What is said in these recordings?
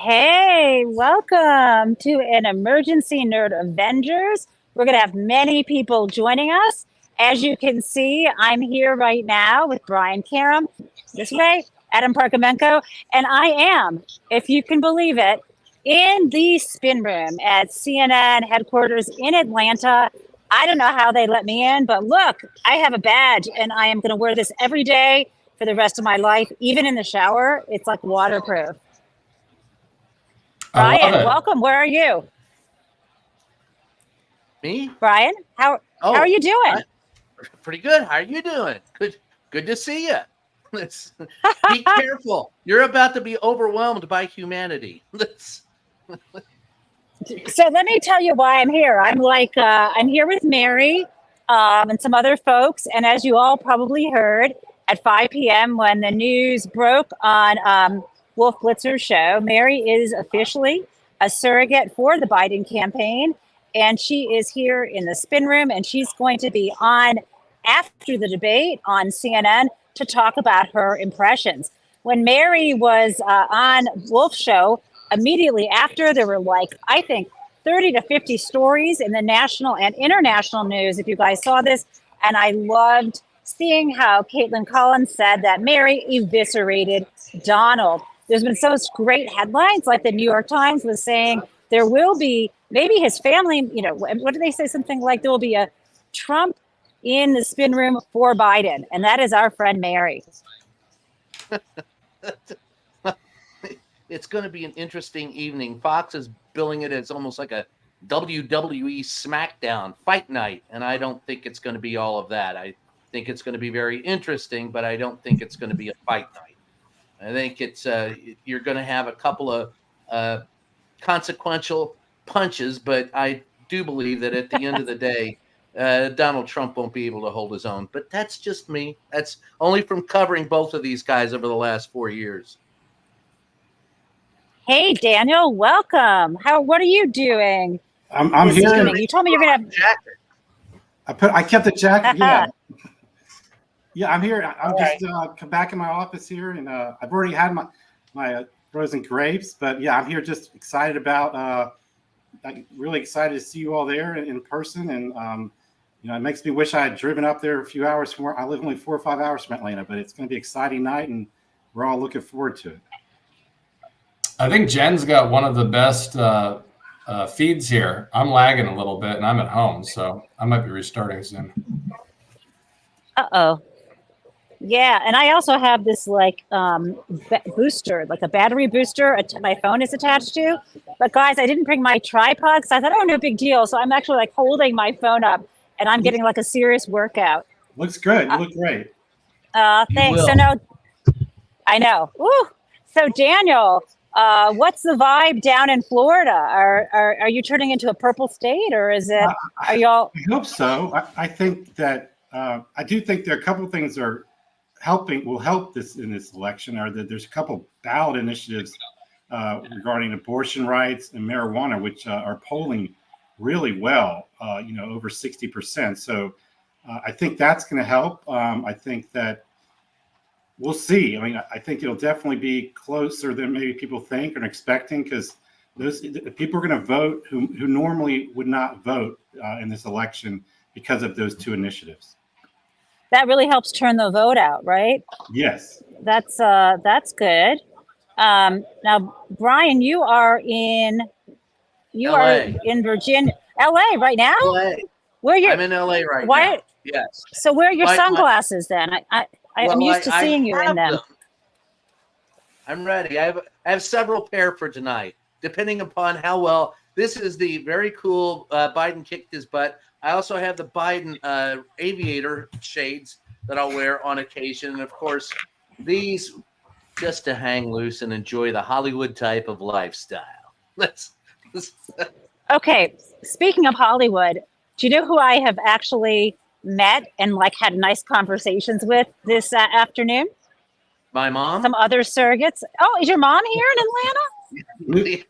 Hey, welcome to an Emergency Nerd Avengers. We're going to have many people joining us. As you can see, I'm here right now with Brian Karam, this way, Adam Parkamenko, and I am, if you can believe it, in the spin room at CNN headquarters in Atlanta. I don't know how they let me in, but look, I have a badge and I am going to wear this every day for the rest of my life, even in the shower. It's like waterproof. I love Brian, it. welcome. Where are you? Me? Brian, how are you doing? Pretty good. How are you doing? Good to see you. Be careful. You're about to be overwhelmed by humanity. So let me tell you why I'm here. I'm here with Mary and some other folks. And as you all probably heard, at 5 p.m. when the news broke on Wolf Blitzer's show, Mary is officially a surrogate for the Biden campaign. And she is here in the spin room, and she's going to be on after the debate on CNN to talk about her impressions. When Mary was on Wolf's show, immediately after, there were I think 30 to 50 stories in the national and international news, if you guys saw this. And I loved seeing how Caitlin Collins said that Mary eviscerated Donald. There's been such great headlines, like the New York Times was saying there will be maybe his family, what did they say? Something like there will be a Trump in the spin room for Biden. And that is our friend Mary. It's going to be an interesting evening. Fox is billing it as almost like a WWE SmackDown fight night. And I don't think it's going to be all of that. I think it's going to be very interesting, but I don't think it's going to be a fight night. I think you're going to have a couple of consequential punches, but I do believe that at the end of the day, Donald Trump won't be able to hold his own. But that's just me. That's only from covering both of these guys over the last 4 years. Hey, Daniel, welcome. What are you doing? I'm here. You told me you're gonna have jacket. I kept the jacket. Yeah, I'm here. I'm All just come back in my office here, and I've already had my frozen grapes. But yeah, I'm here just excited about. I'm really excited to see you all there in person, and it makes me wish I had driven up there a few hours from where I live. Only 4 or 5 hours from Atlanta, but it's going to be an exciting night, and we're all looking forward to it. I think Jen's got one of the best feeds here. I'm lagging a little bit, and I'm at home, so I might be restarting soon. Uh-oh. Yeah, and I also have this booster, like a battery booster my phone is attached to. But guys, I didn't bring my tripod because I thought, oh, no big deal. So I'm actually holding my phone up, and I'm getting a serious workout. Looks good. You look great. Thanks. So no, I know. Woo. So Daniel, what's the vibe down in Florida? Are you turning into a purple state, or is it? Are y'all? I hope so. I think that I do think there are a couple of things that will help this in this election. Are that there's a couple ballot initiatives regarding abortion rights and marijuana, which are polling really well. Over 60%. So I think that's going to help. I think that. We'll see. I mean, I think it'll definitely be closer than maybe people think and expecting, because those people are going to vote who normally would not vote in this election because of those two initiatives. That really helps turn the vote out, right? Yes. That's good. Now, Brian, you are in Virginia, LA right now. LA. I'm in LA right now. Yes. So where are your sunglasses then? I'm used to seeing you in them. I'm ready. I have several pair for tonight, depending upon how well. This is the very cool Biden kicked his butt. I also have the Biden aviator shades that I'll wear on occasion. And of course, these just to hang loose and enjoy the Hollywood type of lifestyle. Okay. Speaking of Hollywood, do you know who I have actually met and had nice conversations with this afternoon? My mom? Some other surrogates. Oh, is your mom here in Atlanta?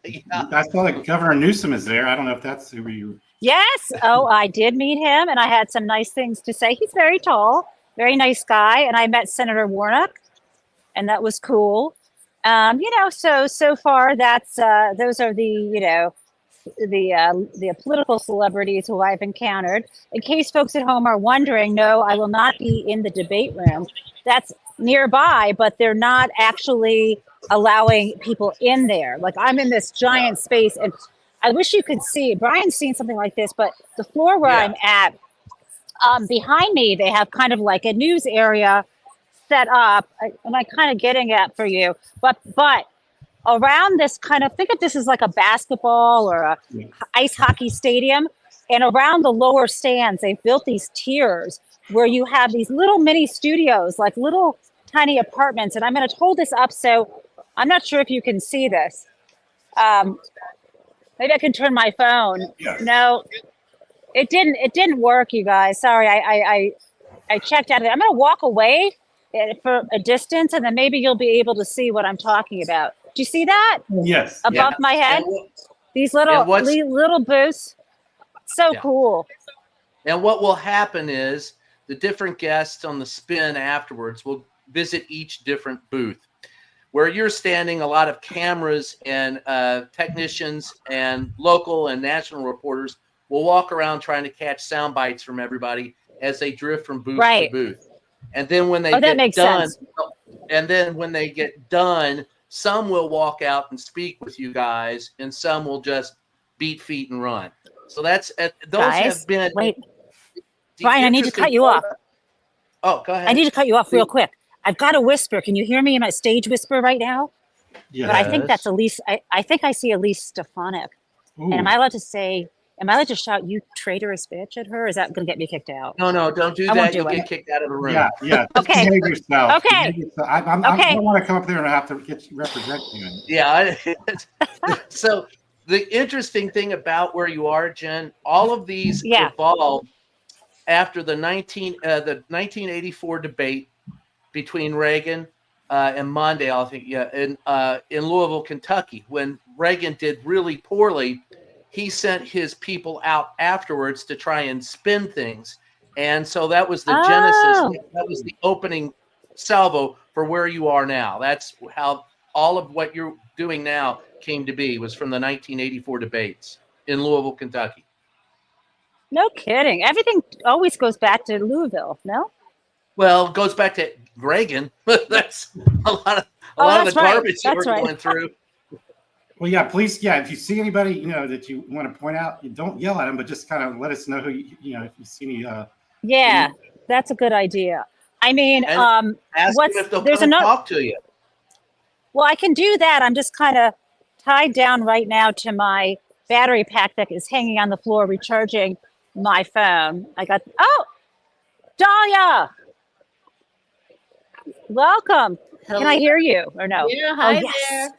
Yeah. I saw that Governor Newsom is there. I don't know if that's who you. Yes. Oh, I did meet him, and I had some nice things to say. He's very tall, very nice guy. And I met Senator Warnock, and that was cool. So far that's those are the political celebrities who I've encountered. In case folks at home are wondering, no, I will not be in the debate room. That's nearby, but they're not actually allowing people in there. Like I'm in this giant space, and I wish you could see. Brian's seen something like this, but the floor where I'm at, behind me, they have kind of like a news area set up. Am I kind of getting at for you? But around this kind of, think of this as like a basketball or a ice hockey stadium, and around the lower stands, they've built these tiers where you have these little mini studios, like little tiny apartments. And I'm going to hold this up, so I'm not sure if you can see this. Maybe I can turn my phone. No, it didn't work, you guys. Sorry, I checked out of it. I'm going to walk away for a distance, and then maybe you'll be able to see what I'm talking about. Do you see that? Yes. Above my head? These little booths. So cool. And what will happen is the different guests on the spin afterwards will visit each different booth. Where you're standing, a lot of cameras and technicians and local and national reporters will walk around trying to catch sound bites from everybody as they drift from booth to booth. And then when they get done, some will walk out and speak with you guys, and some will just beat feet and run. So that's those guys, have been. Wait, Brian, I need to cut you off. Oh, go ahead. I need to cut you off real quick. I've got a whisper. Can you hear me in my stage whisper right now? Yes. But I think that's Elise. I think I see Elise Stefanik. And am I allowed to shout, "You traitorous bitch" at her? Or is that going to get me kicked out? No, don't do that. You'll get kicked out of the room. Yeah. Okay. Behave yourself. Okay. I don't want to come up there and I have to represent you. Yeah. So the interesting thing about where you are, Jen, all of these evolved after the 1984 debate between Reagan and Mondale, I think, in Louisville, Kentucky. When Reagan did really poorly, he sent his people out afterwards to try and spin things. And so that was the genesis. That was the opening salvo for where you are now. That's how all of what you're doing now came to be, was from the 1984 debates in Louisville, Kentucky. No kidding. Everything always goes back to Louisville, no? Well, it goes back to Reagan. That's a lot of the garbage that we're going through. Well, yeah, please, if you see anybody, that you want to point out, you don't yell at them, but just kind of let us know who, if you see any. That's a good idea. I mean, ask them if they'll come and talk to you. Well, I can do that. I'm just kind of tied down right now to my battery pack that is hanging on the floor, recharging my phone. Dahlia, welcome. Hello. Can I hear you or no? Yeah, hi there.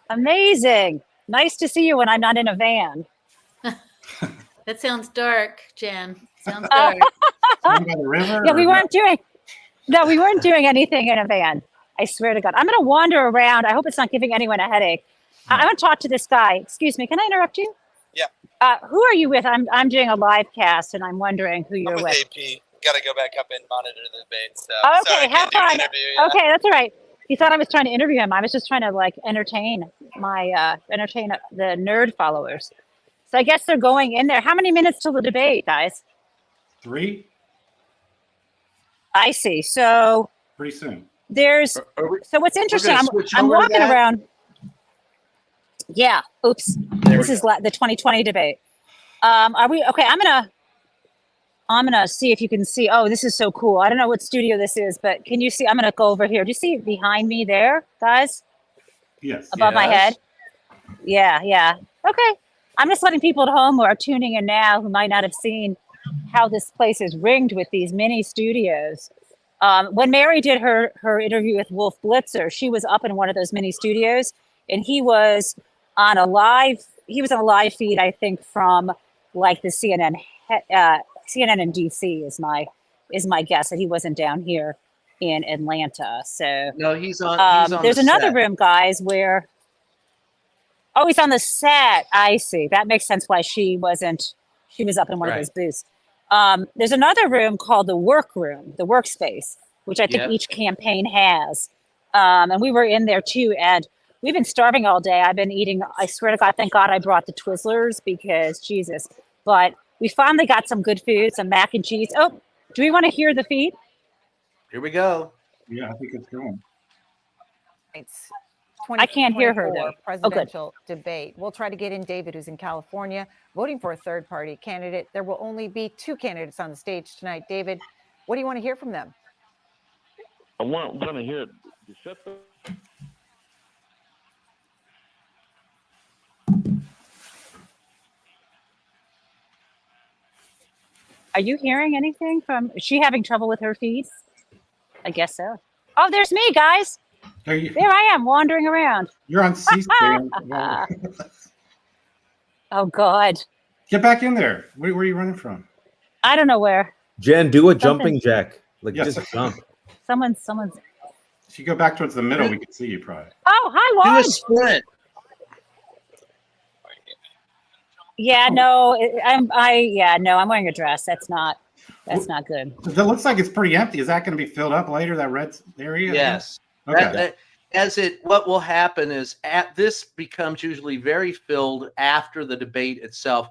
Amazing. Nice to see you when I'm not in a van. That sounds dark, Jen. Sounds dark. By the river, we weren't doing anything in a van. I swear to God. I'm going to wander around. I hope it's not giving anyone a headache. I want to talk to this guy. Excuse me. Can I interrupt you? Yeah. Who are you with? I'm doing a live cast, and I'm wondering who you're with. AP. Got to go back up and monitor the debate. So okay, have fun. Okay, that's all right. He thought I was trying to interview him. I was just trying to entertain the nerd followers. So I guess they're going in there. How many minutes till the debate, guys? 3. I see. So pretty soon. So what's interesting? I'm walking around. Yeah. Oops. This is the 2020 debate. Are we okay? I'm gonna see if you can see. Oh, this is so cool. I don't know what studio this is, but can you see? I'm gonna go over here. Do you see behind me there, guys? Yes. Above my head? Yeah. Okay. I'm just letting people at home who are tuning in now who might not have seen how this place is ringed with these mini studios. When Mary did her interview with Wolf Blitzer, she was up in one of those mini studios, and he was on a live feed, I think, from the CNN in DC is my guess, that he wasn't down here in Atlanta. So no, he's on. There's another room, guys, where he's on the set. I see. That makes sense why she wasn't. She was up in one of those booths. There's another room called the workroom, the workspace, which I think each campaign has. And we were in there too. And we've been starving all day. I've been eating, I swear to God, thank God I brought the Twizzlers because Jesus. But we finally got some good food, some mac and cheese. Oh, do we want to hear the feed? Here we go. Yeah, I think it's going. It's I can't hear her, 2024 though. presidential debate. We'll try to get in David, who's in California, voting for a third party candidate. There will only be 2 candidates on the stage tonight. David, what do you want to hear from them? I want to hear Are you hearing anything from, is she having trouble with her feed? I guess so. Oh, there's me, guys. There I am wandering around. You're on C-SPAN. Oh, God. Get back in there. Where are you running from? I don't know where. Jen, do a jumping jack. Like, yes. Just jump. Someone's. If you go back towards the middle, we can see you probably. Oh, hi, Do Juan. a sprint. Yeah, no, I'm wearing a dress. That's not good. It looks like it's pretty empty. Is that going to be filled up later, that red area? Yes. Okay. What will happen is this becomes usually very filled after the debate itself,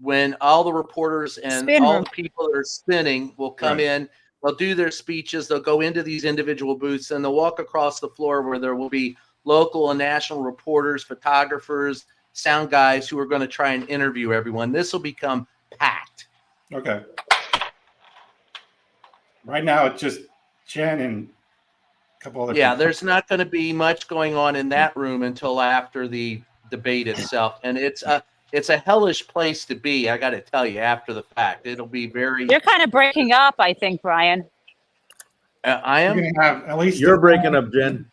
when all the reporters and all the people that are spinning will come in. They'll do their speeches. They'll go into these individual booths and they'll walk across the floor where there will be local and national reporters, photographers, sound guys who are going to try and interview everyone. This will become packed. Okay. Right now, it's just Jen and a couple other people. There's not going to be much going on in that room until after the debate itself. And it's a hellish place to be, I got to tell you, after the fact. It'll be very... You're kind of breaking up, I think, Brian. I am? You're going to have at least... You're breaking up, Jen.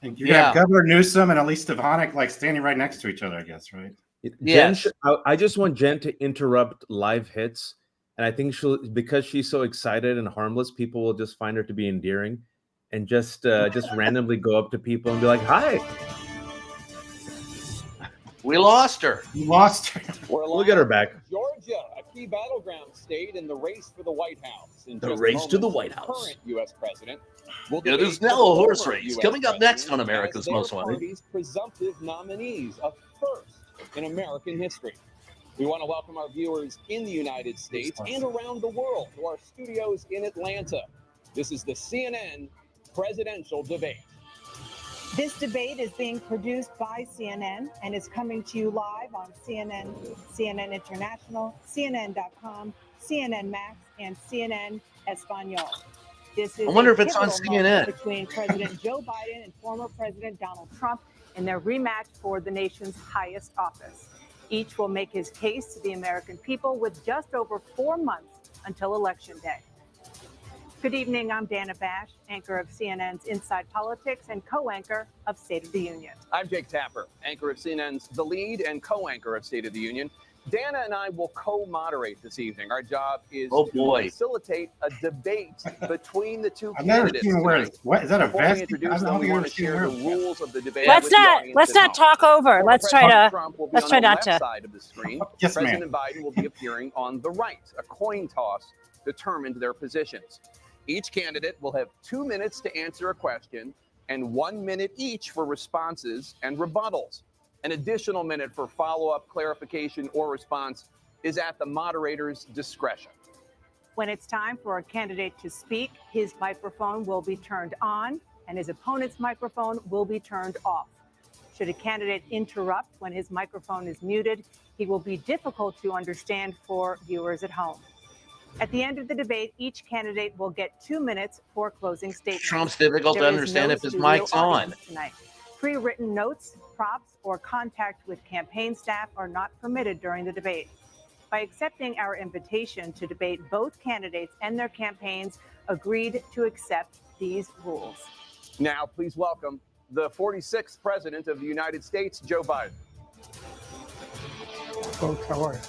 And you have Governor Newsom and Elise Stefanik like standing right next to each other, I guess, right? Yes. Jen, I just want Jen to interrupt live hits. And I think because she's so excited and harmless, people will just find her to be endearing and just randomly go up to people and be like, hi. We lost her. You lost her. We'll get her back. Georgia, a key battleground state in the race for the White House. The race to the White House. Current U.S. president. It is now a horse race. Coming up next on America's Most Wanted. Presumptive nominees, a first in American history. We want to welcome our viewers in the United States and around the world to our studios in Atlanta. This is the CNN presidential debate. This debate is being produced by CNN and is coming to you live on CNN, CNN International, CNN.com, CNN Max, and CNN Espanol. This is I wonder if it's on CNN. Between President Joe Biden and former President Donald Trump in their rematch for the nation's highest office. Each will make his case to the American people with just over 4 months until Election Day. Good evening, I'm Dana Bash, anchor of CNN's Inside Politics and co-anchor of State of the Union. I'm Jake Tapper, anchor of CNN's The Lead and co-anchor of State of the Union. Dana and I will co-moderate this evening. Our job is to facilitate a debate between the two candidates. What is that, a vest? I don't want to share the rules of the debate. Let's not talk over. Let's try not to. Side of the screen. Yes, President Biden will be appearing on the right. A coin toss determined their positions. Each candidate will have 2 minutes to answer a question and 1 minute each for responses and rebuttals. An additional minute for follow-up, clarification, or response is at the moderator's discretion. When it's time for a candidate to speak, his microphone will be turned on and his opponent's microphone will be turned off. Should a candidate interrupt when his microphone is muted, he will be difficult to understand for viewers at home. At the end of the debate, each candidate will get 2 minutes for closing statements. Trump's difficult to understand if his mic's on. Tonight. Pre-written notes, props, or contact with campaign staff are not permitted during the debate. By accepting our invitation to debate, both candidates and their campaigns agreed to accept these rules. Now, please welcome the 46th President of the United States, Joe Biden. Folks, how are you?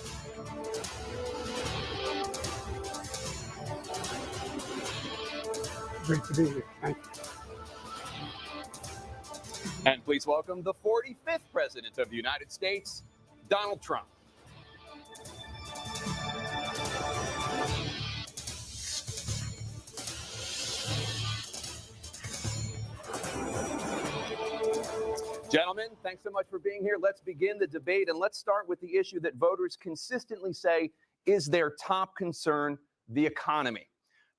Great to be here. Thank you. And please welcome the 45th President of the United States, Donald Trump. Gentlemen, thanks so much for being here. Let's begin the debate, and let's start with the issue that voters consistently say is their top concern, the economy.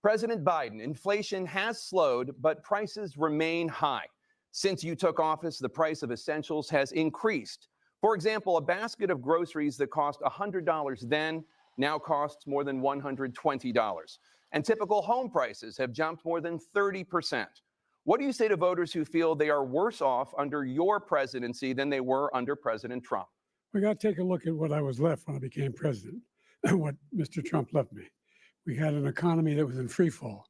President Biden, inflation has slowed, but prices remain high. Since you took office, the price of essentials has increased. For example, a basket of groceries that cost $100 then now costs more than $120. And typical home prices have jumped more than 30%. What do you say to voters who feel they are worse off under your presidency than they were under President Trump? We got to take a look at what I was left when I became president and what Mr. Trump left me. We had an economy that was in free fall.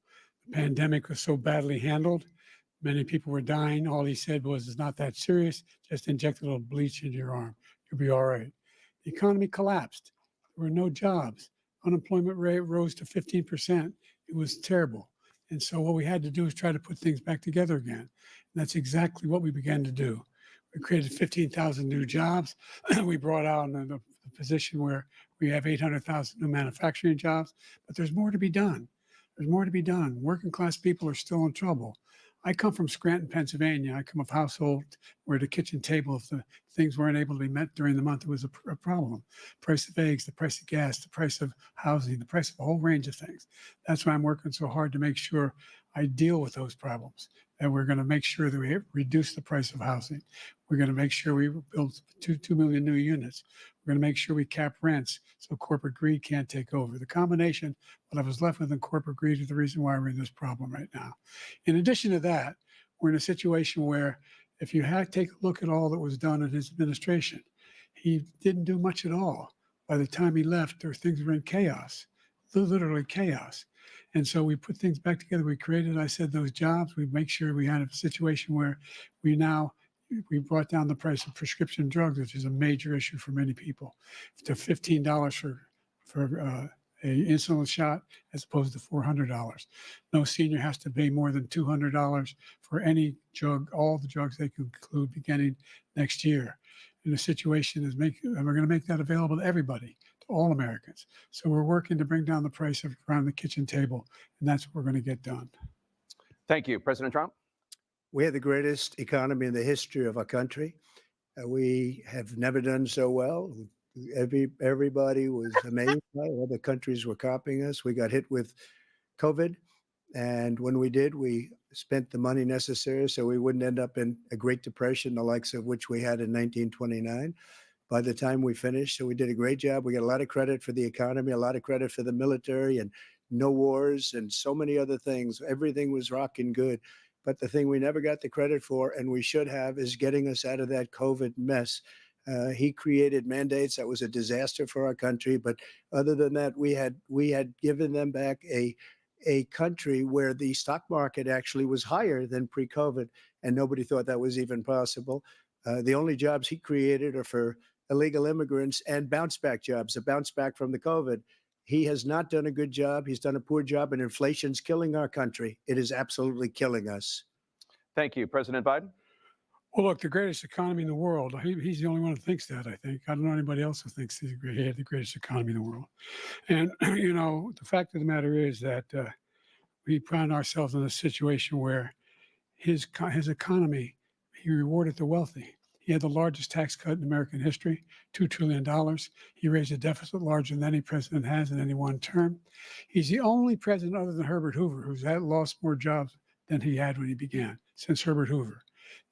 The pandemic was so badly handled. Many people were dying. All he said was, it's not that serious. Just inject a little bleach into your arm. You'll be all right. The economy collapsed. There were no jobs. Unemployment rate rose to 15%. It was terrible. And so what we had to do is try to put things back together again. And that's exactly what we began to do. We created 15,000 new jobs. We brought out a position where we have 800,000 new manufacturing jobs, but there's more to be done. There's more to be done. Working class people are still in trouble. I come from Scranton, Pennsylvania. I come of a household where the kitchen table, if the things weren't able to be met during the month, it was a problem. Price of eggs, the price of gas, the price of housing, the price of a whole range of things. That's why I'm working so hard to make sure I deal with those problems. And we're going to make sure that we reduce the price of housing. We're going to make sure we build 2 million new units. We're going to make sure we cap rents so corporate greed can't take over. The combination, what I was left with in corporate greed, is the reason why we're in this problem right now. In addition to that, we're in a situation where if you take a look at all that was done in his administration, he didn't do much at all. By the time he left, things were in chaos, literally chaos. And so we put things back together. We created, I said, those jobs. We make sure we had a situation where we brought down the price of prescription drugs, which is a major issue for many people, to $15 for an insulin shot as opposed to $400. No senior has to pay more than $200 for any drug, all the drugs they can include beginning next year. And the situation is we're going to make that available to everybody, to all Americans. So we're working to bring down the price around the kitchen table, and that's what we're going to get done. Thank you. President Trump? We have the greatest economy in the history of our country. We have never done so well. Everybody was amazed by it. Other countries were copying us. We got hit with COVID. And when we did, we spent the money necessary so we wouldn't end up in a Great Depression, the likes of which we had in 1929. By the time we finished, so we did a great job. We got a lot of credit for the economy, a lot of credit for the military, and no wars and so many other things. Everything was rocking good. But the thing we never got the credit for, and we should have, is getting us out of that COVID mess. He created mandates that was a disaster for our country. But other than that, we had given them back a country where the stock market actually was higher than pre-COVID, and nobody thought that was even possible. The only jobs he created are for illegal immigrants and bounce back jobs, a bounce back from the COVID. He has not done a good job. He's done a poor job, and inflation's killing our country. It is absolutely killing us. Thank you. President Biden? Well, look, the greatest economy in the world. He's the only one who thinks that, I think. I don't know anybody else who thinks he had the greatest economy in the world. And, the fact of the matter is that we found ourselves in a situation where his economy, he rewarded the wealthy. He had the largest tax cut in American history, $2 trillion. He raised a deficit larger than any president has in any one term. He's the only president other than Herbert Hoover who's lost more jobs than he had when he began, since Herbert Hoover.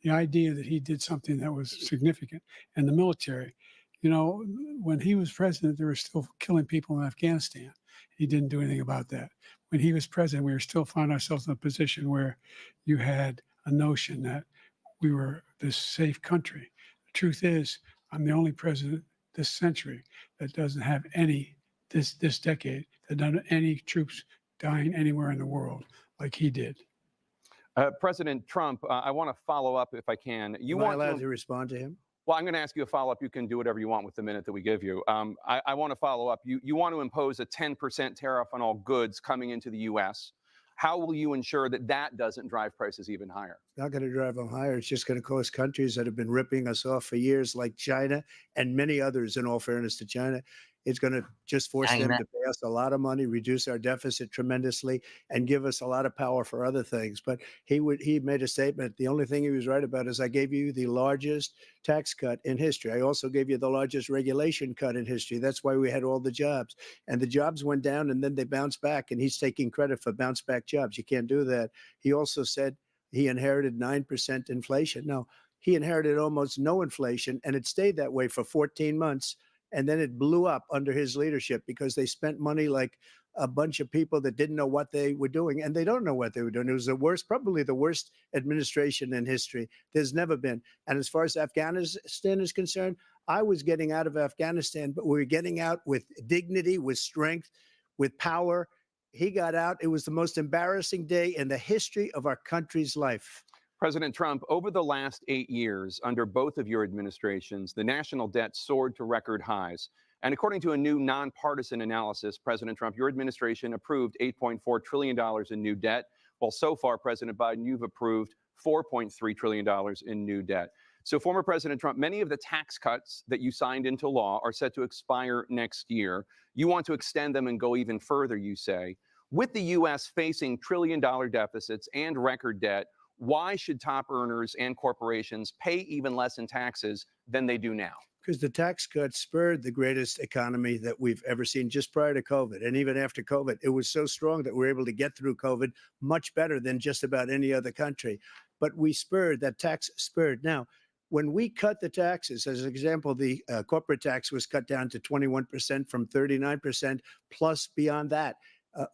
The idea that he did something that was significant. And the military, when he was president, they were still killing people in Afghanistan. He didn't do anything about that. When he was president, we were still finding ourselves in a position where you had a notion that we were this safe country. The truth is, I'm the only president this century that doesn't have this decade, that doesn't have any troops dying anywhere in the world like he did. President Trump, I want to follow up if I can. Am I allowed to respond to him? Well, I'm going to ask you a follow-up. You can do whatever you want with the minute that we give you. I want to follow up. You want to impose a 10% tariff on all goods coming into the U.S. How will you ensure that that doesn't drive prices even higher? It's not going to drive them higher. It's just going to cost countries that have been ripping us off for years, like China and many others, in all fairness to China. It's going to just force Dang them that. to pay us a lot of money, reduce our deficit tremendously, and give us a lot of power for other things. But he made a statement. The only thing he was right about is I gave you the largest tax cut in history. I also gave you the largest regulation cut in history. That's why we had all the jobs. And the jobs went down and then they bounced back. And he's taking credit for bounce back jobs. You can't do that. He also said he inherited 9% inflation. No, he inherited almost no inflation, and it stayed that way for 14 months. And then it blew up under his leadership because they spent money like a bunch of people that didn't know what they were doing, and they don't know what they were doing. It was the worst, probably the worst administration in history. There's never been. And as far as Afghanistan is concerned, I was getting out of Afghanistan, but we were getting out with dignity, with strength, with power. He got out. It was the most embarrassing day in the history of our country's life. President Trump, over the last 8 years, under both of your administrations, the national debt soared to record highs. And according to a new nonpartisan analysis, President Trump, your administration approved $8.4 trillion in new debt, while so far, President Biden, you've approved $4.3 trillion in new debt. So, former President Trump, many of the tax cuts that you signed into law are set to expire next year. You want to extend them and go even further, you say. With the U.S. facing trillion-dollar deficits and record debt, why should top earners and corporations pay even less in taxes than they do now? Because the tax cuts spurred the greatest economy that we've ever seen just prior to COVID. And even after COVID, it was so strong that we were able to get through COVID much better than just about any other country. But we spurred, that tax spurred. Now, when we cut the taxes, as an example, the corporate tax was cut down to 21% from 39%, plus beyond that.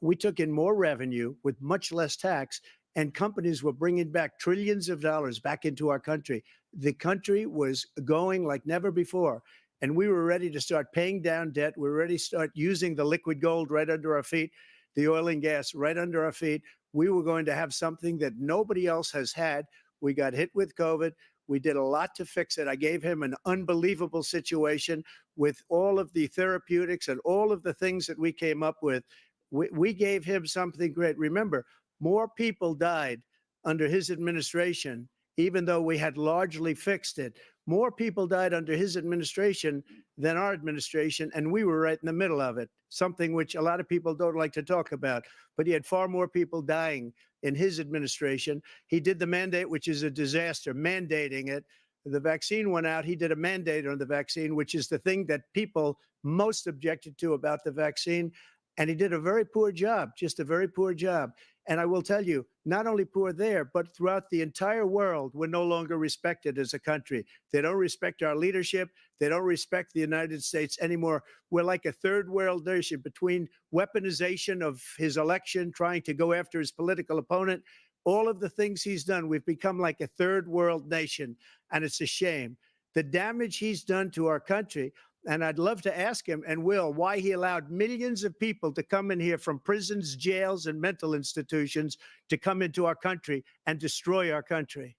We took in more revenue with much less tax, and companies were bringing back trillions of dollars back into our country. The country was going like never before, and we were ready to start paying down debt. We were ready to start using the liquid gold right under our feet, the oil and gas right under our feet. We were going to have something that nobody else has had. We got hit with COVID. We did a lot to fix it. I gave him an unbelievable situation with all of the therapeutics and all of the things that we came up with. We gave him something great. Remember, more people died under his administration, even though we had largely fixed it. More people died under his administration than our administration, and we were right in the middle of it, something which a lot of people don't like to talk about. But he had far more people dying in his administration. He did the mandate, which is a disaster, mandating it. The vaccine went out. He did a mandate on the vaccine, which is the thing that people most objected to about the vaccine. And he did a very poor job, just a very poor job. And I will tell you, not only poor there, but throughout the entire world, we're no longer respected as a country. They don't respect our leadership. They don't respect the United States anymore. We're like a third world nation between weaponization of his election, trying to go after his political opponent, all of the things he's done. We've become like a third world nation, and it's a shame. The damage he's done to our country. And I'd love to ask him, and will, why he allowed millions of people to come in here from prisons, jails, and mental institutions to come into our country and destroy our country.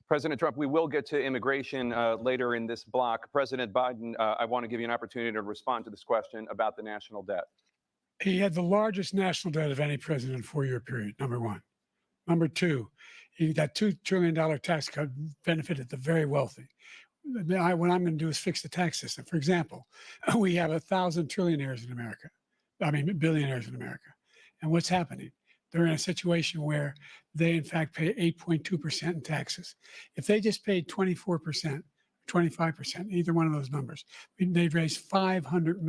President Trump, we will get to immigration later in this block. President Biden, I want to give you an opportunity to respond to this question about the national debt. He had the largest national debt of any president in a four-year period, number one. Number two, that $2 trillion tax cut benefited the very wealthy. What I'm going to do is fix the tax system. For example, we have 1,000 trillionaires in America. Billionaires in America. And what's happening? They're in a situation where they, in fact, pay 8.2% in taxes. If they just paid 24%, 25%, either one of those numbers, they'd raise $500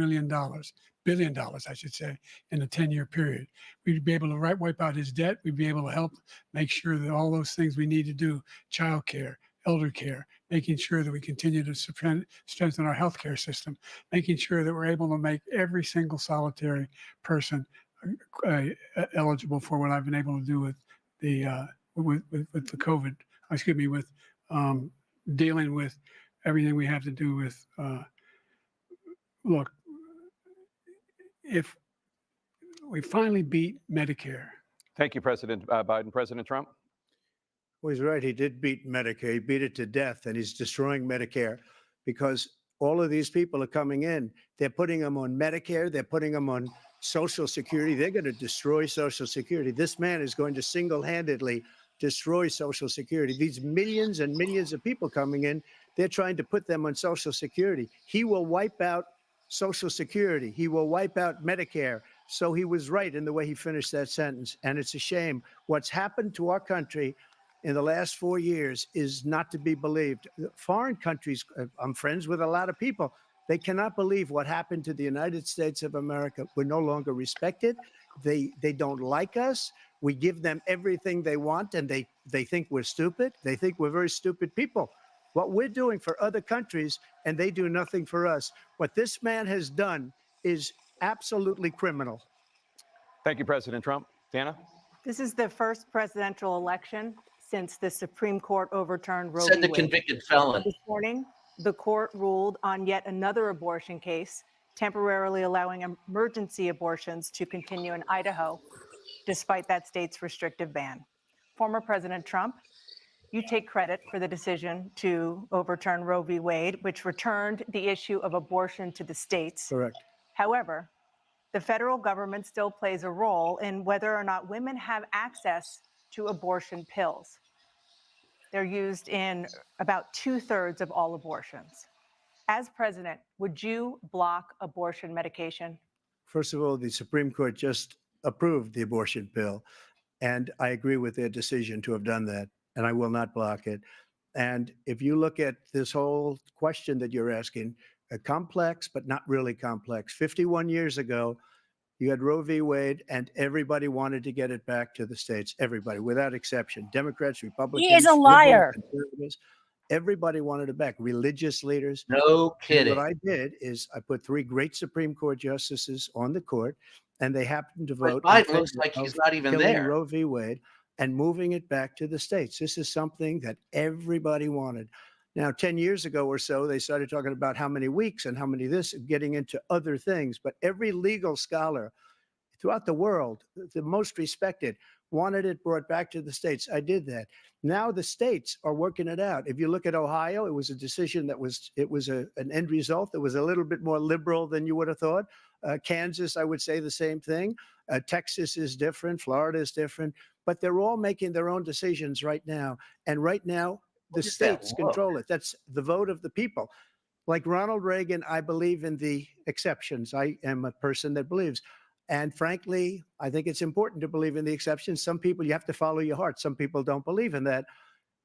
billion, I should say, in a 10-year period. We'd be able to wipe out his debt. We'd be able to help make sure that all those things we need to do, child care, elder care, making sure that we continue to strengthen our healthcare system, making sure that we're able to make every single solitary person eligible for what I've been able to do with the with the COVID. With dealing with everything we have to do with. Look, if we finally beat Medicare. Thank you, President Biden. President Trump. Well, he's right. He did beat Medicare. He beat it to death, and he's destroying Medicare because all of these people are coming in. They're putting them on Medicare. They're putting them on Social Security. They're going to destroy Social Security. This man is going to single-handedly destroy Social Security. These millions and millions of people coming in, they're trying to put them on Social Security. He will wipe out Social Security. He will wipe out Medicare. So he was right in the way he finished that sentence. And it's a shame. What's happened to our country in the last 4 years is not to be believed. Foreign countries, I'm friends with a lot of people. They cannot believe what happened to the United States of America. We're no longer respected. They don't like us. We give them everything they want, and they think we're stupid. They think we're very stupid people. What we're doing for other countries, and they do nothing for us. What this man has done is absolutely criminal. Thank you, President Trump. Dana? This is the first presidential election since the Supreme Court overturned Roe Said v. the Wade. convicted felon. This morning, the court ruled on yet another abortion case, temporarily allowing emergency abortions to continue in Idaho, despite that state's restrictive ban. Former President Trump, you take credit for the decision to overturn Roe v. Wade, which returned the issue of abortion to the states. Correct. However, the federal government still plays a role in whether or not women have access to abortion pills. They're used in about 2/3 of all abortions. As president, would you block abortion medication? First of all, the Supreme Court just approved the abortion bill, and I agree with their decision to have done that, and I will not block it. And if you look at this whole question that you're asking, complex, but not really complex. 51 years ago, you had Roe v. Wade, and everybody wanted to get it back to the states. Everybody, without exception. Democrats, Republicans. He is a liar. Conservatives. Everybody wanted it back. Religious leaders. No kidding. And what I did is I put 3 great Supreme Court justices on the court, and they happened to vote. But Biden looks like he's not even killing there. Roe v. Wade and moving it back to the states. This is something that everybody wanted. Now, 10 years ago or so, they started talking about how many weeks and how many this, getting into other things. But every legal scholar throughout the world, the most respected, wanted it brought back to the states. I did that. Now the states are working it out. If you look at Ohio, it was a decision that was an end result that was a little bit more liberal than you would have thought. Kansas, I would say the same thing. Texas is different. Florida is different. But they're all making their own decisions right now. And right now, the states control it. That's the vote of the people. Like Ronald Reagan, I believe in the exceptions. I am a person that believes. And frankly, I think it's important to believe in the exceptions. Some people, you have to follow your heart. Some people don't believe in that.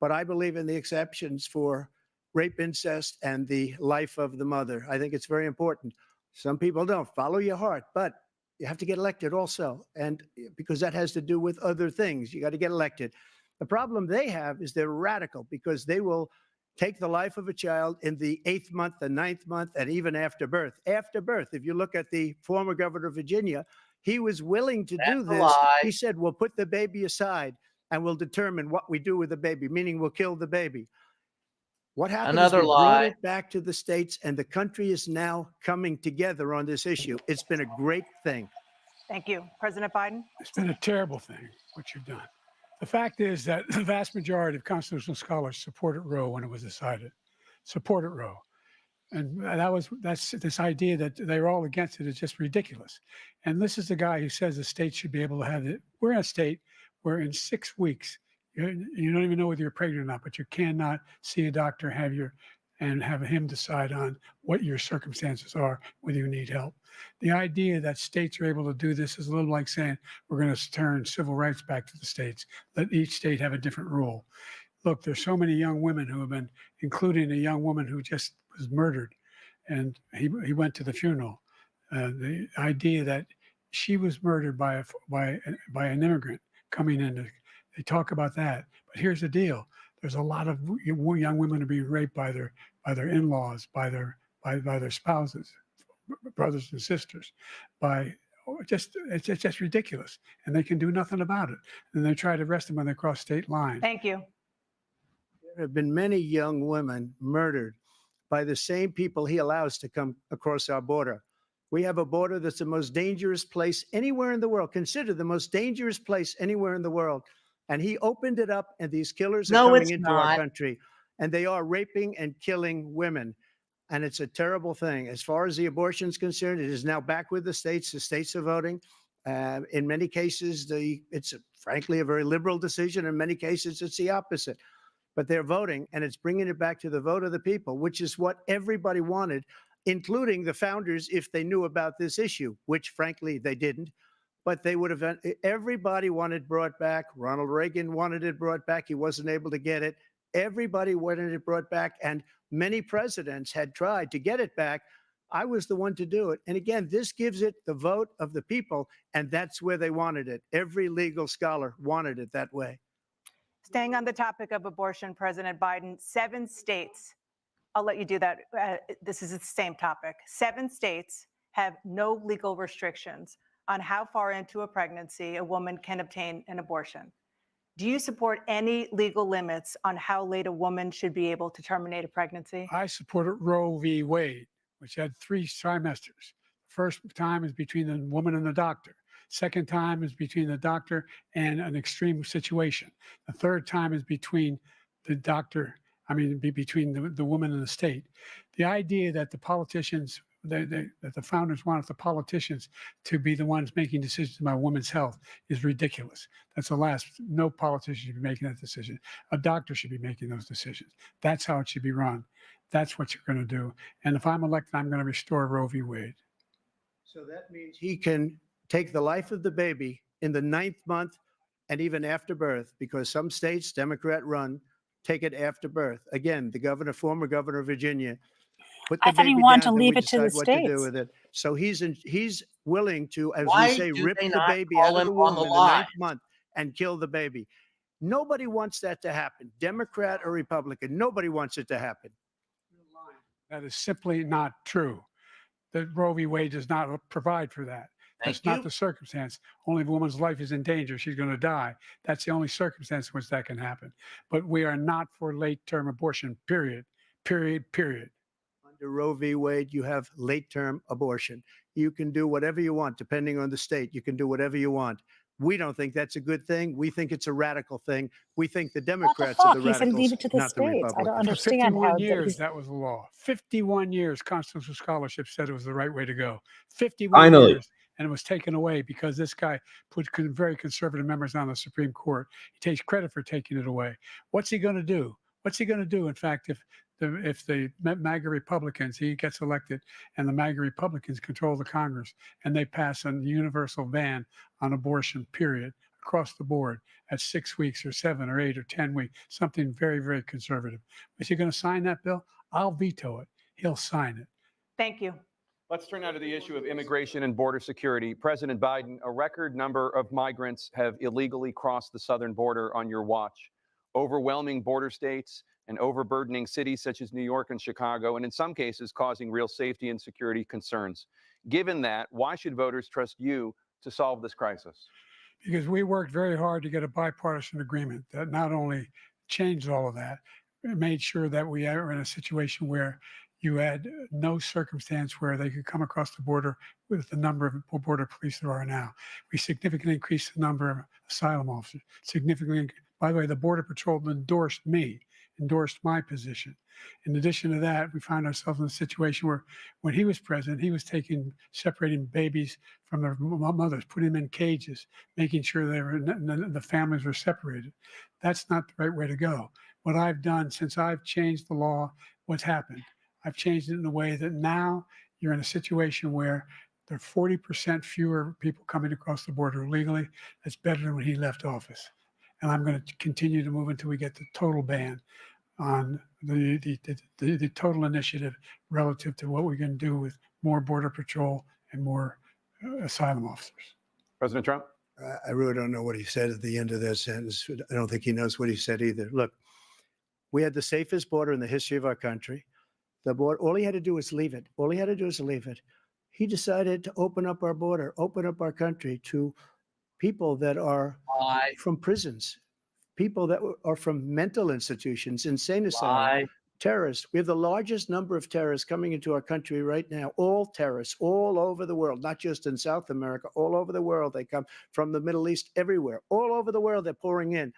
But I believe in the exceptions for rape, incest, and the life of the mother. I think it's very important. Some people don't. Follow your heart. But you have to get elected also. And because that has to do with other things. You got to get elected. The problem they have is they're radical because they will take the life of a child in the 8th month, the 9th month, and even after birth. After birth, if you look at the former governor of Virginia, he was willing to do this. He said, we'll put the baby aside and we'll determine what we do with the baby, meaning we'll kill the baby. What happened is we brought it back to the states, and the country is now coming together on this issue. It's been a great thing. Thank you. President Biden? It's been a terrible thing, what you've done. The fact is that the vast majority of constitutional scholars supported Roe when it was decided, supported Roe. And that's this idea that they're all against it is just ridiculous. And this is the guy who says the state should be able to have it. We're in a state where in 6 weeks, you don't even know whether you're pregnant or not, but you cannot see a doctor, and have him decide on what your circumstances are, whether you need help. The idea that states are able to do this is a little like saying we're going to turn civil rights back to the states, let each state have a different rule. Look, there's so many young women who have been, including a young woman who just was murdered, and he went to the funeral. The idea that she was murdered by an immigrant coming in, they talk about that. But here's the deal. There's a lot of young women are being raped by their in-laws, by their spouses, brothers and sisters, it's just ridiculous, and they can do nothing about it. And they try to arrest them when they cross state lines. Thank you. There have been many young women murdered by the same people he allows to come across our border. We have a border that's the most dangerous place anywhere in the world, considered the most dangerous place anywhere in the world. And he opened it up, and these killers are coming into our country, and they are raping and killing women. And it's a terrible thing. As far as the abortion is concerned, it is now back with the states. The states are voting. In many cases, it's frankly a very liberal decision. In many cases, it's the opposite. But they're voting, and it's bringing it back to the vote of the people, which is what everybody wanted. including the founders, if they knew about this issue, which frankly they didn't. But they would have, everybody wanted brought back. Ronald Reagan wanted it brought back. He wasn't able to get it. Everybody wanted it brought back. And many presidents had tried to get it back. I was the one to do it. And again, this gives it the vote of the people. And that's where they wanted it. Every legal scholar wanted it that way. Staying on the topic of abortion, President Biden, 7 states, I'll let you do that. This is the same topic. 7 states have no legal restrictions on how far into a pregnancy a woman can obtain an abortion. Do you support any legal limits on how late a woman should be able to terminate a pregnancy? I supported Roe v. Wade, which had 3 trimesters. First time is between the woman and the doctor. Second time is between the doctor and an extreme situation. The third time is between the doctor, between the woman and the state. The idea that the politicians, that the founders wanted the politicians to be the ones making decisions about women's health is ridiculous. That's the last. No politician should be making that decision. A doctor should be making those decisions. That's how it should be run. That's what you're going to do. And if I'm elected, I'm going to restore Roe v. Wade. So that means he can take the life of the baby in the 9th month and even after birth, because some states, Democrat run, take it after birth. Again, the former governor of Virginia, put the I thought he baby wanted down, to then leave we it to the decide what to do states. with it. So he's willing to, as Why we say, do rip they the not baby call out of him the on womb the in the line? 9th month and kill the baby. Nobody wants that to happen, Democrat or Republican. Nobody wants it to happen. That is simply not true. The Roe v. Wade does not provide for that. That's Thank not you. the circumstance. Only if a woman's life is in danger, she's going to die. That's the only circumstance in which that can happen. But we are not for late-term abortion, period. Under Roe v. Wade, you have late-term abortion. You can do whatever you want, depending on the state. You can do whatever you want. We don't think that's a good thing. We think it's a radical thing. We think the Democrats are the He said leave radicals, it to the not the states. I don't Republicans. For understand 51 how years, that was the law. 51 years, constitutional scholarship said it was the right way to go. 51 Finally. years, and it was taken away because this guy put very conservative members on the Supreme Court. He takes credit for taking it away. What's he going to do? What's he going to do? In fact, if the MAGA Republicans, he gets elected, and the MAGA Republicans control the Congress, and they pass a universal ban on abortion, period, across the board at 6 weeks or 7 or 8 or 10 weeks, something very, very conservative. Is he going to sign that bill? I'll veto it. He'll sign it. Thank you. Let's turn now to the issue of immigration and border security. President Biden, a record number of migrants have illegally crossed the southern border on your watch. Overwhelming border states and overburdening cities such as New York and Chicago, and in some cases causing real safety and security concerns. Given that, why should voters trust you to solve this crisis? Because we worked very hard to get a bipartisan agreement that not only changed all of that, it made sure that we are in a situation where you had no circumstance where they could come across the border with the number of border police there are now. We significantly increased the number of asylum officers. Significantly, by the way, the Border Patrol endorsed my position. In addition to that, we found ourselves in a situation where when he was president, he was separating babies from their mothers, putting them in cages, making sure the families were separated. That's not the right way to go. What I've done since I've changed the law, what's happened? I've changed it in a way that now you're in a situation where there are 40% fewer people coming across the border illegally. That's better than when he left office. And I'm going to continue to move until we get the total ban on the total initiative relative to what we're going to do with more Border Patrol and more asylum officers. President Trump? I really don't know what he said at the end of that sentence. I don't think he knows what he said either. Look, we had the safest border in the history of our country. The border, all he had to do was leave it. All he had to do was leave it. He decided to open up our border, open up our country to people that are from prisons, people that are from mental institutions, insane asylums, terrorists. We have the largest number of terrorists coming into our country right now, all terrorists all over the world, not just in South America, all over the world. They come from the Middle East, everywhere, all over the world, they're pouring in.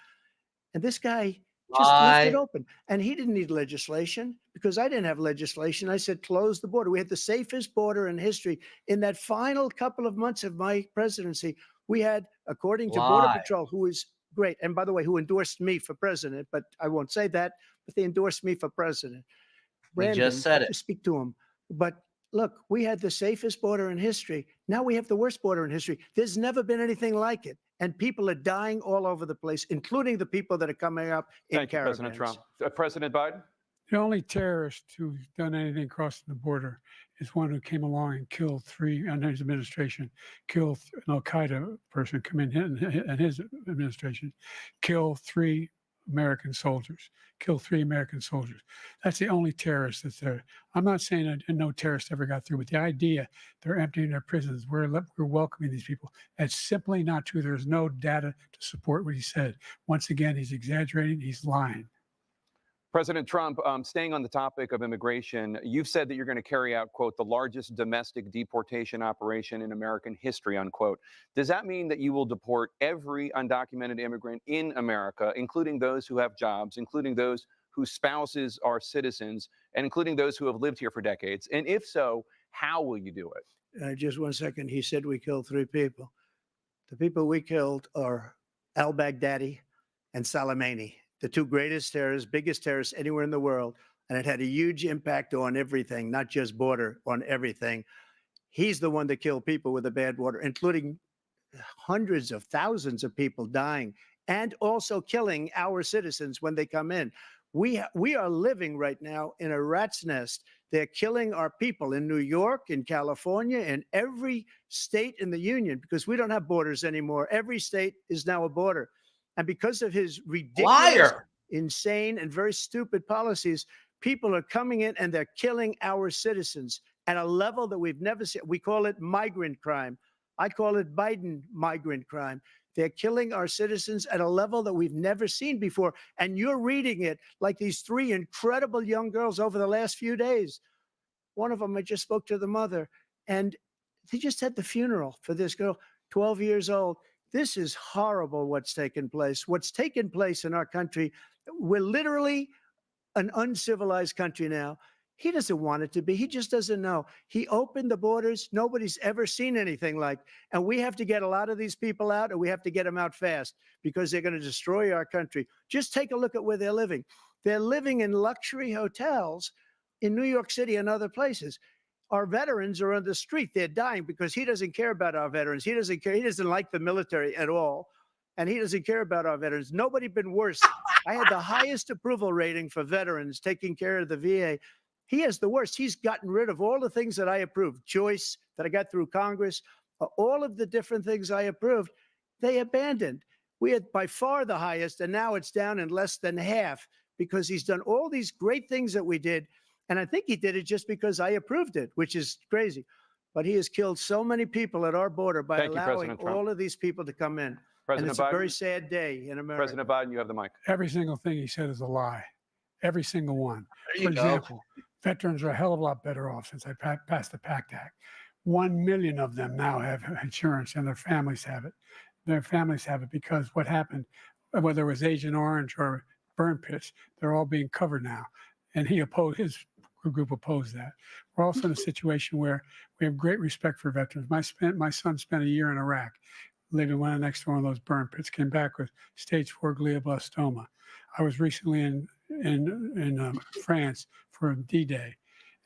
And this guy just left it open. And he didn't need legislation because I didn't have legislation. I said, close the border. We had the safest border in history. In that final couple of months of my presidency, we had, according to Border Patrol, who is great, and by the way, who endorsed me for president, but I won't say that, but they endorsed me for president. We just said it. Speak to him. But look, we had the safest border in history. Now we have the worst border in history. There's never been anything like it. And people are dying all over the place, including the people that are coming up in Thank you, caravans. President Trump. President Biden? The only terrorist who's done anything crossing the border is one who came along and killed three, under his administration, killed an Al-Qaeda person come in his administration, killed three American soldiers, That's the only terrorist that's there. I'm not saying that no terrorist ever got through, but the idea they're emptying their prisons, we're welcoming these people, that's simply not true. There's no data to support what he said. Once again, he's exaggerating, he's lying. President Trump, staying on the topic of immigration, you've said that you're going to carry out, quote, the largest domestic deportation operation in American history, unquote. Does that mean that you will deport every undocumented immigrant in America, including those who have jobs, including those whose spouses are citizens, and including those who have lived here for decades? And if so, how will you do it? Just 1 second. He said we killed 3 people. The people we killed are al-Baghdadi and Soleimani, the 2 greatest terrorists, biggest terrorists anywhere in the world. And it had a huge impact on everything, not just border, on everything. He's the one that killed people with the bad water, including hundreds of thousands of people dying and also killing our citizens when they come in. We are living right now in a rat's nest. They're killing our people in New York, in California, in every state in the union, because we don't have borders anymore. Every state is now a border. And because of his ridiculous, insane, and very stupid policies, people are coming in and they're killing our citizens at a level that we've never seen. We call it migrant crime. I call it Biden migrant crime. They're killing our citizens at a level that we've never seen before. And you're reading it like these 3 incredible young girls over the last few days. One of them, I just spoke to the mother, and they just had the funeral for this girl, 12 years old. This is horrible what's taken place. What's taken place in our country, we're literally an uncivilized country now. He doesn't want it to be. He just doesn't know. He opened the borders. Nobody's ever seen anything like. And we have to get a lot of these people out, and we have to get them out fast because they're going to destroy our country. Just take a look at where they're living. They're living in luxury hotels in New York City and other places. Our veterans are on the street. They're dying because he doesn't care about our veterans. He doesn't care. He doesn't like the military at all. And he doesn't care about our veterans. Nobody been worse. I had the highest approval rating for veterans taking care of the VA. He has the worst. He's gotten rid of all the things that I approved. Choice that I got through Congress, all of the different things I approved, they abandoned. We had by far the highest, and now it's down in less than half because he's done all these great things that we did. And I think he did it just because I approved it, which is crazy. But he has killed so many people at our border by allowing all of these people to come in. And it's a very sad day in America. President Biden, you have the mic. Every single thing he said is a lie. Every single one. There you For example, veterans are a hell of a lot better off since I passed the PACT Act. 1 million of them now have insurance, and their families have it. Their families have it because what happened, whether it was Agent Orange or burn pits, they're all being covered now. And he opposed, his group opposed that. We're also in a situation where we have great respect for veterans. My son spent a year in Iraq, living next to one of those burn pits, came back with stage 4 glioblastoma. I was recently in France for D-Day,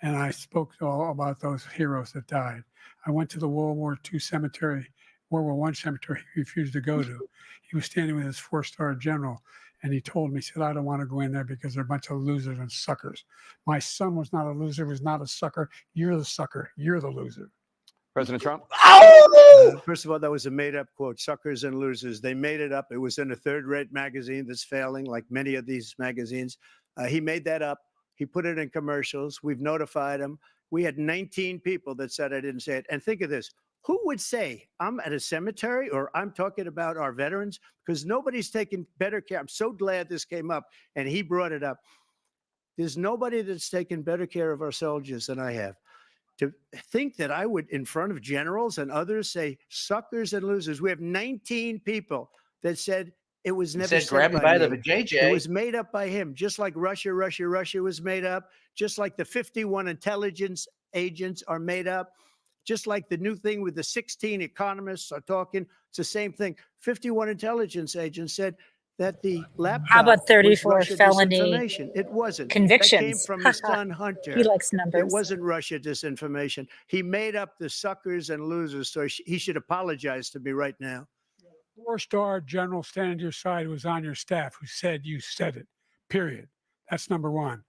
and I spoke all about those heroes that died. I went to the World War I cemetery he refused to go to. He was standing with his 4-star general, and he told me, he said, I don't want to go in there because they're a bunch of losers and suckers. My son was not a loser, was not a sucker. You're the sucker. You're the loser. President Trump? First of all, that was a made-up quote, suckers and losers. They made it up. It was in a third-rate magazine that's failing, like many of these magazines. He made that up. He put it in commercials. We've notified him. We had 19 people that said I didn't say it. And think of this. Who would say I'm at a cemetery or I'm talking about our veterans? Because nobody's taken better care. I'm so glad this came up and he brought it up. There's nobody that's taken better care of our soldiers than I have. To think that I would, in front of generals and others, say suckers and losers. We have 19 people that said it was never said grab him by the JJ. It was made up by him, just like Russia was made up, just like the 51 intelligence agents are made up. Just like the new thing with the 16 economists are talking, it's the same thing. 51 intelligence agents said that the laptop How about was 34 Russia felony disinformation. It wasn't. That came convictions? from his son Hunter. He likes It numbers. wasn't Russia disinformation. He made up the suckers and losers, so he should apologize to me right now. 4-star general standing to your side who was on your staff who said you said it, period. That's number one.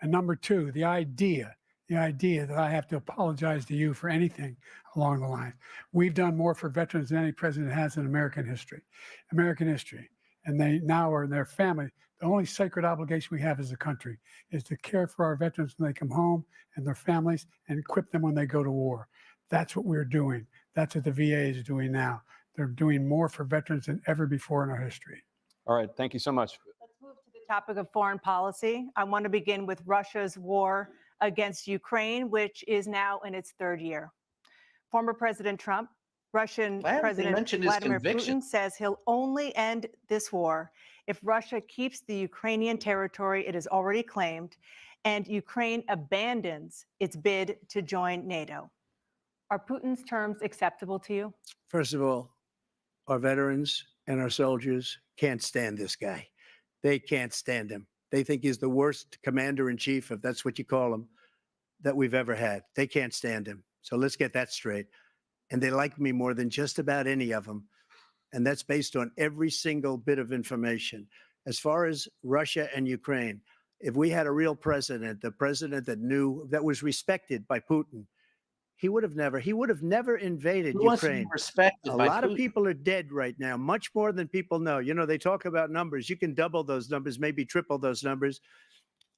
And number two, the idea that I have to apologize to you for anything along the line. We've done more for veterans than any president has in American history. And they now are in their family. The only sacred obligation we have as a country is to care for our veterans when they come home and their families and equip them when they go to war. That's what we're doing. That's what the VA is doing now. They're doing more for veterans than ever before in our history. All right. Thank you so much. Let's move to the topic of foreign policy. I want to begin with Russia's war against Ukraine, which is now in its third year. Former President Trump, Russian President Vladimir Putin says he'll only end this war if Russia keeps the Ukrainian territory it has already claimed and Ukraine abandons its bid to join NATO. Are Putin's terms acceptable to you? First of all, our veterans and our soldiers can't stand this guy. They can't stand him. They think he's the worst commander in chief, if that's what you call him, that we've ever had. They can't stand him. So let's get that straight. And they like me more than just about any of them. And that's based on every single bit of information. As far as Russia and Ukraine, if we had a real president, the president that knew, that was respected by Putin, he would have never invaded Ukraine. A lot of people are dead right now, much more than people know. You know, they talk about numbers. You can double those numbers, maybe triple those numbers.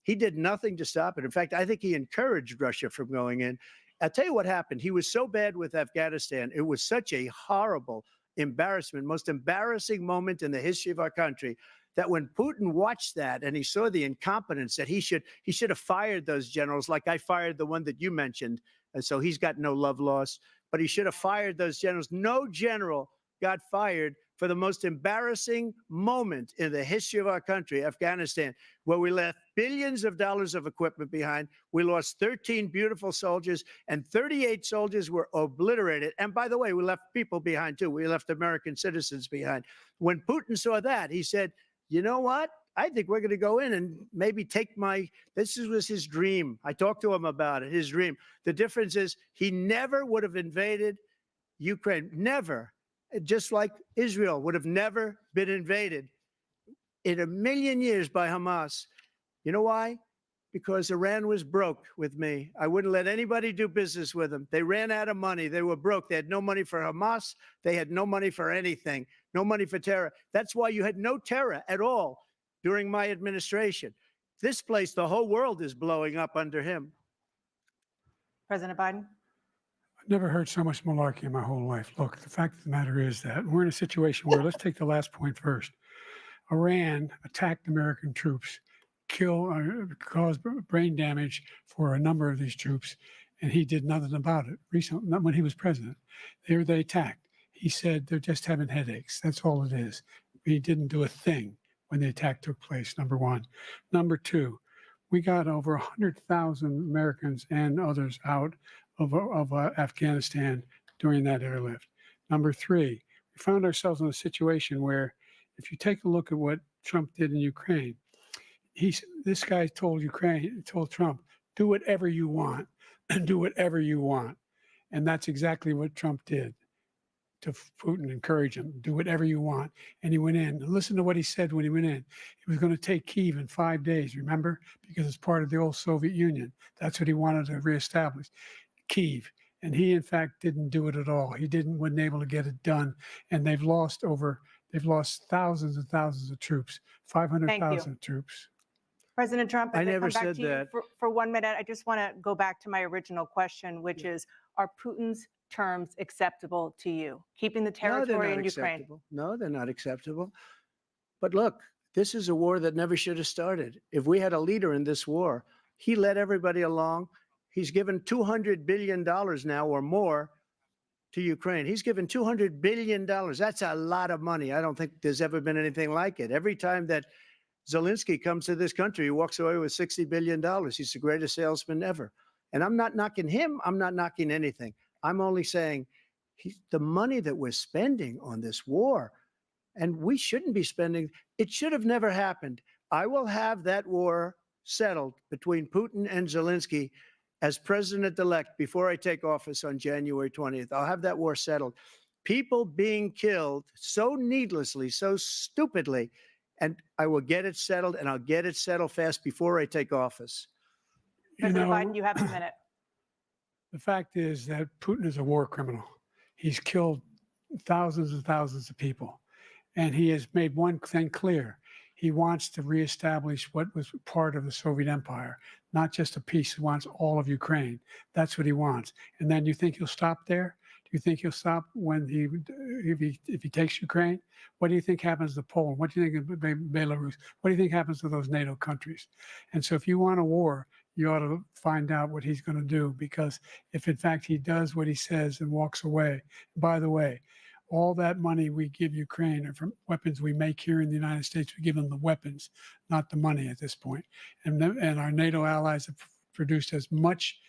He did nothing to stop it. In fact, I think he encouraged Russia from going in. I'll tell you what happened. He was so bad with Afghanistan. It was such a horrible embarrassment, most embarrassing moment in the history of our country, that when Putin watched that and he saw the incompetence, that he should have fired those generals, like I fired the one that you mentioned. And so he's got no love lost, but he should have fired those generals. No general got fired for the most embarrassing moment in the history of our country, Afghanistan, where we left billions of dollars of equipment behind. We lost 13 beautiful soldiers and 38 soldiers were obliterated. And by the way, we left people behind too. We left American citizens behind. When Putin saw that, he said, you know what? I think we're going to go in and maybe take this was his dream. I talked to him about it, his dream. The difference is he never would have invaded Ukraine, never. Just like Israel would have never been invaded in a million years by Hamas. You know why? Because Iran was broke with me. I wouldn't let anybody do business with them. They ran out of money. They were broke. They had no money for Hamas. They had no money for anything, no money for terror. That's why you had no terror at all during my administration. This place, the whole world is blowing up under him. President Biden? I've never heard so much malarkey in my whole life. Look, the fact of the matter is that we're in a situation where, let's take the last point first. Iran attacked American troops, caused brain damage for a number of these troops, and he did nothing about it. Recently, not when he was president, they attacked. He said they're just having headaches. That's all it is. He didn't do a thing when the attack took place, number one. Number two, we got over 100,000 Americans and others out of Afghanistan during that airlift. Number three, we found ourselves in a situation where if you take a look at what Trump did in Ukraine, this guy told Trump, do whatever you want, do whatever you want. And that's exactly what Trump did to Putin, encourage him, do whatever you want. And he went in. Listen to what he said when he went in. He was going to take Kyiv in 5 days, remember? Because it's part of the old Soviet Union. That's what he wanted to reestablish, Kyiv. And he, in fact, didn't do it at all. He wasn't able to get it done. And they've lost thousands and thousands of troops, 500,000 troops. President Trump, I never said that. For 1 minute, I just want to go back to my original question, which is, are Putin's terms acceptable to you? Keeping the territory in Ukraine? No, they're not acceptable. But look, this is a war that never should have started. If we had a leader in this war, he led everybody along. He's given $200 billion now or more to Ukraine. He's given $200 billion. That's a lot of money. I don't think there's ever been anything like it. Every time that Zelensky comes to this country, he walks away with $60 billion. He's the greatest salesman ever. And I'm not knocking him. I'm not knocking anything. I'm only saying the money that we're spending on this war And we shouldn't be spending, it should have never happened. I will have that war settled between Putin and Zelensky as president-elect before I take office on January 20th. I'll have that war settled. People being killed so needlessly, so stupidly, and I will get it settled, and I'll get it settled fast before I take office. President Biden, you have a minute. The fact is that Putin is a war criminal. He's killed thousands and thousands of people. And he has made one thing clear. He wants to reestablish what was part of the Soviet Empire, not just a piece. He wants all of Ukraine. That's what he wants. And then you think he'll stop there? Do you think he'll stop when if he takes Ukraine? What do you think happens to Poland? What do you think of Belarus? What do you think happens to those NATO countries? And so if you want a war, you ought to find out what he's going to do, because if in fact he does what he says and walks away, by the way, all that money we give Ukraine are from weapons we make here in the United States. We give them the weapons, not the money at this point. And our NATO allies have produced as much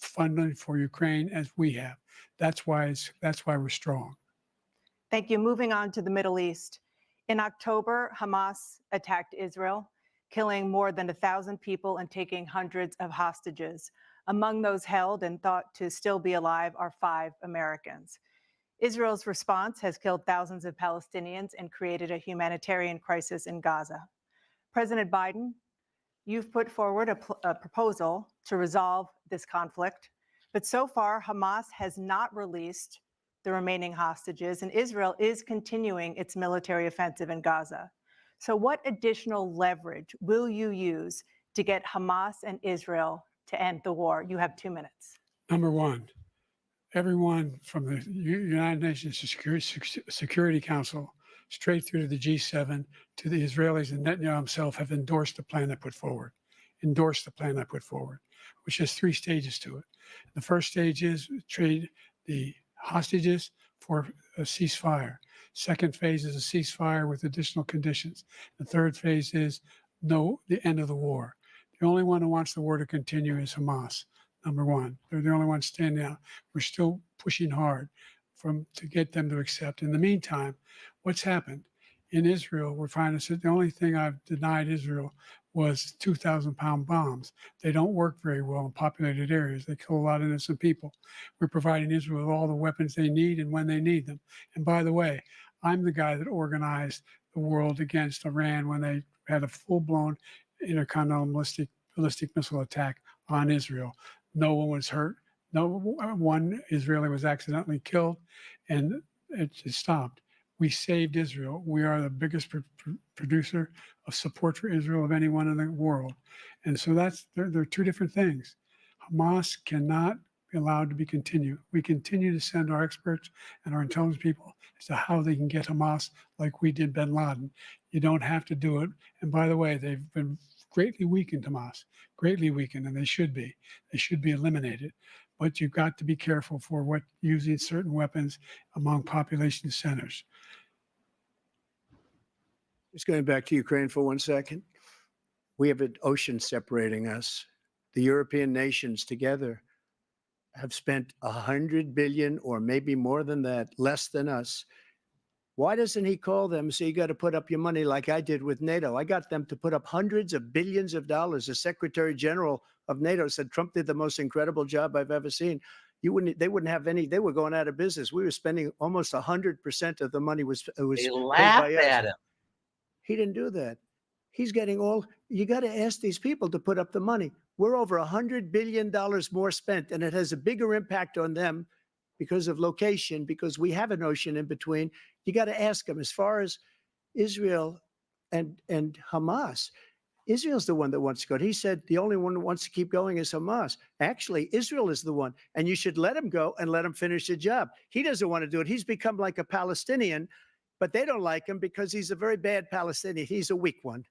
funding for Ukraine as we have. That's why we're strong. Thank you. Moving on to the Middle East. In October, Hamas attacked Israel, killing more than 1,000 people and taking hundreds of hostages. Among those held and thought to still be alive are 5 Americans. Israel's response has killed thousands of Palestinians and created a humanitarian crisis in Gaza. President Biden, you've put forward a proposal to resolve this conflict, but so far Hamas has not released the remaining hostages, and Israel is continuing its military offensive in Gaza. So what additional leverage will you use to get Hamas and Israel to end the war? You have 2 minutes. Number one, everyone from the United Nations Security Council straight through to the G7 to the Israelis and Netanyahu himself have endorsed the plan I put forward, which has 3 stages to it. The first stage is trade the hostages for a ceasefire. Second phase is a ceasefire with additional conditions. The third phase is the end of the war. The only one who wants the war to continue is Hamas. Number one, they're the only ones standing out. We're still pushing hard to get them to accept. In the meantime, what's happened in Israel? We're finding that the only thing I've denied Israel was 2,000-pound bombs. They don't work very well in populated areas. They kill a lot of innocent people. We're providing Israel with all the weapons they need and when they need them. And by the way, I'm the guy that organized the world against Iran when they had a full-blown intercontinental ballistic missile attack on Israel. No one was hurt. No one Israeli was accidentally killed, and it just stopped. We saved Israel. We are the biggest producer of support for Israel of anyone in the world. And so there are 2 different things. Hamas cannot be allowed to be continued. We continue to send our experts and our intelligence people as to how they can get Hamas like we did bin Laden. You don't have to do it. And by the way, they've been greatly weakened, Hamas, greatly weakened, and they should be. They should be eliminated. But you've got to be careful for using certain weapons among population centers. Just going back to Ukraine for 1 second. We have an ocean separating us. The European nations together have spent 100 billion, or maybe more than that, less than us. Why doesn't he call them and say, you got to put up your money like I did with NATO? I got them to put up hundreds of billions of dollars. The Secretary General of NATO said Trump did the most incredible job I've ever seen. They wouldn't have any, they were going out of business. We were spending almost 100% of the money was They paid laughed by us. at him. He didn't do that. He's getting you got to ask these people to put up the money. We're over $100 billion more spent, and it has a bigger impact on them because of location, because we have an ocean in between. You got to ask them. As far as Israel and Hamas, Israel's the one that wants to go. He said the only one who wants to keep going is Hamas. Actually, Israel is the one, and you should let him go and let him finish the job. He doesn't want to do it. He's become like a Palestinian, but they don't like him because he's a very bad Palestinian. He's a weak one.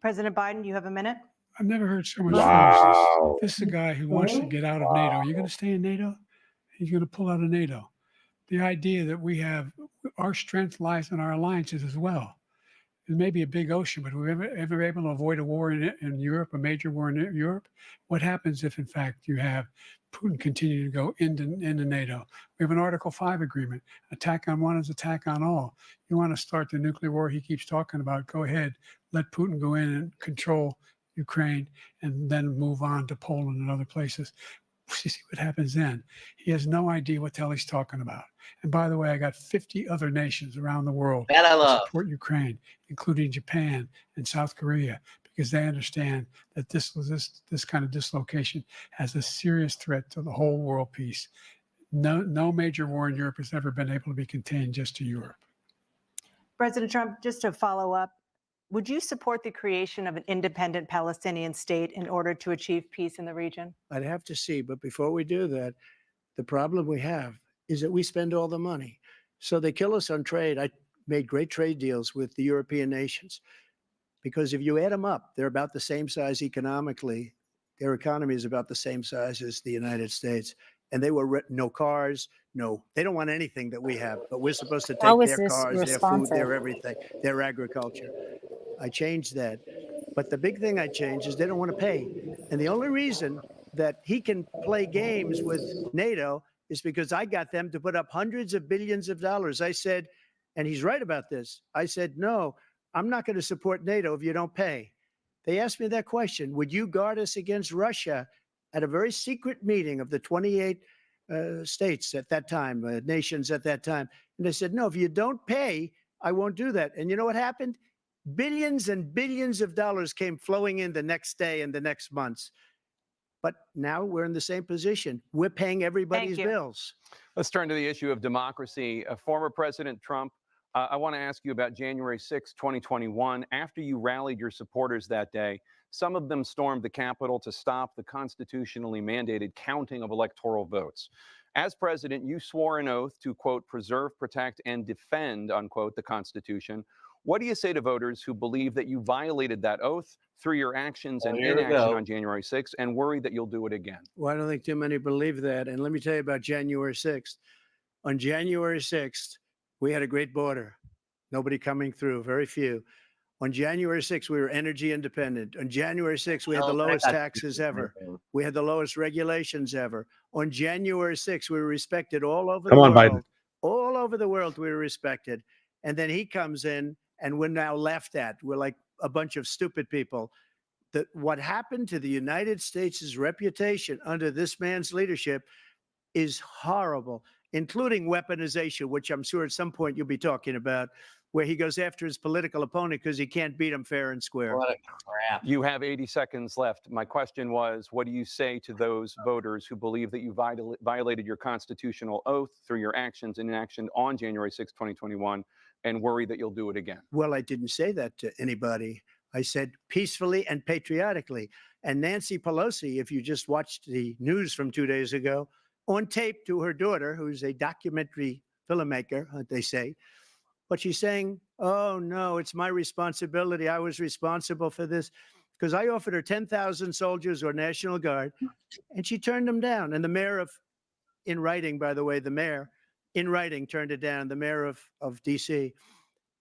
President Biden, you have a minute. I've never heard so much foolishness. This is a guy who wants to get out of NATO. Are you going to stay in NATO? He's going to pull out of NATO. The idea that our strength lies in our alliances as well. It may be a big ocean, but were we ever able to avoid a war in Europe, a major war in Europe? What happens if, in fact, you have Putin continue to go into NATO? We have an Article 5 agreement. Attack on one is attack on all. You want to start the nuclear war he keeps talking about, go ahead. Let Putin go in and control Ukraine and then move on to Poland and other places. You see what happens then. He has no idea what the hell he's talking about. And by the way, I got 50 other nations around the world That I that love. support Ukraine, including Japan and South Korea, because they understand that this kind of dislocation has a serious threat to the whole world peace. No major war in Europe has ever been able to be contained just to Europe. President Trump, just to follow up, would you support the creation of an independent Palestinian state in order to achieve peace in the region? I'd have to see. But before we do that, the problem we have is that we spend all the money. So they kill us on trade. I made great trade deals with the European nations because if you add them up, they're about the same size economically. Their economy is about the same size as the United States. And they were no cars, they don't want anything that we have, but we're supposed to take their cars, their food, their everything, their agriculture. I changed that. But the big thing I changed is they don't want to pay. And the only reason that he can play games with NATO is because I got them to put up hundreds of billions of dollars. I said, and he's right about this, I said, no, I'm not going to support NATO if you don't pay. They asked me that question. Would you guard us against Russia at a very secret meeting of the 28 states at that time, nations at that time? And they said, no, if you don't pay, I won't do that. And you know what happened? Billions and billions of dollars came flowing in the next day and the next months. But now we're in the same position. We're paying everybody's bills. Let's turn to the issue of democracy. Former President Trump, I want to ask you about January 6, 2021. After you rallied your supporters that day, some of them stormed the Capitol to stop the constitutionally mandated counting of electoral votes. As president, you swore an oath to, quote, preserve, protect, and defend, unquote, the Constitution. What do you say to voters who believe that you violated that oath through your actions and inaction on January 6th and worry that you'll do it again? Well, I don't think too many believe that. And let me tell you about January 6th. On January 6th, we had a great border. Nobody coming through, very few. On January 6th, we were energy independent. On January 6th, we had the lowest taxes ever. We had the lowest regulations ever. On January 6th, we were respected all over the world. Biden. All over the world, we were respected. And then he comes in, and we're now laughed at. We're like a bunch of stupid people. That what happened to the United States' reputation under this man's leadership is horrible, including weaponization, which I'm sure at some point you'll be talking about, where he goes after his political opponent because he can't beat him fair and square. What a crap. You have 80 seconds left. My question was, what do you say to those voters who believe that you violated your constitutional oath through your actions and inaction on January 6, 2021, and worry that you'll do it again? Well, I didn't say that to anybody. I said peacefully and patriotically. And Nancy Pelosi, if you just watched the news from 2 days ago, on tape to her daughter, who's a documentary filmmaker, they say, but she's saying, oh, no, it's my responsibility. I was responsible for this because I offered her 10,000 soldiers or National Guard, and she turned them down. And the mayor in writing, by the way, the mayor in writing turned it down, the mayor of D.C.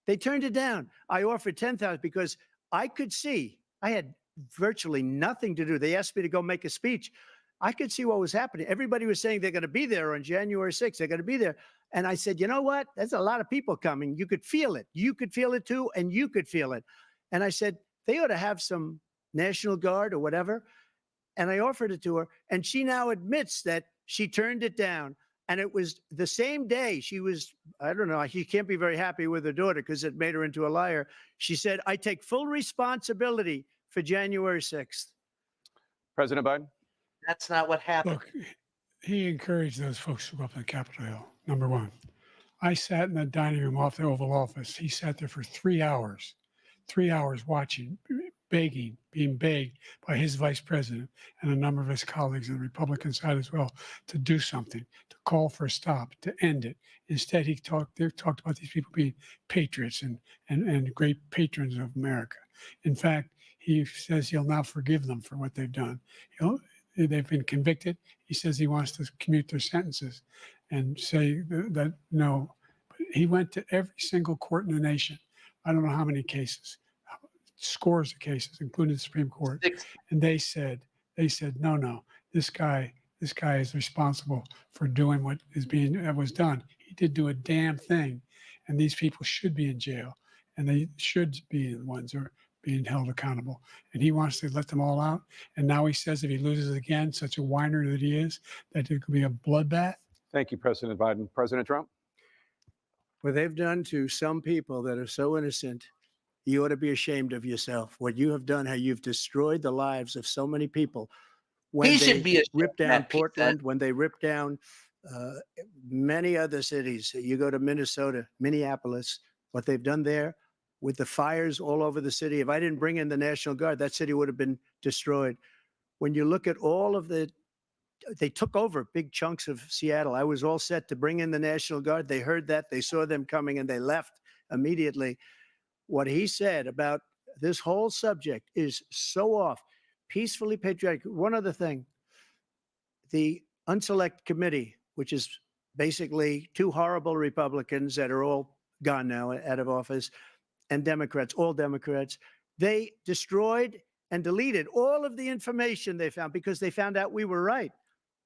They turned it down. I offered 10,000 because I could see I had virtually nothing to do. They asked me to go make a speech. I could see what was happening. Everybody was saying they're going to be there on January 6th. They're going to be there. And I said, you know what? There's a lot of people coming. You could feel it. You could feel it too, and you could feel it. And I said, they ought to have some National Guard or whatever. And I offered it to her. And she now admits that she turned it down. And it was the same day she was, I don't know, she can't be very happy with her daughter because it made her into a liar. She said, I take full responsibility for January 6th. President Biden? That's not what happened. Look, he encouraged those folks to go up on Capitol Hill, number one. I sat in the dining room off the Oval Office. He sat there for 3 hours watching, begging, being begged by his vice president and a number of his colleagues on the Republican side as well to do something, to call for a stop, to end it. Instead, they talked about these people being patriots and great patrons of America. In fact, he says he'll now forgive them for what they've done. They've been convicted. He says he wants to commute their sentences and say that no. But he went to every single court in the nation, I don't know how many cases, scores of cases, including the Supreme Court. And they said, no, this guy is responsible for doing what was done. He did do a damn thing, and these people should be in jail, and they should be the ones who are being held accountable. And he wants to let them all out. And now he says if he loses again, such a whiner that he is, that it could be a bloodbath. Thank you, President Biden. President Trump? What they've done to some people that are so innocent, you ought to be ashamed of yourself. What you have done, how you've destroyed the lives of so many people. When He they should be ripped down ashamed, Portland, when they ripped down many other cities. You go to Minnesota, Minneapolis, what they've done there with the fires all over the city. If I didn't bring in the National Guard, that city would have been destroyed. When you look at all of they took over big chunks of Seattle. I was all set to bring in the National Guard. They heard that, they saw them coming, and they left immediately. What he said about this whole subject is so off. Peacefully patriotic. One other thing, the Unselect Committee, which is basically two horrible Republicans that are all gone now out of office, and Democrats, all Democrats, they destroyed and deleted all of the information they found because they found out we were right.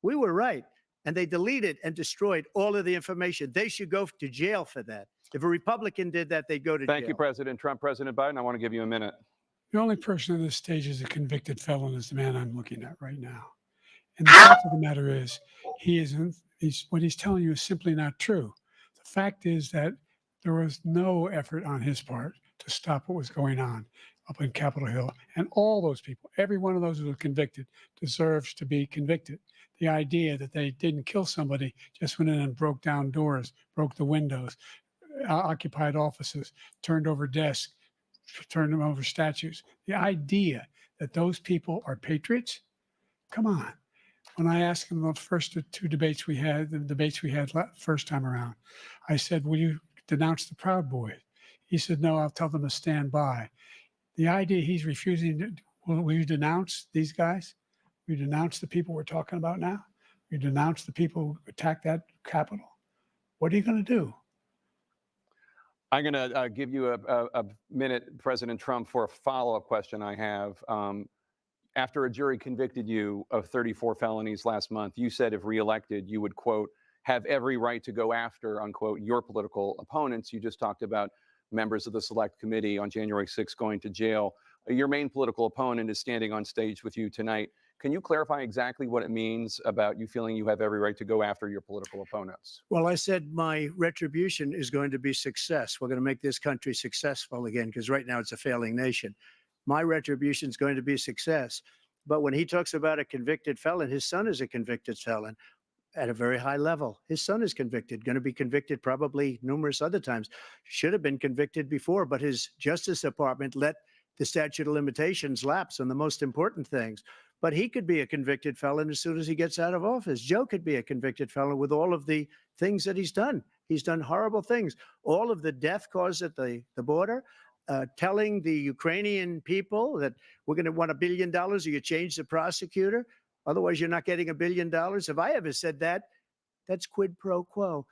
We were right. And they deleted and destroyed all of the information. They should go to jail for that. If a Republican did that, they'd go to jail. Thank you, President Trump. President Biden, I want to give you a minute. The only person on this stage is a convicted felon is the man I'm looking at right now. And the fact of the matter is, what he's telling you is simply not true. The fact is that there was no effort on his part to stop what was going on up in Capitol Hill. And all those people, every one of those who were convicted, deserves to be convicted. The idea that they didn't kill somebody, just went in and broke down doors, broke the windows, occupied offices, turned over desks, turned them over statues. The idea that those people are patriots, come on. When I asked him the first two debates we had, first time around, I said, will you denounce the Proud Boys? He said, no, I'll tell them to stand by. The idea he's refusing, will you denounce these guys? Will you denounce the people we're talking about now? Will you denounce the people who attacked that Capitol? What are you going to do? I'm going to give you a minute, President Trump, for a follow-up question I have. After a jury convicted you of 34 felonies last month, you said if reelected, you would, quote, have every right to go after, unquote, your political opponents. You just talked about members of the Select Committee on January 6th going to jail. Your main political opponent is standing on stage with you tonight. Can you clarify exactly what it means about you feeling you have every right to go after your political opponents? Well, I said my retribution is going to be success. We're going to make this country successful again, because right now it's a failing nation. My retribution is going to be success. But when he talks about a convicted felon, his son is a convicted felon at a very high level. His son is convicted, going to be convicted probably numerous other times. Should have been convicted before, but his Justice Department let the statute of limitations lapse on the most important things. But he could be a convicted felon as soon as he gets out of office. Joe could be a convicted felon with all of the things that he's done. He's done horrible things. All of the death caused at the border, telling the Ukrainian people that we're going to want $1 billion or you change the prosecutor. Otherwise, you're not getting $1 billion. If I ever said that, that's quid pro quo.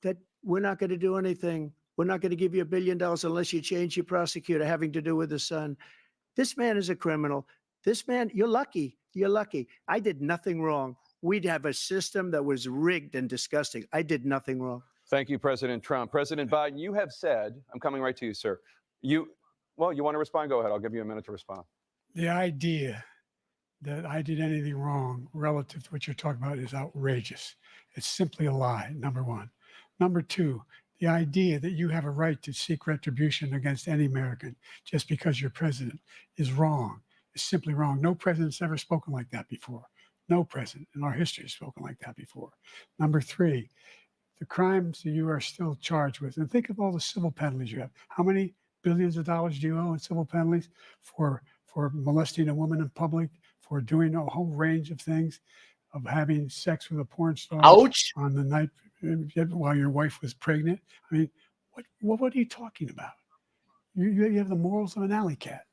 That we're not going to do anything. We're not going to give you $1 billion unless you change your prosecutor having to do with the son. This man is a criminal. This man, you're lucky. You're lucky. I did nothing wrong. We'd have a system that was rigged and disgusting. I did nothing wrong. Thank you, President Trump. President Biden, you have said, I'm coming right to you, sir. You want to respond? Go ahead. I'll give you a minute to respond. The idea that I did anything wrong relative to what you're talking about is outrageous. It's simply a lie, number one. Number two, the idea that you have a right to seek retribution against any American just because you're president is wrong. It's simply wrong. No president's ever spoken like that before. No president in our history has spoken like that before. Number three, the crimes that you are still charged with, and think of all the civil penalties you have. How many billions of dollars do you owe in civil penalties for molesting a woman in public, for doing a whole range of things, of having sex with a porn star Ouch. on the night while your wife was pregnant? I mean, what are you talking about? You have the morals of an alley cat.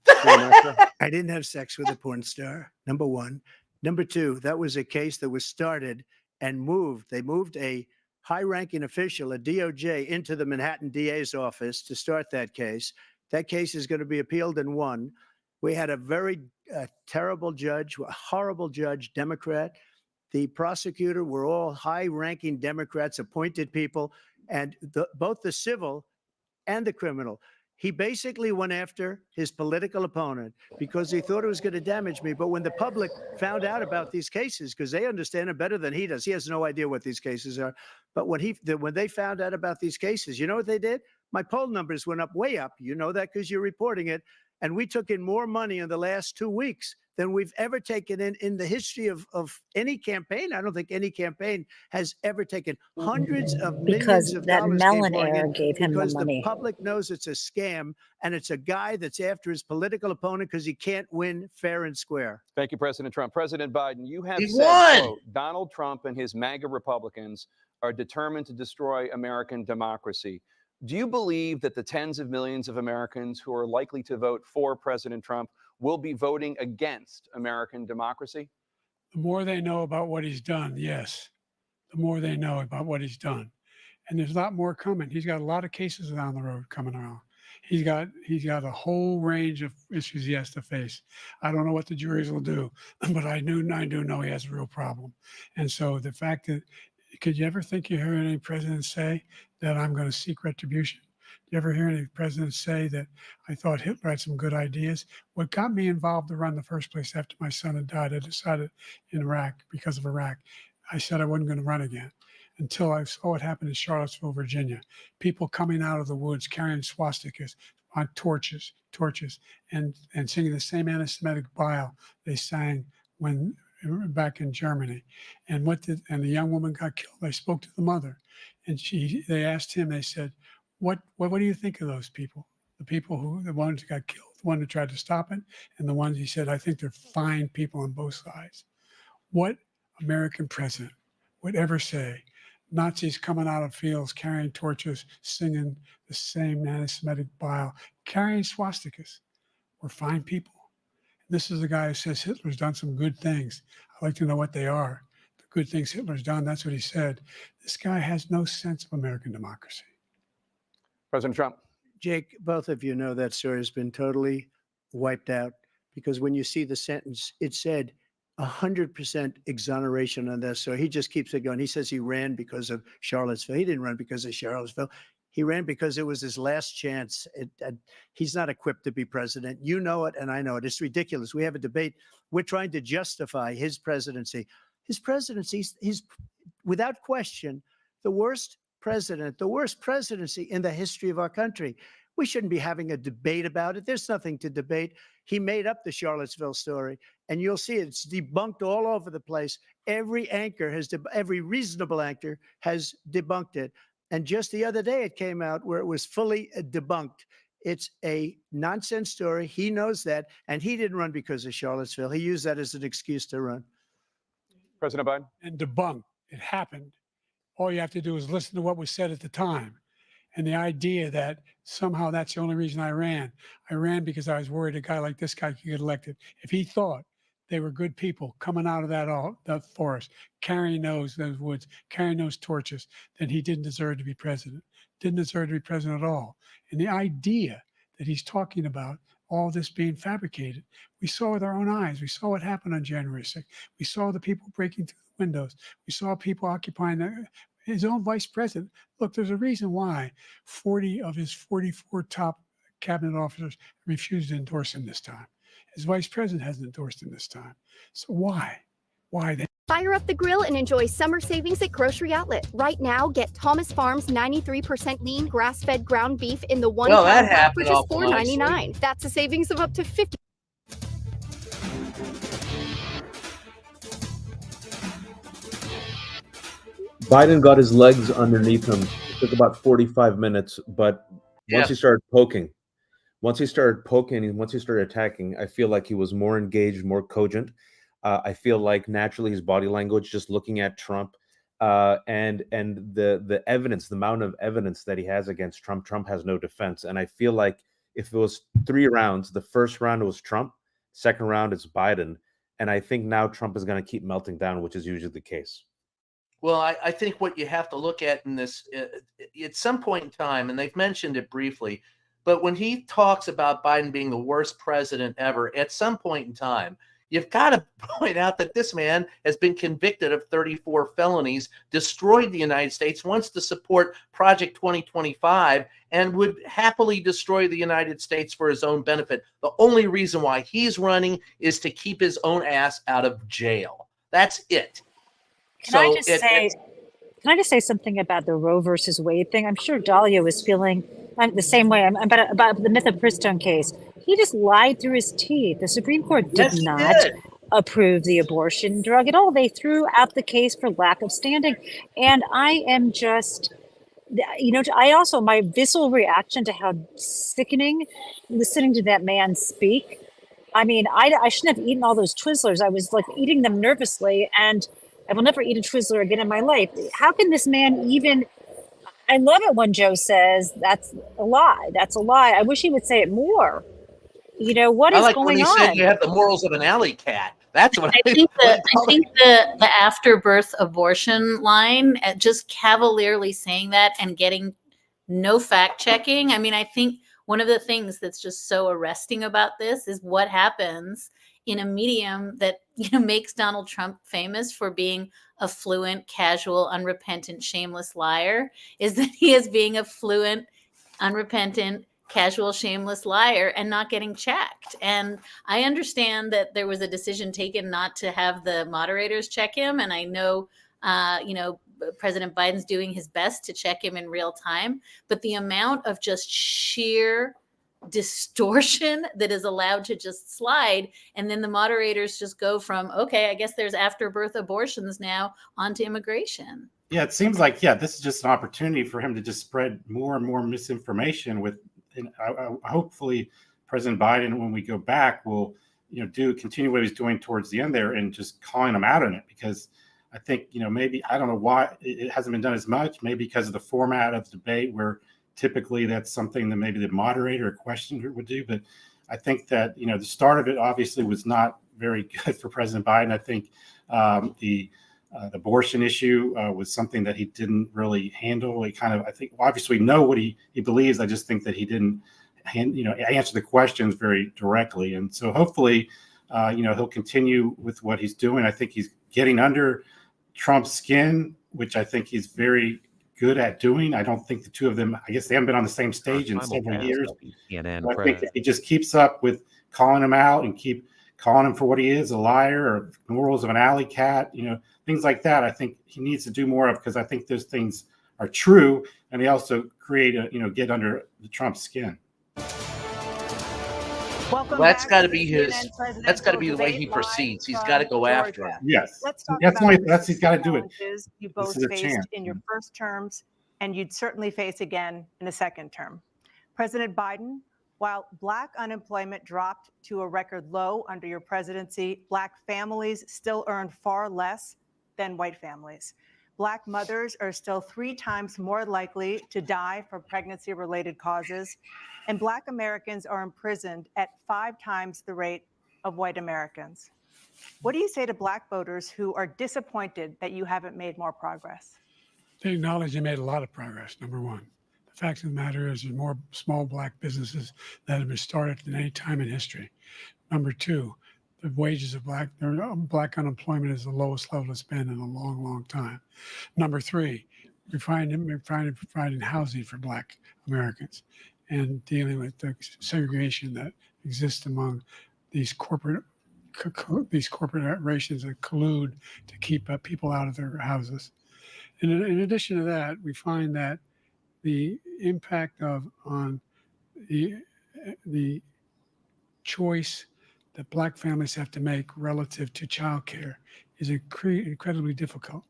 I didn't have sex with a porn star, number one. Number two, that was a case that was started and moved. They moved a high-ranking official at DOJ into the Manhattan DA's office to start that case. That case is going to be appealed and won. We had a very terrible judge, a horrible judge, Democrat. The prosecutor were all high-ranking Democrats, appointed people, and both the civil and the criminal. He basically went after his political opponent because he thought it was going to damage me. But when the public found out about these cases, because they understand it better than he does, he has no idea what these cases are. But when they found out about these cases, you know what they did? My poll numbers went up, way up. You know that because you're reporting it. And we took in more money in the last 2 weeks than we've ever taken in the history of any campaign. I don't think any campaign has ever taken hundreds of millions of that dollars. Mellon era gave him the because money. The public knows it's a scam, and it's a guy that's after his political opponent because he can't win fair and square. Thank you, President Trump. President Biden, you have He said, won! quote, Donald Trump and his MAGA Republicans are determined to destroy American democracy. Do you believe that the tens of millions of Americans who are likely to vote for President Trump will be voting against American democracy? The more they know about what he's done, yes. The more they know about what he's done. And there's a lot more coming. He's got a lot of cases down the road coming around. He's got a whole range of issues he has to face. I don't know what the juries will do, but I do know he has a real problem. And so the fact that, could you ever think you heard any president say that I'm going to seek retribution? Do you ever hear any presidents say that I thought Hitler had some good ideas? What got me involved to run in the first place after my son had died, I decided in Iraq, because of Iraq, I said I wasn't going to run again until I saw what happened in Charlottesville, Virginia. People coming out of the woods carrying swastikas on torches, and singing the same anti-Semitic bile they sang when back in Germany. And the young woman got killed. I spoke to the mother, and they asked him, they said, what do you think of those people? The ones who got killed, the one who tried to stop it, and the ones, he said, I think they're fine people on both sides. What American president would ever say Nazis coming out of fields, carrying torches, singing the same anti-Semitic bile, carrying swastikas were fine people? This is the guy who says Hitler's done some good things. I'd like to know what they are. The good things Hitler's done, that's what he said. This guy has no sense of American democracy. President Trump. Jake, both of you know that story has been totally wiped out, because when you see the sentence, it said 100% exoneration on this. So he just keeps it going. He says he ran because of Charlottesville. He didn't run because of Charlottesville. He ran because it was his last chance. He's not equipped to be president. You know it, and I know it. It's ridiculous. We have a debate. We're trying to justify his presidency. His presidency, he's without question the worst president, the worst presidency in the history of our country. We shouldn't be having a debate about it. There's nothing to debate. He made up the Charlottesville story, and you'll see it's debunked all over the place. Every reasonable anchor has debunked it. And just the other day, it came out where it was fully debunked. It's a nonsense story. He knows that, and he didn't run because of Charlottesville. He used that as an excuse to run. President Biden. And debunked. It happened. All you have to do is listen to what was said at the time. And the idea that somehow that's the only reason I ran because I was worried a guy like this guy could get elected. If he thought they were good people coming out of that forest, carrying those woods, carrying those torches, then he didn't deserve to be president. Didn't deserve to be president at all. And the idea that he's talking about all this being fabricated, we saw with our own eyes. We saw what happened on January 6th. We saw the people breaking through the windows. We saw people occupying his own vice president. Look, there's a reason why 40 of his 44 top cabinet officers refused to endorse him this time. His vice president hasn't endorsed him this time. So why? Why then? Fire up the grill and enjoy summer savings at Grocery Outlet. Right now, get Thomas Farms 93% lean grass-fed ground beef in the one pound pack for just $4.99. That's a savings of up to 50. Biden got his legs underneath him. It took about 45 minutes, but once he started poking, once he started attacking, I feel like he was more engaged, more cogent. I feel like naturally his body language, just looking at Trump, and the evidence, the amount of evidence that he has against Trump, Trump has no defense. And I feel like if it was 3 rounds, the first round was Trump, second round it's Biden, and I think now Trump is going to keep melting down, which is usually the case. Well, I think what you have to look at in this, at some point in time, and they've mentioned it briefly, but when he talks about Biden being the worst president ever, at some point in time, you've got to point out that this man has been convicted of 34 felonies, destroyed the United States, wants to support Project 2025, and would happily destroy the United States for his own benefit. The only reason why he's running is to keep his own ass out of jail. That's it. Can I just say something about the Roe versus Wade thing? I'm sure Dahlia was feeling the same way about the mifepristone case. He just lied through his teeth. The Supreme Court did not approve the abortion drug at all. They threw out the case for lack of standing. And I am just, my visceral reaction to how sickening listening to that man speak. I mean, I shouldn't have eaten all those Twizzlers. I was like eating them nervously, and I will never eat a Twizzler again in my life. How can this man even? I love it when Joe says that's a lie. That's a lie. I wish he would say it more. What is going on? When he said you have the morals of an alley cat. That's what I think. I think the afterbirth abortion line, just cavalierly saying that and getting no fact checking. I mean, I think one of the things that's just so arresting about this is what happens in a medium that makes Donald Trump famous for being a fluent, casual, unrepentant, shameless liar, is that he is being a fluent, unrepentant, casual, shameless liar and not getting checked. And I understand that there was a decision taken not to have the moderators check him. And I know, President Biden's doing his best to check him in real time. But the amount of just sheer distortion that is allowed to just slide, and then the moderators just go from, okay, I guess there's afterbirth abortions now onto immigration. Yeah, it seems like, this is just an opportunity for him to just spread more and more misinformation with, and hopefully President Biden, when we go back, will continue what he's doing towards the end there and just calling him out on it, because I think maybe, I don't know why it hasn't been done as much, maybe because of the format of the debate, where typically that's something that maybe the moderator or questioner would do. But I think that the start of it obviously was not very good for President Biden. I think the abortion issue was something that he didn't really handle. He I think obviously know what he believes. I just think that he didn't answer the questions very directly. And so hopefully he'll continue with what he's doing. I think he's getting under Trump's skin, which I think he's very good at doing. I don't think the two of them, I guess they haven't been on the same stage in several years. I think if he just keeps up with calling him out and keep calling him for what he is, a liar, or morals of an alley cat, things like that, I think he needs to do more of, because I think those things are true, and they also create get under the Trump skin. Well, that's got to be that's got to be the way he proceeds. He's got to go after him. Yes. Let's talk He's got to do it. You both faced in your first terms, and you'd certainly face again in a second term. President Biden, while Black unemployment dropped to a record low under your presidency, Black families still earn far less than white families. Black mothers are still 3 times more likely to die from pregnancy-related causes, and Black Americans are imprisoned at 5 times the rate of white Americans. What do you say to Black voters who are disappointed that you haven't made more progress? They acknowledge they made a lot of progress, number one. The fact of the matter is there's more small Black businesses that have been started than any time in history. Number two, the wages of Black unemployment is the lowest level it's been in a long, long time. Number three, we're providing housing for Black Americans and dealing with the segregation that exists among these corporations that collude to keep people out of their houses. And in addition to that, we find that the impact on the choice that Black families have to make relative to childcare is incredibly difficult.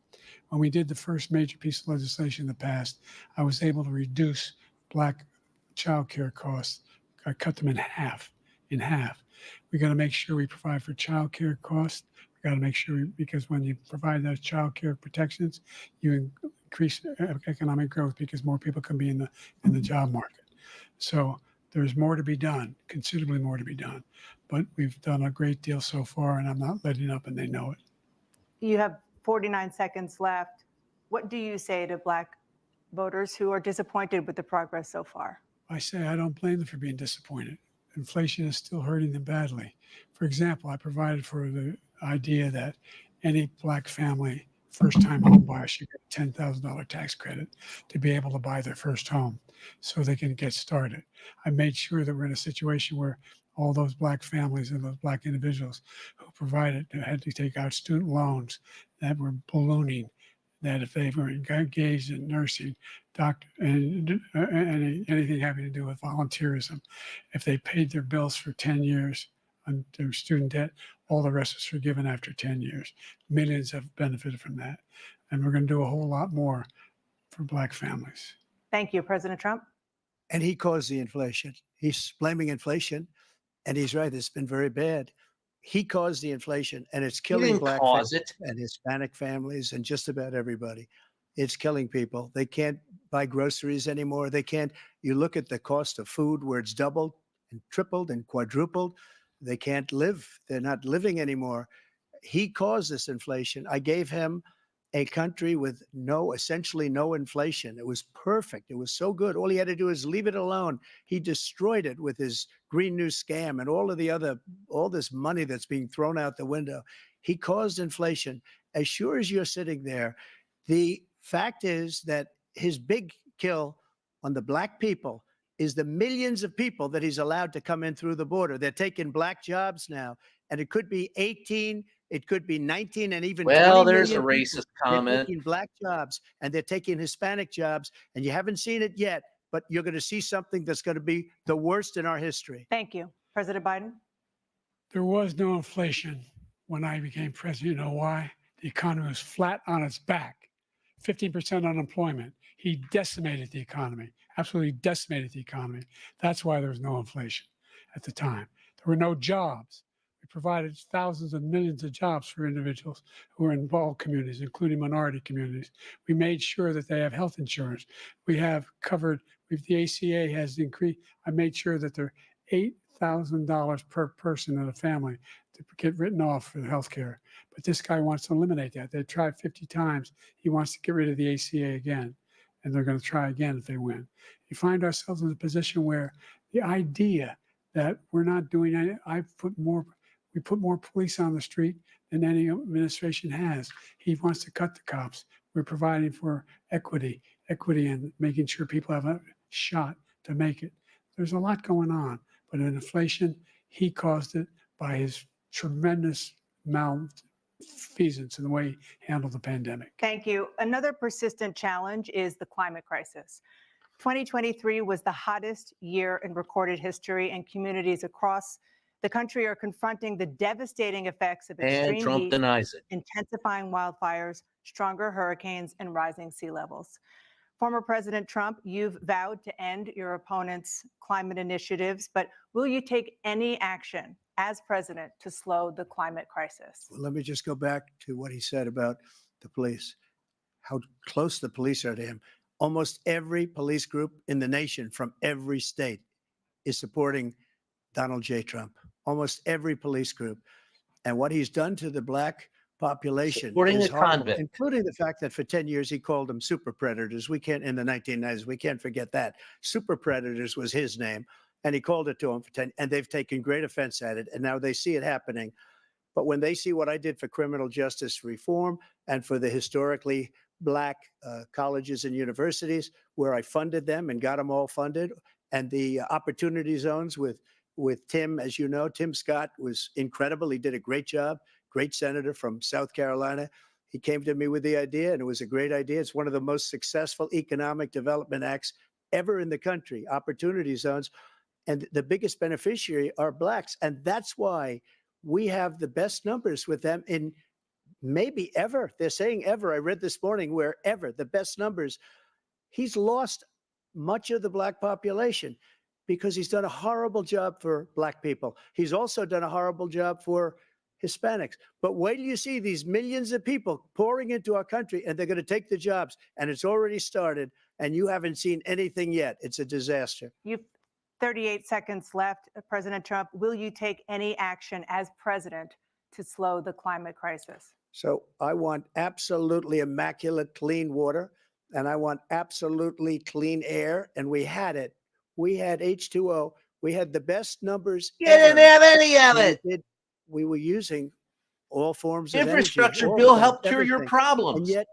When we did the first major piece of legislation in the past, I was able to reduce Black childcare costs. I cut them in half. We got to make sure we provide for childcare costs. We got to make sure, because when you provide those childcare protections, you increase economic growth because more people can be in the job market. So there's more to be done, considerably more to be done. But we've done a great deal so far, and I'm not letting up, and they know it. You have 49 seconds left. What do you say to Black voters who are disappointed with the progress so far? I say I don't blame them for being disappointed. Inflation is still hurting them badly. For example, I provided for the idea that any Black family, first-time home buyer should get a $10,000 tax credit to be able to buy their first home so they can get started. I made sure that we're in a situation where all those Black families and those Black individuals who had to take out student loans that were ballooning, that if they were engaged in nursing, doctor, and anything having to do with volunteerism, if they paid their bills for 10 years on their student debt, all the rest is forgiven after 10 years. Millions have benefited from that. And we're going to do a whole lot more for Black families. Thank you, President Trump. And he caused the inflation. He's blaming inflation, and he's right. It's been very bad. He caused the inflation, and it's killing Black families and Hispanic families and just about everybody. It's killing people. They can't buy groceries anymore. They can't. You look at the cost of food where it's doubled and tripled and quadrupled. They can't live. They're not living anymore. He caused this inflation. I gave him a country with essentially no inflation. It was perfect. It was so good. All he had to do is leave it alone. He destroyed it with his Green New scam and all this money that's being thrown out the window. He caused inflation. As sure as you're sitting there, the fact is that his big kill on the Black people is the millions of people that he's allowed to come in through the border. They're taking Black jobs now, and it could be 18, it could be 19, and even 20 there's a million racist people. comment. They're taking Black jobs, and they're taking Hispanic jobs, and you haven't seen it yet, but you're going to see something that's going to be the worst in our history. Thank you. President Biden? There was no inflation when I became president. You know why? The economy was flat on its back. 15% unemployment. He decimated the economy, absolutely decimated the economy. That's why there was no inflation at the time. There were no jobs. We provided thousands and millions of jobs for individuals who are in all communities, including minority communities. We made sure that they have health insurance. We have covered, the ACA has increased. I made sure that they're $8,000 per person in a family to get written off for health care. But this guy wants to eliminate that. They tried 50 times. He wants to get rid of the ACA again, and they're going to try again if they win. You find ourselves in a position where the idea that we're not doing any, we put more police on the street than any administration has. He wants to cut the cops. We're providing for equity and making sure people have a shot to make it. There's a lot going on, but in inflation, he caused it by his tremendous malfeasance in the way he handled the pandemic. Thank you. Another persistent challenge is the climate crisis. 2023 was the hottest year in recorded history, and communities across the country are confronting the devastating effects of extreme Trump heat, denies it. intensifying wildfires, stronger hurricanes, and rising sea levels. Former President Trump, you've vowed to end your opponent's climate initiatives, but will you take any action as president to slow the climate crisis? Well, let me just go back to what he said about the police, how close the police are to him. Almost every police group in the nation from every state is supporting Donald J. Trump. Almost every police group. And what he's done to the Black population Supporting is a horrible, convict. including the fact that for 10 years he called them super predators. We can't, in the 1990s, we can't forget that. Super predators was his name, and he called it to them for 10, and they've taken great offense at it, and now they see it happening. But when they see what I did for criminal justice reform and for the historically Black colleges and universities, where I funded them and got them all funded, and the opportunity zones with Tim, as you know, Tim Scott was incredible. He did a great job. Great senator from South Carolina. He came to me with the idea, and it was a great idea. It's one of the most successful economic development acts ever in the country, opportunity zones. And the biggest beneficiary are Blacks. And that's why we have the best numbers with them in maybe ever. They're saying ever. I read this morning where ever, the best numbers. He's lost much of the Black population because he's done a horrible job for Black people. He's also done a horrible job for Hispanics. But wait till you see these millions of people pouring into our country, and they're going to take the jobs, and it's already started, and you haven't seen anything yet. It's a disaster. You've 38 seconds left. President Trump, will you take any action as president to slow the climate crisis? So I want absolutely immaculate clean water, and I want absolutely clean air. And we had it. We had H2O. We had the best numbers. You didn't have any of And it. we were using all forms of Infrastructure energy, bill all helped cure your everything. problems. And yet,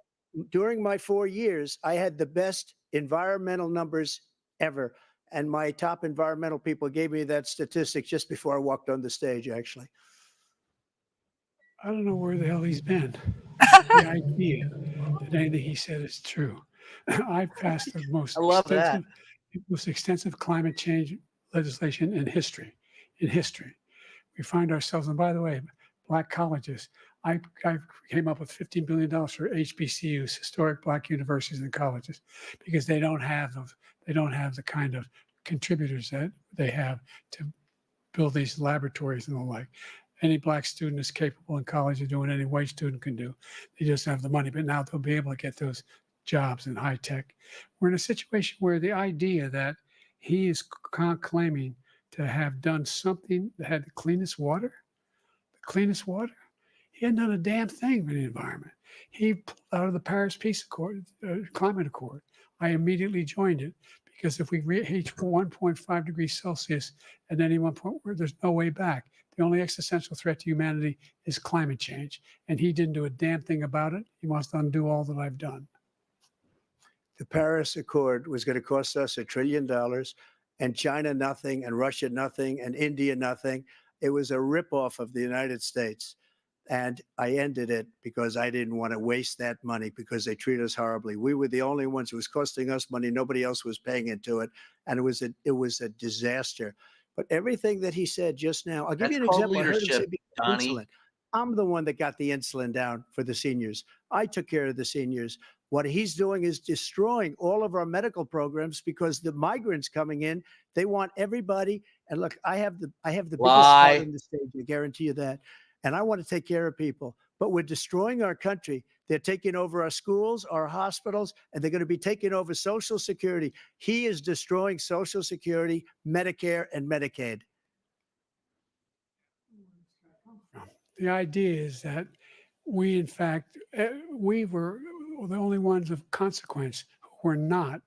during my 4 years, I had the best environmental numbers ever. And my top environmental people gave me that statistic just before I walked on the stage, actually. I don't know where the hell he's been. The idea that anything he said is true. I passed the most extensive climate change legislation in history. In history, we find ourselves, and by the way, Black colleges. I came up with $15 billion for HBCUs, historic Black universities and colleges, because they don't have those. They don't have the kind of contributors that they have to build these laboratories and the like. Any Black student is capable in college of doing any white student can do. They just have the money, but now they'll be able to get those jobs in high tech. We're in a situation where the idea that he is claiming to have done something that had the cleanest water, he hadn't done a damn thing for the environment. He pulled out of the Paris Peace Accord, Climate Accord. I immediately joined it, because if we reach 1.5 degrees Celsius at any one point, where there's no way back. The only existential threat to humanity is climate change. And he didn't do a damn thing about it. He wants to undo all that I've done. The Paris Accord was going to cost us $1 trillion, and China nothing, and Russia nothing, and India nothing. It was a ripoff of the United States. And I ended it because I didn't want to waste that money, because they treat us horribly. We were the only ones. It was costing us money. Nobody else was paying into it. And it was a disaster. But everything that he said just now, I'll give you an example. I heard him say insulin. I'm the one that got the insulin down for the seniors. I took care of the seniors. What he's doing is destroying all of our medical programs, because the migrants coming in, they want everybody. And look, I have the biggest heart in the stage. I guarantee you that. And I want to take care of people, but we're destroying our country. They're taking over our schools, our hospitals, and they're going to be taking over Social Security. He is destroying Social Security, Medicare, and Medicaid. The idea is that we, in fact, we were the only ones of consequence who were not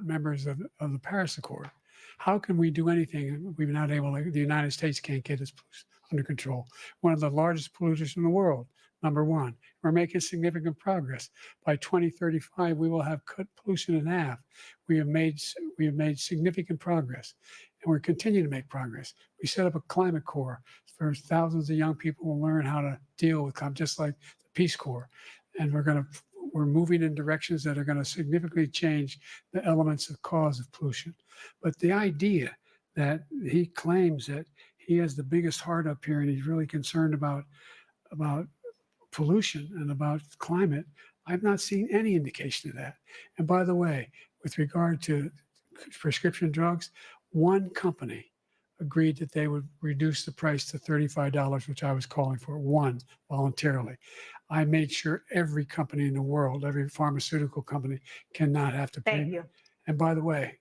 members of the Paris Accord. How can we do anything? We're not able to, the United States can't get its under control. One of the largest polluters in the world, number one. We're making significant progress. By 2035, we will have cut pollution in half. We have made significant progress, and we're continuing to make progress. We set up a climate corps for thousands of young people who will learn how to deal with climate, just like the Peace Corps. And we're moving in directions that are going to significantly change the elements of cause of pollution. But the idea that he claims that he has the biggest heart up here and he's really concerned about pollution and about climate, I've not seen any indication of that. And by the way, with regard to prescription drugs, one company agreed that they would reduce the price to $35, which I was calling for, one, voluntarily. I made sure every company in the world, every pharmaceutical company, cannot have to pay. Thank you. And by the way,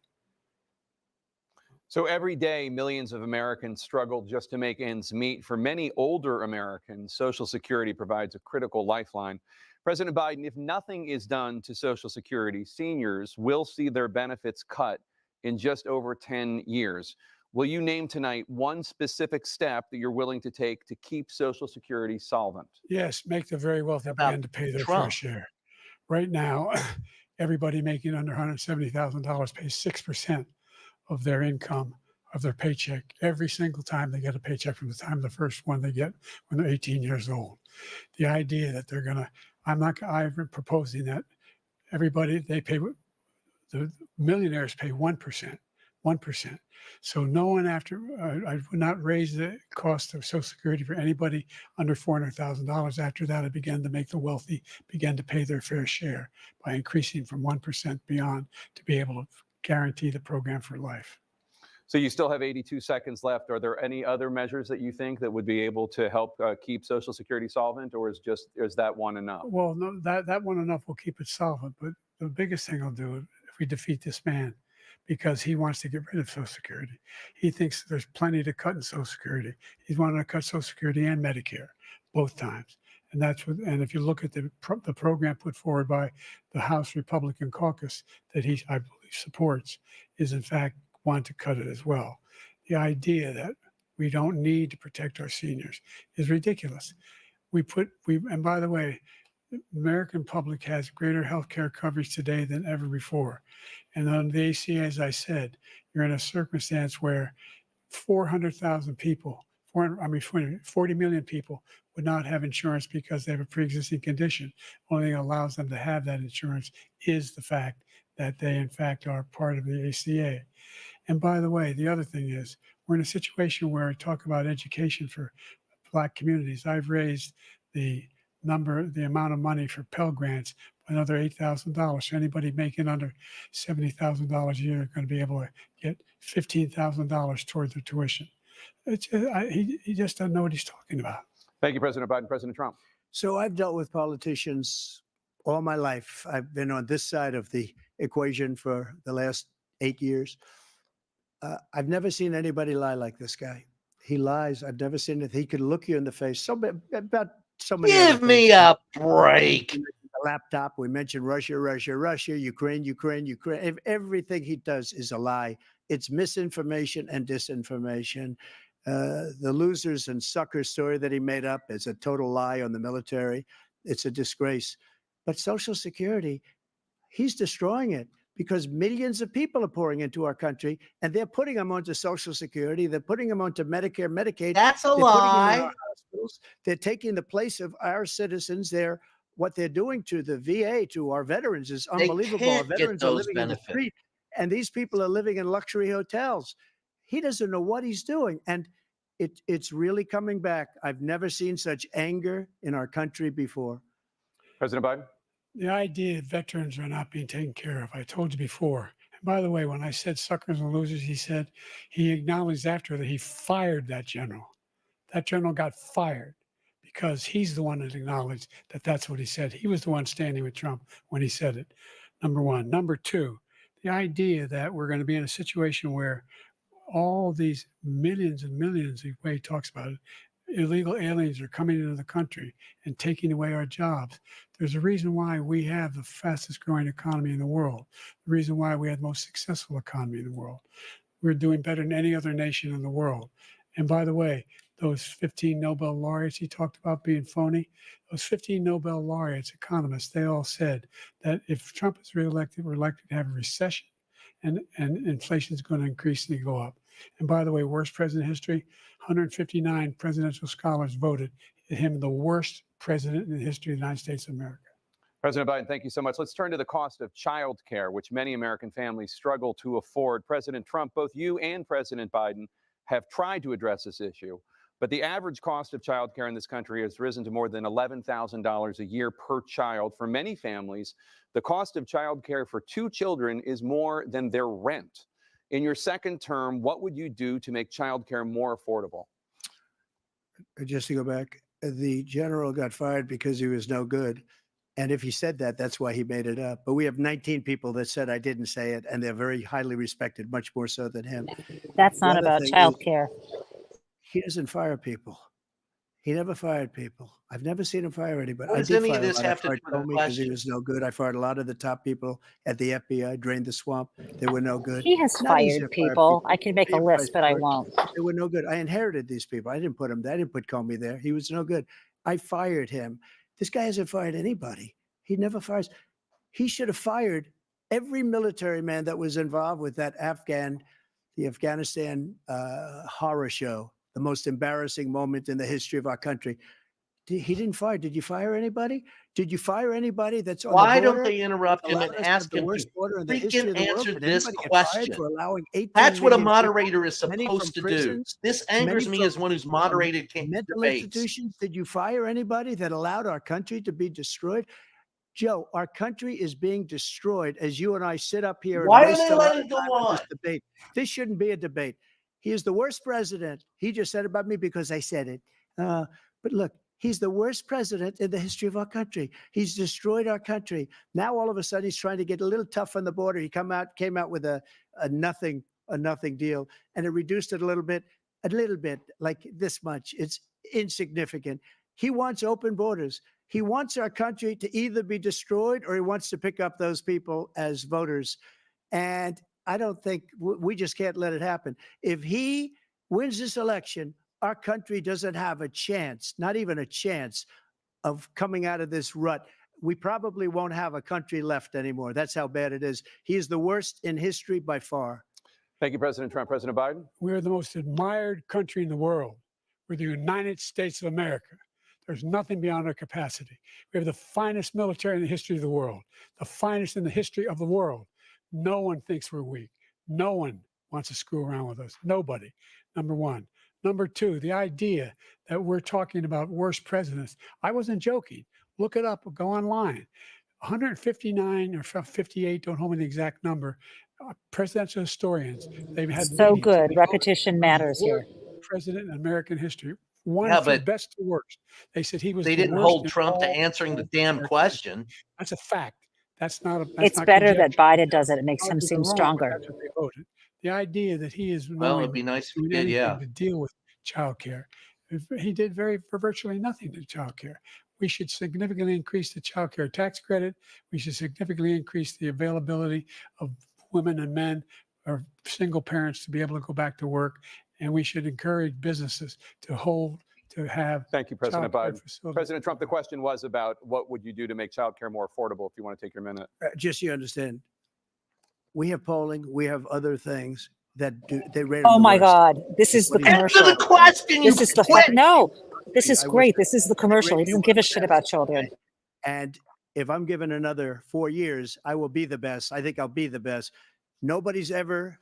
so every day, millions of Americans struggle just to make ends meet. For many older Americans, Social Security provides a critical lifeline. President Biden, if nothing is done to Social Security, seniors will see their benefits cut in just over 10 years. Will you name tonight one specific step that you're willing to take to keep Social Security solvent? yes, make the very wealthy begin to pay their fair share. Right now, everybody making under $170,000 pays 6% of their income, of their paycheck, every single time they get a paycheck, from the time of the first one they get when they're 18 years old. The idea that they're gonna, I'm proposing that everybody, they pay, the millionaires pay 1%. So no one I would not raise the cost of Social Security for anybody under $400,000. After that, I began to make the wealthy begin to pay their fair share by increasing from 1% beyond to be able to guarantee the program for life. So you still have 82 seconds left. Are there any other measures that you think that would be able to help keep Social Security solvent, or is that one enough? Well, no, that one enough will keep it solvent. But the biggest thing I'll do if we defeat this man, because he wants to get rid of Social Security. He thinks there's plenty to cut in Social Security. He's wanting to cut Social Security and Medicare. both times. And that's what. And if you look at the program put forward by the House Republican caucus that I believe supports, is in fact want to cut it as well. The idea that we don't need to protect our seniors is ridiculous. And by the way, the American public has greater health care coverage today than ever before. And on the ACA, as I said, you're in a circumstance where 400,000 people, 40 million people would not have insurance because they have a pre-existing condition. Only thing that allows them to have that insurance is the fact that they, in fact, are part of the ACA. And by the way, the other thing is we're in a situation where I talk about education for Black communities. I've raised the amount of money for Pell Grants by another $8,000. So anybody making under $70,000 a year is going to be able to get $15,000 towards their tuition. He just doesn't know what he's talking about. Thank you, President Biden. President Trump. So I've dealt with politicians all my life. I've been on this side of the equation for the last 8 years. I've never seen anybody lie like this guy. He lies. I've never seen it. He could look you in the face. Give me a break. The laptop. We mentioned Russia, Ukraine. Everything he does is a lie. It's misinformation and disinformation. The losers and suckers story that he made up is a total lie on the military. It's a disgrace. But Social Security, he's destroying it because millions of people are pouring into our country and they're putting them onto Social Security. They're putting them onto Medicare, Medicaid. That's a They're putting them in lie. our hospitals. They're taking the place of our citizens. What they're doing to the VA, to our veterans is They unbelievable. Our can't get veterans are those living in the benefits. street and these people are living in luxury hotels. He doesn't know what he's doing. And it's really coming back. I've never seen such anger in our country before. President Biden. The idea that veterans are not being taken care of, I told you before. And by the way, when I said suckers and losers, he acknowledged after that he fired that general. That general got fired because he's the one that acknowledged that that's what he said. He was the one standing with Trump when he said it, number one. Number two, the idea that we're going to be in a situation where all these millions and millions, the way he talks about it, illegal aliens are coming into the country and taking away our jobs. There's a reason why we have the fastest growing economy in the world, the reason why we have the most successful economy in the world. We're doing better than any other nation in the world. And by the way, those 15 Nobel laureates he talked about being phony, those 15 Nobel laureates, economists, they all said that if Trump is reelected, we're likely to have a recession and inflation is going to increasingly go up. And by the way, worst president in history, 159 presidential scholars voted him the worst president in the history of the United States of America. President Biden, thank you so much. Let's turn to the cost of child care, which many American families struggle to afford. President Trump, both you and President Biden have tried to address this issue, but the average cost of child care in this country has risen to more than $11,000 a year per child. For many families, the cost of child care for 2 children is more than their rent. In your second term, what would you do to make child care more affordable? Just to go back, the general got fired because he was no good. And if he said that, that's why he made it up. But we have 19 people that said I didn't say it, and they're very highly respected, much more so than him. That's not about childcare. He doesn't fire people. He never fired people. I've never seen him fire anybody. What I does did any fire of a this lot. I have to fired do with the Comey because he question? was no good. I fired a lot of the top people at the FBI, drained the swamp. They were no good. He has Not easy to fired fire people. I can make a Anybody list, but I fired. won't. They were no good. I inherited these people. I didn't put them there. I didn't put Comey there. He was no good. I fired him. This guy hasn't fired anybody. He never fires. He should have fired every military man that was involved with the Afghanistan horror show, the most embarrassing moment in the history of our country. He didn't fire. Did you fire anybody? Did you fire anybody that's on Why the border? don't they interrupt him and ask him to freaking answer this question? That's what a moderator is supposed to do. This angers me as one who's moderated mental debates. institutions. Did you fire anybody that allowed our country to be destroyed? Joe, our country is being destroyed as you and I sit up here. Why and do waste they a let lot it of go time on? this debate. This shouldn't be a debate. He is the worst president. He just said about me because I said it. But look, he's the worst president in the history of our country. He's destroyed our country. Now all of a sudden he's trying to get a little tough on the border. He came out with a nothing deal, and it reduced it a little bit, like this much. It's insignificant. He wants open borders. He wants our country to either be destroyed or he wants to pick up those people as voters. And I don't think we just can't let it happen. If he wins this election, our country doesn't have a chance, not even a chance, of coming out of this rut. We probably won't have a country left anymore. That's how bad it is. He is the worst in history by far. Thank you, President Trump. President Biden? We're the most admired country in the world. We're the United States of America. There's nothing beyond our capacity. We have the finest military in the history of the world, the finest in the history of the world. No one thinks we're weak. No one wants to screw around with us. Nobody, number one. Number two, the idea that we're talking about worst presidents. I wasn't joking. Look it up. Go online. 159 or 58, don't hold me the exact number, presidential historians. They've had So meetings. good. They Repetition matters here. President in American history. One Yeah, of the but best to worst. They said he was. They the didn't worst hold in Trump to all answering the damn American question. history. That's a fact. That's not a. That's It's not better that conjecture. Biden does it. It makes him Others are seem wrong, but stronger. that's what they voted. The idea that he is Well, it'd knowing be nice if he doing did, anything yeah. to deal with child care. He did for virtually nothing to child care. We should significantly increase the child care tax credit. We should significantly increase the availability of women and men or single parents to be able to go back to work. And we should encourage businesses to have. Thank you, President childcare Biden. facilities. President Trump, the question was about what would you do to make childcare more affordable, if you want to take your minute. Just so you understand, we have polling, we have other things that they rate. Oh them the my worst. God. This is the What do you- commercial. Answer the question, you This is the twit! no. This is I wish great. This is the commercial. He rate doesn't you give a the shit best. about children. And if I'm given another 4 years, I will be the best. I think I'll be the best. Nobody's ever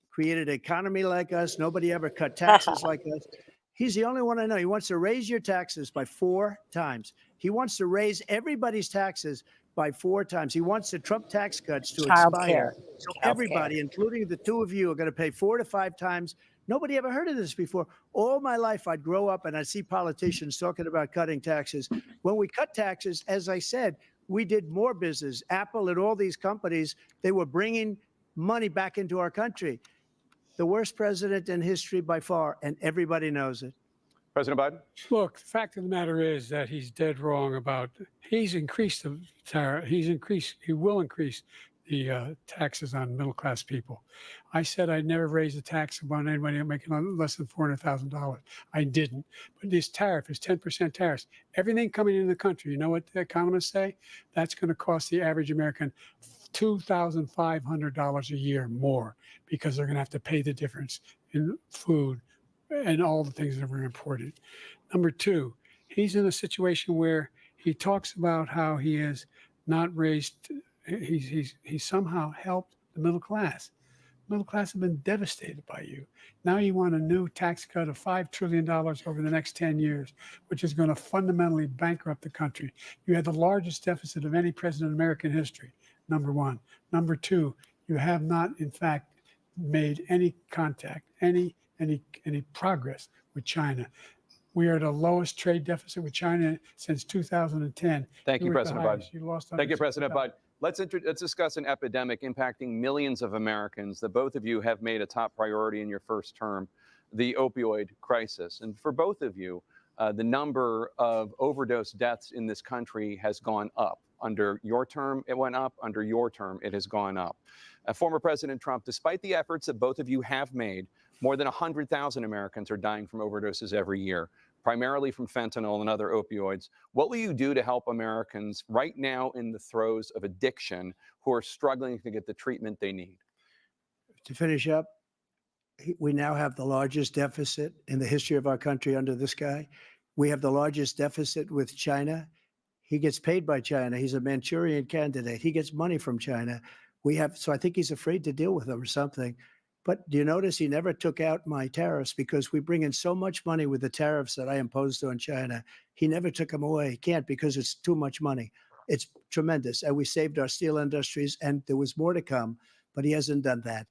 created an economy like us. Nobody ever cut taxes like us. He's the only one I know. He wants to raise your taxes by 4 times. He wants to raise everybody's taxes by 4 times. He wants the Trump tax cuts to Child expire. care. So Child everybody, including the two of you, are going to pay 4 to 5 times. Nobody ever heard of this before. All my life, I'd grow up and I'd see politicians talking about cutting taxes. When we cut taxes, as I said, we did more business. Apple and all these companies, they were bringing money back into our country. The worst president in history by far, and everybody knows it. President Biden? Look, the fact of the matter is that he's dead wrong about. He's increased the tariff. He will increase the taxes on middle class people. I said I'd never raise a tax on anybody making less than $400,000. I didn't. But this tariff is 10% tariffs. Everything coming into the country, you know what the economists say? That's going to cost the average American $2,500 a year more because they're going to have to pay the difference in food and all the things that were imported. Number two, he's in a situation where he talks about how he has not raised, he's somehow helped the middle class. Middle class have been devastated by you. Now you want a new tax cut of $5 trillion over the next 10 years, which is going to fundamentally bankrupt the country. You had the largest deficit of any president in American history, number one. Number two, you have not, in fact, made any contact, any progress with China. We are at the lowest trade deficit with China since 2010. Thank you, were at the President highest. Biden. You lost Thank you, President $160,000. Biden. Let's discuss an epidemic impacting millions of Americans that both of you have made a top priority in your first term, the opioid crisis. And for both of you, the number of overdose deaths in this country has gone up. Under your term, it went up. Under your term, it has gone up. Former President Trump, despite the efforts that both of you have made, more than 100,000 Americans are dying from overdoses every year, primarily from fentanyl and other opioids. What will you do to help Americans right now in the throes of addiction who are struggling to get the treatment they need? To finish up, we now have the largest deficit in the history of our country under this guy. We have the largest deficit with China. He gets paid by China. He's a Manchurian candidate. He gets money from China. So I think he's afraid to deal with them or something. But do you notice he never took out my tariffs because we bring in so much money with the tariffs that I imposed on China. He never took them away. He can't because it's too much money. It's tremendous. And we saved our steel industries and there was more to come, but he hasn't done that.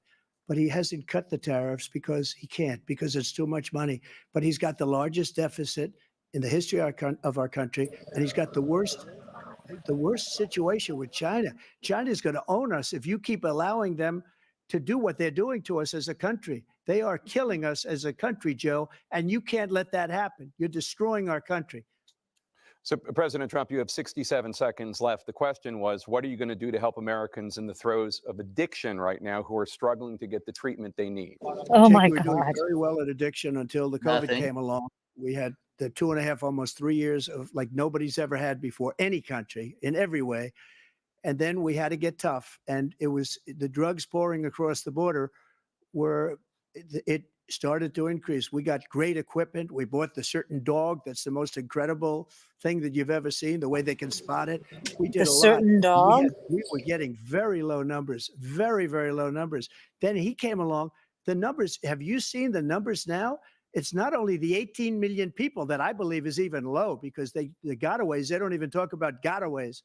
But he hasn't cut the tariffs because he can't, because it's too much money. But he's got the largest deficit in the history of our country, and he's got the worst situation with China. China's going to own us if you keep allowing them to do what they're doing to us as a country. They are killing us as a country, Joe, and you can't let that happen. You're destroying our country. So, President Trump, you have 67 seconds left. The question was, what are you going to do to help Americans in the throes of addiction right now who are struggling to get the treatment they need? Oh my We were doing God. very well at addiction until the COVID Nothing. came along. We had the 2.5, almost 3 years of like nobody's ever had before, any country in every way. And then we had to get tough. And it was the drugs pouring across the border it started to increase. We got great equipment. We bought the certain dog that's the most incredible thing that you've ever seen, the way they can spot it. We did The a lot. certain dog? We were getting very low numbers, very, very low numbers. Then he came along. The numbers, have you seen the numbers now? It's not only the 18 million people that I believe is even low because the gotaways, they don't even talk about gotaways,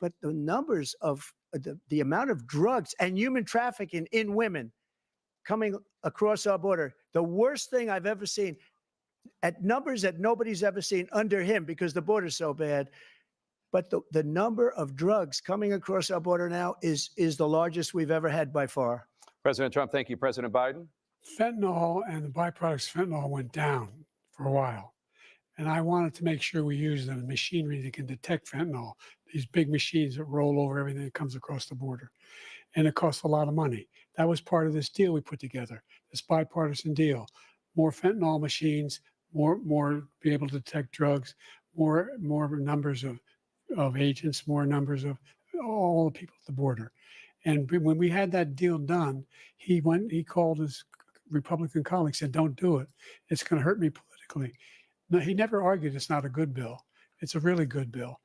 but the numbers of the amount of drugs and human trafficking in women coming across our border, the worst thing I've ever seen, at numbers that nobody's ever seen under him because the border's so bad. But the number of drugs coming across our border now is the largest we've ever had by far. President Trump, thank you. President Biden? Fentanyl and the byproducts of fentanyl went down for a while. And I wanted to make sure we use the machinery that can detect fentanyl, these big machines that roll over everything that comes across the border. And it costs a lot of money. That was part of this deal we put together, this bipartisan deal. More fentanyl machines, more be able to detect drugs, more numbers of agents, more numbers of all the people at the border. And when we had that deal done, he called his Republican colleagues, said, don't do it. It's going to hurt me politically. No, he never argued it's not a good bill. It's a really good bill.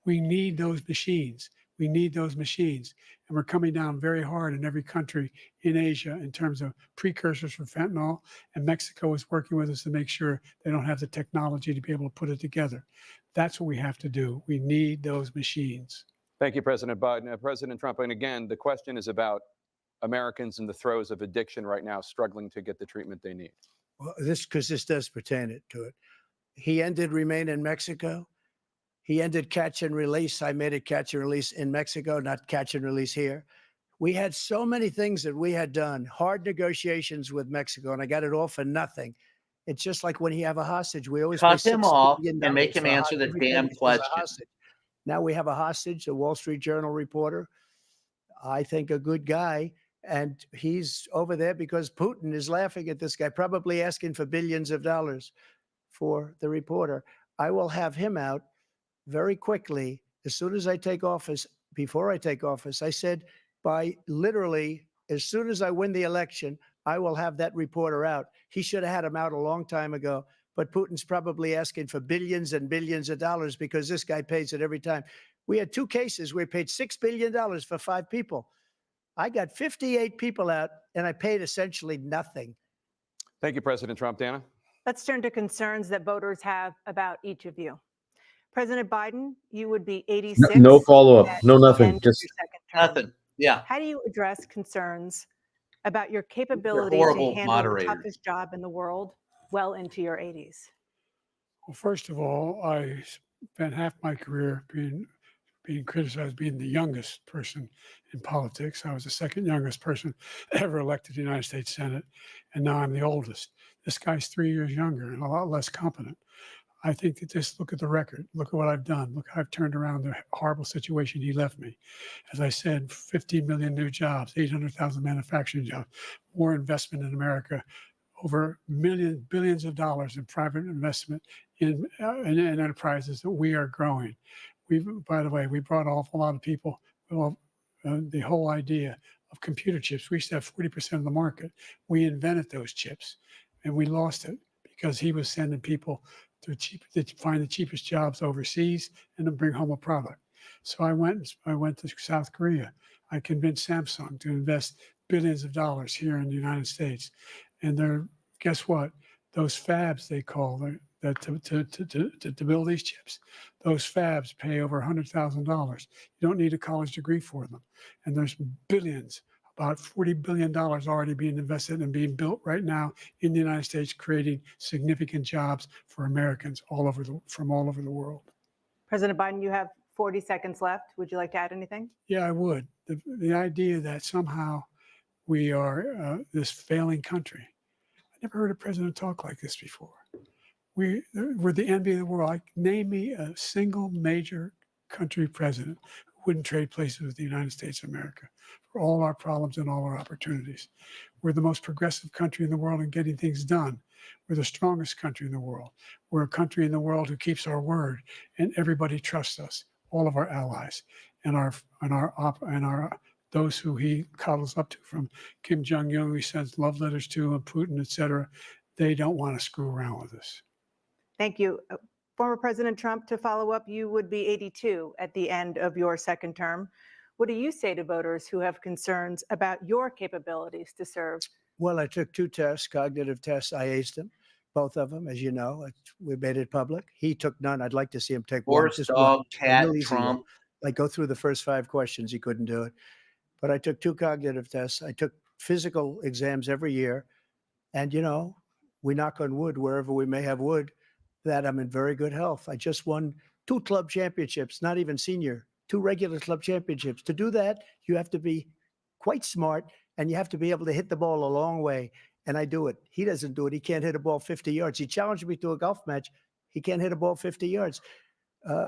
We need those machines. We need those machines. And we're coming down very hard in every country in Asia in terms of precursors for fentanyl. And Mexico is working with us to make sure they don't have the technology to be able to put it together. That's what we have to do. We need those machines. Thank you, President Biden. President Trump, and again, the question is about Americans in the throes of addiction right now struggling to get the treatment they need. Well, this does pertain to it. He ended Remain in Mexico. He ended catch and release. I made it catch and release in Mexico, not catch and release here. We had so many things that we had done, hard negotiations with Mexico, and I got it all for nothing. It's just like when you have a hostage. We always Cut pay him $6 off billion and make him for a answer the hostage. damn Everything is a question. hostage. Now we have a hostage, a Wall Street Journal reporter. I think a good guy. And he's over there because Putin is laughing at this guy, probably asking for billions of dollars for the reporter. I will have him out very quickly as soon as I take office. Before I take office, I said by literally as soon as I win the election, I will have that reporter out. He should have had him out a long time ago, but Putin's probably asking for billions and billions of dollars because this guy pays it every time. We had 2 cases where he paid $6 billion for 5 people. I got 58 people out and I paid essentially nothing. Thank you, President Trump. Dana? Let's turn to concerns that voters have about each of you. President Biden, you would be 86. No follow-up. No nothing. Just nothing. Yeah. How do you address concerns about your capability horrible to handle moderators. the toughest job in the world well into your 80s? Well, first of all, I spent half my career being criticized being the youngest person in politics. I was the second youngest person ever elected to the United States Senate, and now I'm the oldest. This guy's 3 years younger and a lot less competent. I think that just look at the record. Look at what I've done. Look how I've turned around the horrible situation he left me. As I said, 15 million new jobs, 800,000 manufacturing jobs, more investment in America, over billions of dollars in private investment in enterprises that we are growing. By the way, we brought off a lot of people. Well, the whole idea of computer chips, we used to have 40% of the market. We invented those chips, and we lost it because he was sending people to find the cheapest jobs overseas and then bring home a product. So I went to South Korea. I convinced Samsung to invest billions of dollars here in the United States, and guess what? Those fabs they call to build these chips, those fabs pay over $100,000. You don't need a college degree for them. And there's billions, about $40 billion already being invested and being built right now in the United States, creating significant jobs for Americans from all over the world. President Biden, you have 40 seconds left. Would you like to add anything? Yeah, I would. The idea that somehow we are this failing country. I never heard a president talk like this before. we're the envy of the world. Like, name me a single major country president who wouldn't trade places with the United States of America for all our problems and all our opportunities. We're the most progressive country in the world in getting things done. We're the strongest country in the world. We're a country in the world who keeps our word, and everybody trusts us, all of our allies and those who he cuddles up to, from Kim Jong-un, he sends love letters to, and Putin, etc. They don't want to screw around with us. Thank you. Former President Trump, to follow up, you would be 82 at the end of your second term. What do you say to voters who have concerns about your capabilities to serve? Well, I took 2 tests, cognitive tests. I aced them, both of them, as you know. We made it public. He took none. I'd like to see him take one. Horse, Just dog, one, cat, real easy one. Trump. Like, go through the first 5 questions. He couldn't do it. But I took 2 cognitive tests. I took physical exams every year. And, you know, we knock on wood wherever we may have wood, that I'm in very good health. I just won 2 club championships, not even senior, 2 regular club championships. To do that, you have to be quite smart, and you have to be able to hit the ball a long way. And I do it. He doesn't do it. He can't hit a ball 50 yards. He challenged me to a golf match. He can't hit a ball 50 yards.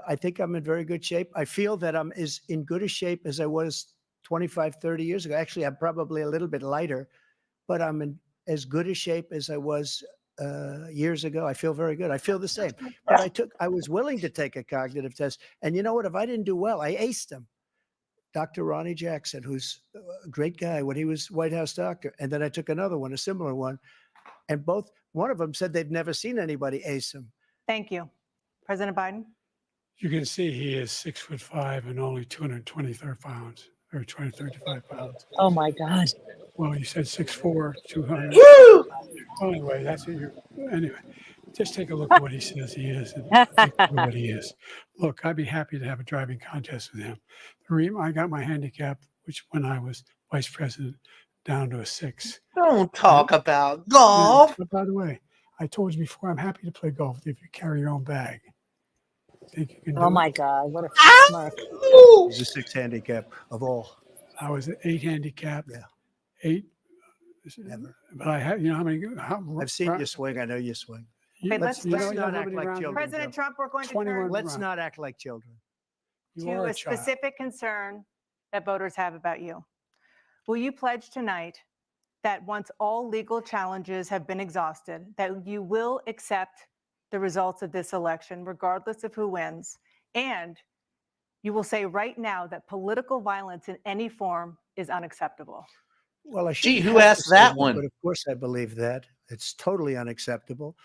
I think I'm in very good shape. I feel that I'm as in good a shape as I was 25, 30 years ago. Actually, I'm probably a little bit lighter, but I'm in as good a shape as I was years ago. I feel very good. I feel the same. But I was willing to take a cognitive test. And you know what? If I didn't do well, I aced them. Dr. Ronnie Jackson, who's a great guy when he was White House doctor. And then I took another one, a similar one. And one of them said they've never seen anybody ace him. Thank you. President Biden? You can see he is 6'5" and only 223 pounds, or 235 pounds. Oh my God. Well, you said 6'4", 200. Woo! Well, anyway, that's what you're. Anyway, just take a look at what he says he is and think of what he is. Look, I'd be happy to have a driving contest with him. The reason I got my handicap, which when I was vice president, down to a 6. Don't talk about golf. But by the way, I told you before, I'm happy to play golf if you carry your own bag. Think you can do Oh it? my God, what a smirk. He's a 6 handicap of all. I was at 8 handicap. Yeah. 8. Never. But I had, you know, how many? I've seen you swing. I know you swing. Hey, Let's not act like children. President Trump, we're going to 21 turn Let's not act like children. to a specific concern that voters have about you. Will you pledge tonight that once all legal challenges have been exhausted, that you will accept the results of this election, regardless of who wins, and you will say right now that political violence in any form is unacceptable? Well, Gee, who asked that one? But of course, I believe that. It's totally unacceptable.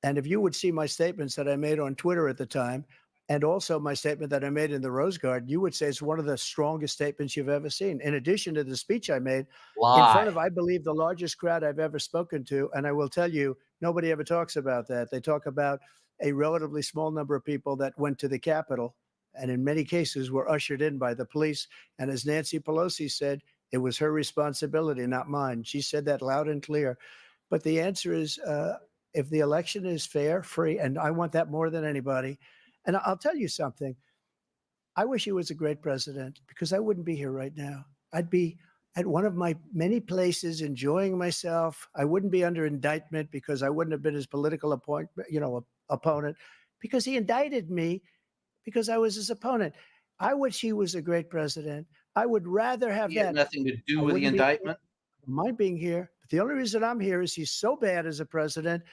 And if you would see my statements that I made on Twitter at the time, and also my statement that I made in the Rose Garden, you would say it's one of the strongest statements you've ever seen. In addition to the speech I made in front of, I believe, the largest crowd I've ever spoken to. And I will tell you, nobody ever talks about that. They talk about a relatively small number of people that went to the Capitol, and in many cases were ushered in by the police. And as Nancy Pelosi said, it was her responsibility, not mine. She said that loud and clear. But the answer is, if the election is fair, free, and I want that more than anybody. And I'll tell you something. I wish he was a great president, because I wouldn't be here right now. I'd be at one of my many places enjoying myself. I wouldn't be under indictment because I wouldn't have been his political opponent, because he indicted me because I was his opponent. I wish he was a great president. I would rather have He had that. nothing to do with the indictment. My being here. But the only reason I'm here is he's so bad as a president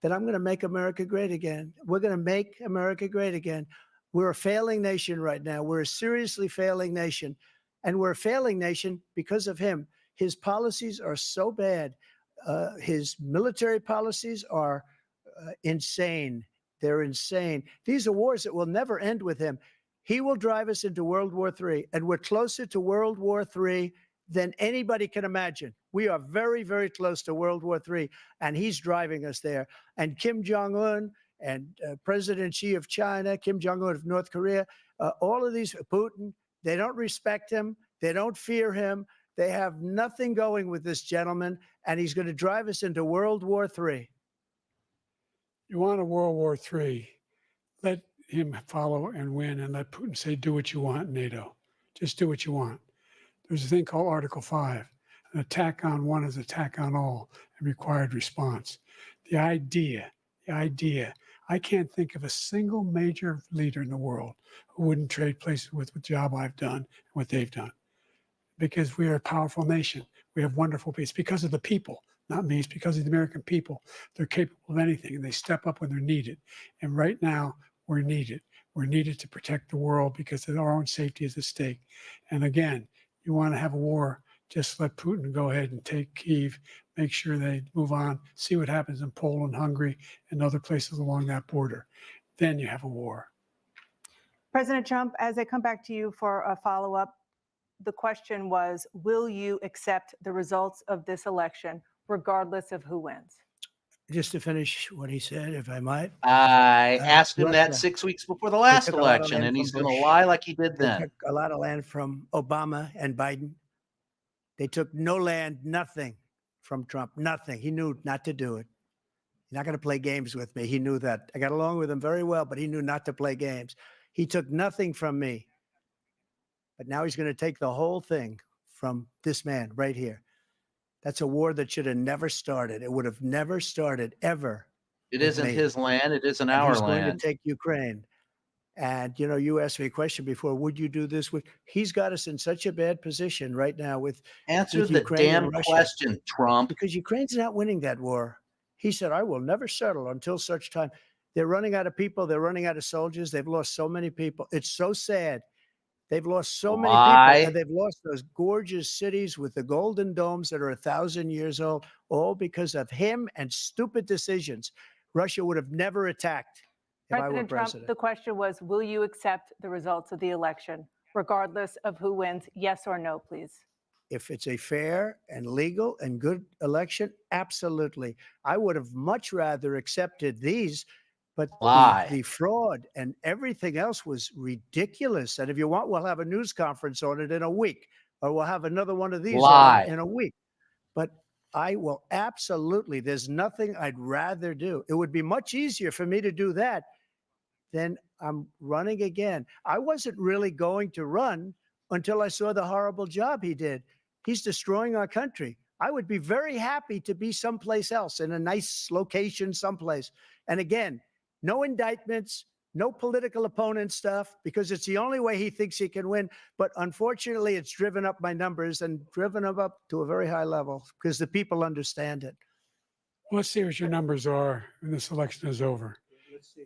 that I'm going to make America great again. We're going to make America great again. We're a failing nation right now. We're a seriously failing nation. And we're a failing nation because of him. His policies are so bad. His military policies are insane. They're insane. These are wars that will never end with him. He will drive us into World War III, and we're closer to World War III than anybody can imagine. We are very, very close to World War III, and he's driving us there. And Kim Jong-un and President Xi of China, Kim Jong-un of North Korea, all of these, Putin, they don't respect him. They don't fear him. They have nothing going with this gentleman, and he's going to drive us into World War III. You want a World War III, let him follow and win, and let Putin say, do what you want, NATO. Just do what you want. There's a thing called Article 5. An attack on one is attack on all and required response. The idea The idea, I can't think of a single major leader in the world who wouldn't trade places with the job I've done and what they've done. Because we are a powerful nation. We have wonderful people. It's because of the people, not me. It's because of the American people. They're capable of anything, and they step up when they're needed. And right now, we're needed. We're needed to protect the world because our own safety is at stake. And again, you want to have a war, just let Putin go ahead and take Kyiv, make sure they move on, see what happens in Poland, Hungary, and other places along that border. Then you have a war. President Trump, as I come back to you for a follow-up, the question was, will you accept the results of this election, regardless of who wins? Just to finish what he said, if I might. I asked him that Russia. 6 weeks before the last took a lot of election, land and from he's going to Bush. lie like he did They then. took a lot of land from Obama and Biden. They took no land, nothing from Trump, nothing. He knew not to do it. He's not going to play games with me. He knew that. I got along with him very well, but he knew not to play games. He took nothing from me. But now he's going to take the whole thing from this man right here. That's a war that should have never started. It would have never started ever. It with isn't me. his land. It isn't And our he's going land. to take Ukraine. And, you know, you asked me a question before, would you do this? He's got us in such a bad position right now with Answer the Ukraine and damn Russia. question, Trump. Because Ukraine's not winning that war. He said, I will never settle until such time. They're running out of people. They're running out of soldiers. They've lost so many people. It's so sad. They've lost so many people, and they've lost those gorgeous cities with the golden domes that are 1,000 years old, all because of him and stupid decisions. Russia would have never attacked if I were President Trump, president. the question was, will you accept the results of the election, regardless of who wins? Yes or no, please. If it's a fair and legal and good election, absolutely. I would have much rather accepted these, but the fraud and everything else was ridiculous. And if you want, we'll have a news conference on it in a week, or we'll have another one of these in a week. But I will absolutely, there's nothing I'd rather do. It would be much easier for me to do that than I'm running again. I wasn't really going to run until I saw the horrible job he did. He's destroying our country. I would be very happy to be someplace else, in a nice location someplace. And again, no indictments, no political opponent stuff, because it's the only way he thinks he can win. But unfortunately, it's driven up my numbers and driven them up to a very high level because the people understand it. Let's see what your numbers are when this election is over.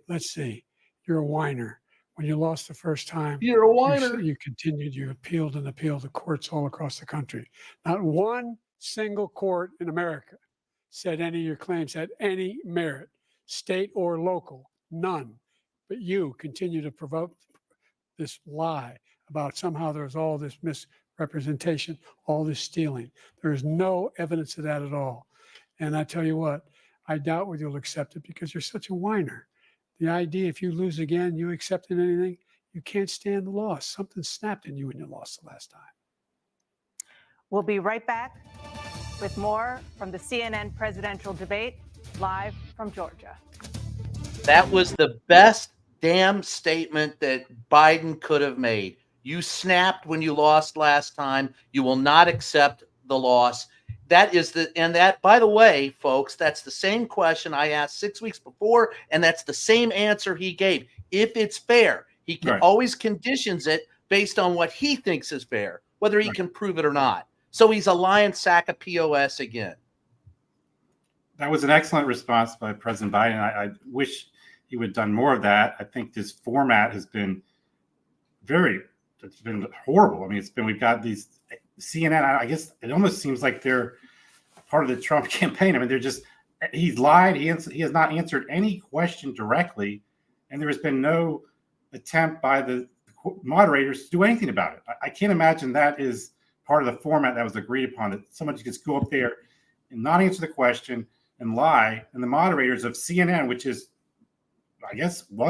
Let's see. You're a whiner. When you lost the first time, you're a whiner. You continued, you appealed and appealed to courts all across the country. Not one single court in America said any of your claims had any merit, state or local, none. But you continue to provoke this lie about somehow there's all this misrepresentation, all this stealing. There is no evidence of that at all. And I tell you what, I doubt whether you'll accept it because you're such a whiner. The idea, if you lose again, you accepting anything, you can't stand the loss. Something snapped in you when you lost the last time. We'll be right back with more from the CNN presidential debate, live from Georgia. That was the best damn statement that Biden could have made. You snapped when you lost last time. You will not accept the loss. That is that, by the way, folks, that's the same question I asked 6 weeks before, and that's the same answer he gave. If it's fair, he can always conditions it based on what he thinks is fair, whether he can prove it or not. So he's a lying sack of POS again. That was an excellent response by President Biden. I wish he would have done more of that. I think this format has been it's been horrible. I mean, we've got these CNN, I guess it almost seems like they're part of the Trump campaign. I mean, he's lied. He has not answered any question directly. And there has been no attempt by the moderators to do anything about it. I can't imagine that is part of the format that was agreed upon, that someone just go up there and not answer the question and lie. And the moderators of CNN, which is, I guess I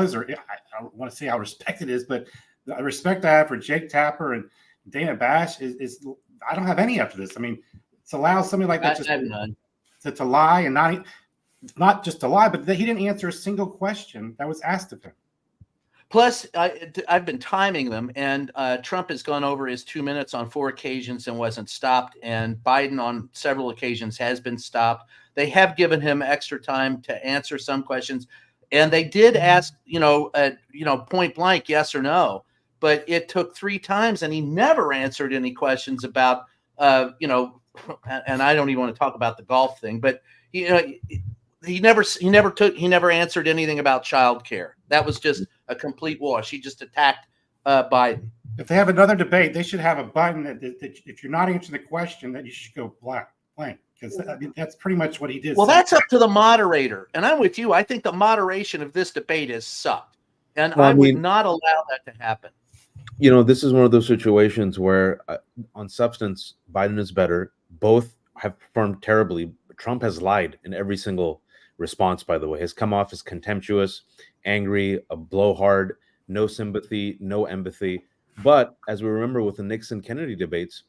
don't want to say how respected it is, but the respect I have for Jake Tapper and Dana Bash is I don't have any after this. I mean, it's allowed somebody like that to lie, and not just to lie, but he didn't answer a single question that was asked of him. Plus, I've been timing them, and Trump has gone over his 2 minutes on 4 occasions and wasn't stopped, and Biden on several occasions has been stopped. they have given him extra time to answer some questions, and they did ask, point blank, yes or no. But it took 3 times, and he never answered any questions about, and I don't even want to talk about the golf thing, but he never answered anything about childcare. That was just a complete wash. He just attacked Biden. If they have another debate, they should have a button that if you're not answering the question, that you should go blank, because that's pretty much what he did. Well, that's up to the moderator, and I'm with you. I think the moderation of this debate has sucked, and I would not allow that to happen. This is one of those situations where, on substance, Biden is better. Both have performed terribly. Trump has lied in every single response, by the way. Has come off as contemptuous, angry, a blowhard, no sympathy, no empathy. But as we remember with the Nixon-Kennedy debates,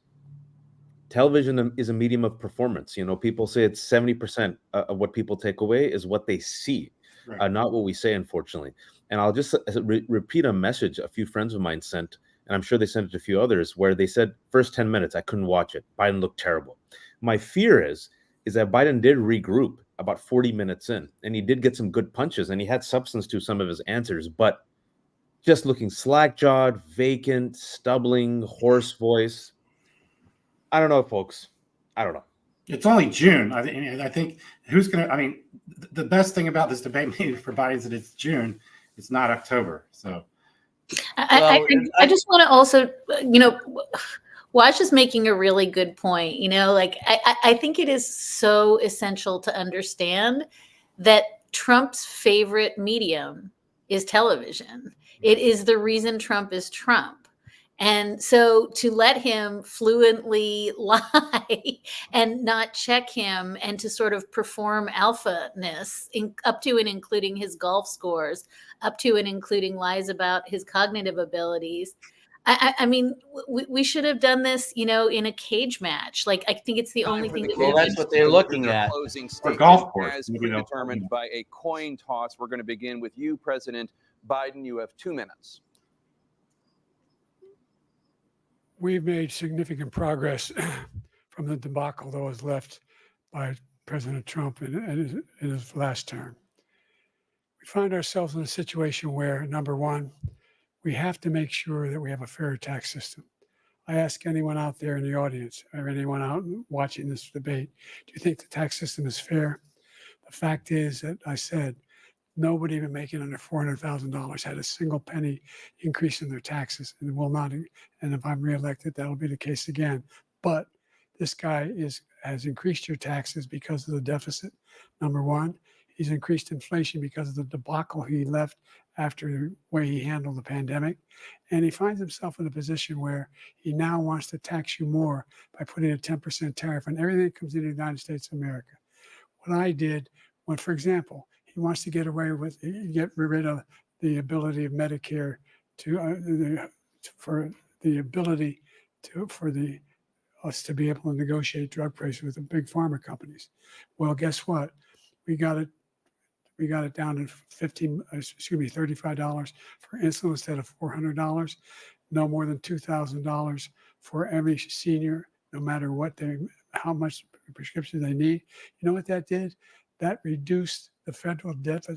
television is a medium of performance. People say it's 70% of what people take away is what they see, right. Not what we say, unfortunately. And I'll just repeat a message a few friends of mine sent, and I'm sure they sent it to a few others, where they said, first 10 minutes, I couldn't watch it. Biden looked terrible. My fear is that Biden did regroup about 40 minutes in, and he did get some good punches, and he had substance to some of his answers, but just looking slack-jawed, vacant, stumbling, hoarse voice. I don't know, folks. I don't know. It's only June. I think who's going to, the best thing about this debate maybe for Biden is that it's June. It's not October. So I just want to also, Watch is making a really good point. I think it is so essential to understand that Trump's favorite medium is television. It is the reason Trump is Trump. And so to let him fluently lie and not check him, and to sort of perform alpha-ness up to and including his golf scores, up to and including lies about his cognitive abilities. We should have done this, in a cage match. I think it's the only thing that that's what they're looking at. Closing or golf course, as predetermined by a coin toss. We're going to begin with you, President Biden. You have 2 minutes. We've made significant progress from the debacle that was left by President Trump in his last term. We find ourselves in a situation where, number one, we have to make sure that we have a fair tax system. I ask anyone out there in the audience or anyone out watching this debate, do you think the tax system is fair? The fact is that I said nobody even making under $400,000 had a single penny increase in their taxes, and will not. And if I'm reelected, that'll be the case again. But this guy has increased your taxes because of the deficit. Number one, he's increased inflation because of the debacle he left after the way he handled the pandemic. And he finds himself in a position where he now wants to tax you more by putting a 10% tariff on everything that comes into the United States of America. What I did, for example, he wants to get rid of the ability of Medicare for us to be able to negotiate drug prices with the big pharma companies. Well, guess what? We got it down to $35 for insulin instead of $400. No more than $2,000 for every senior, no matter how much prescription they need. You know what that did? That reduced the federal debt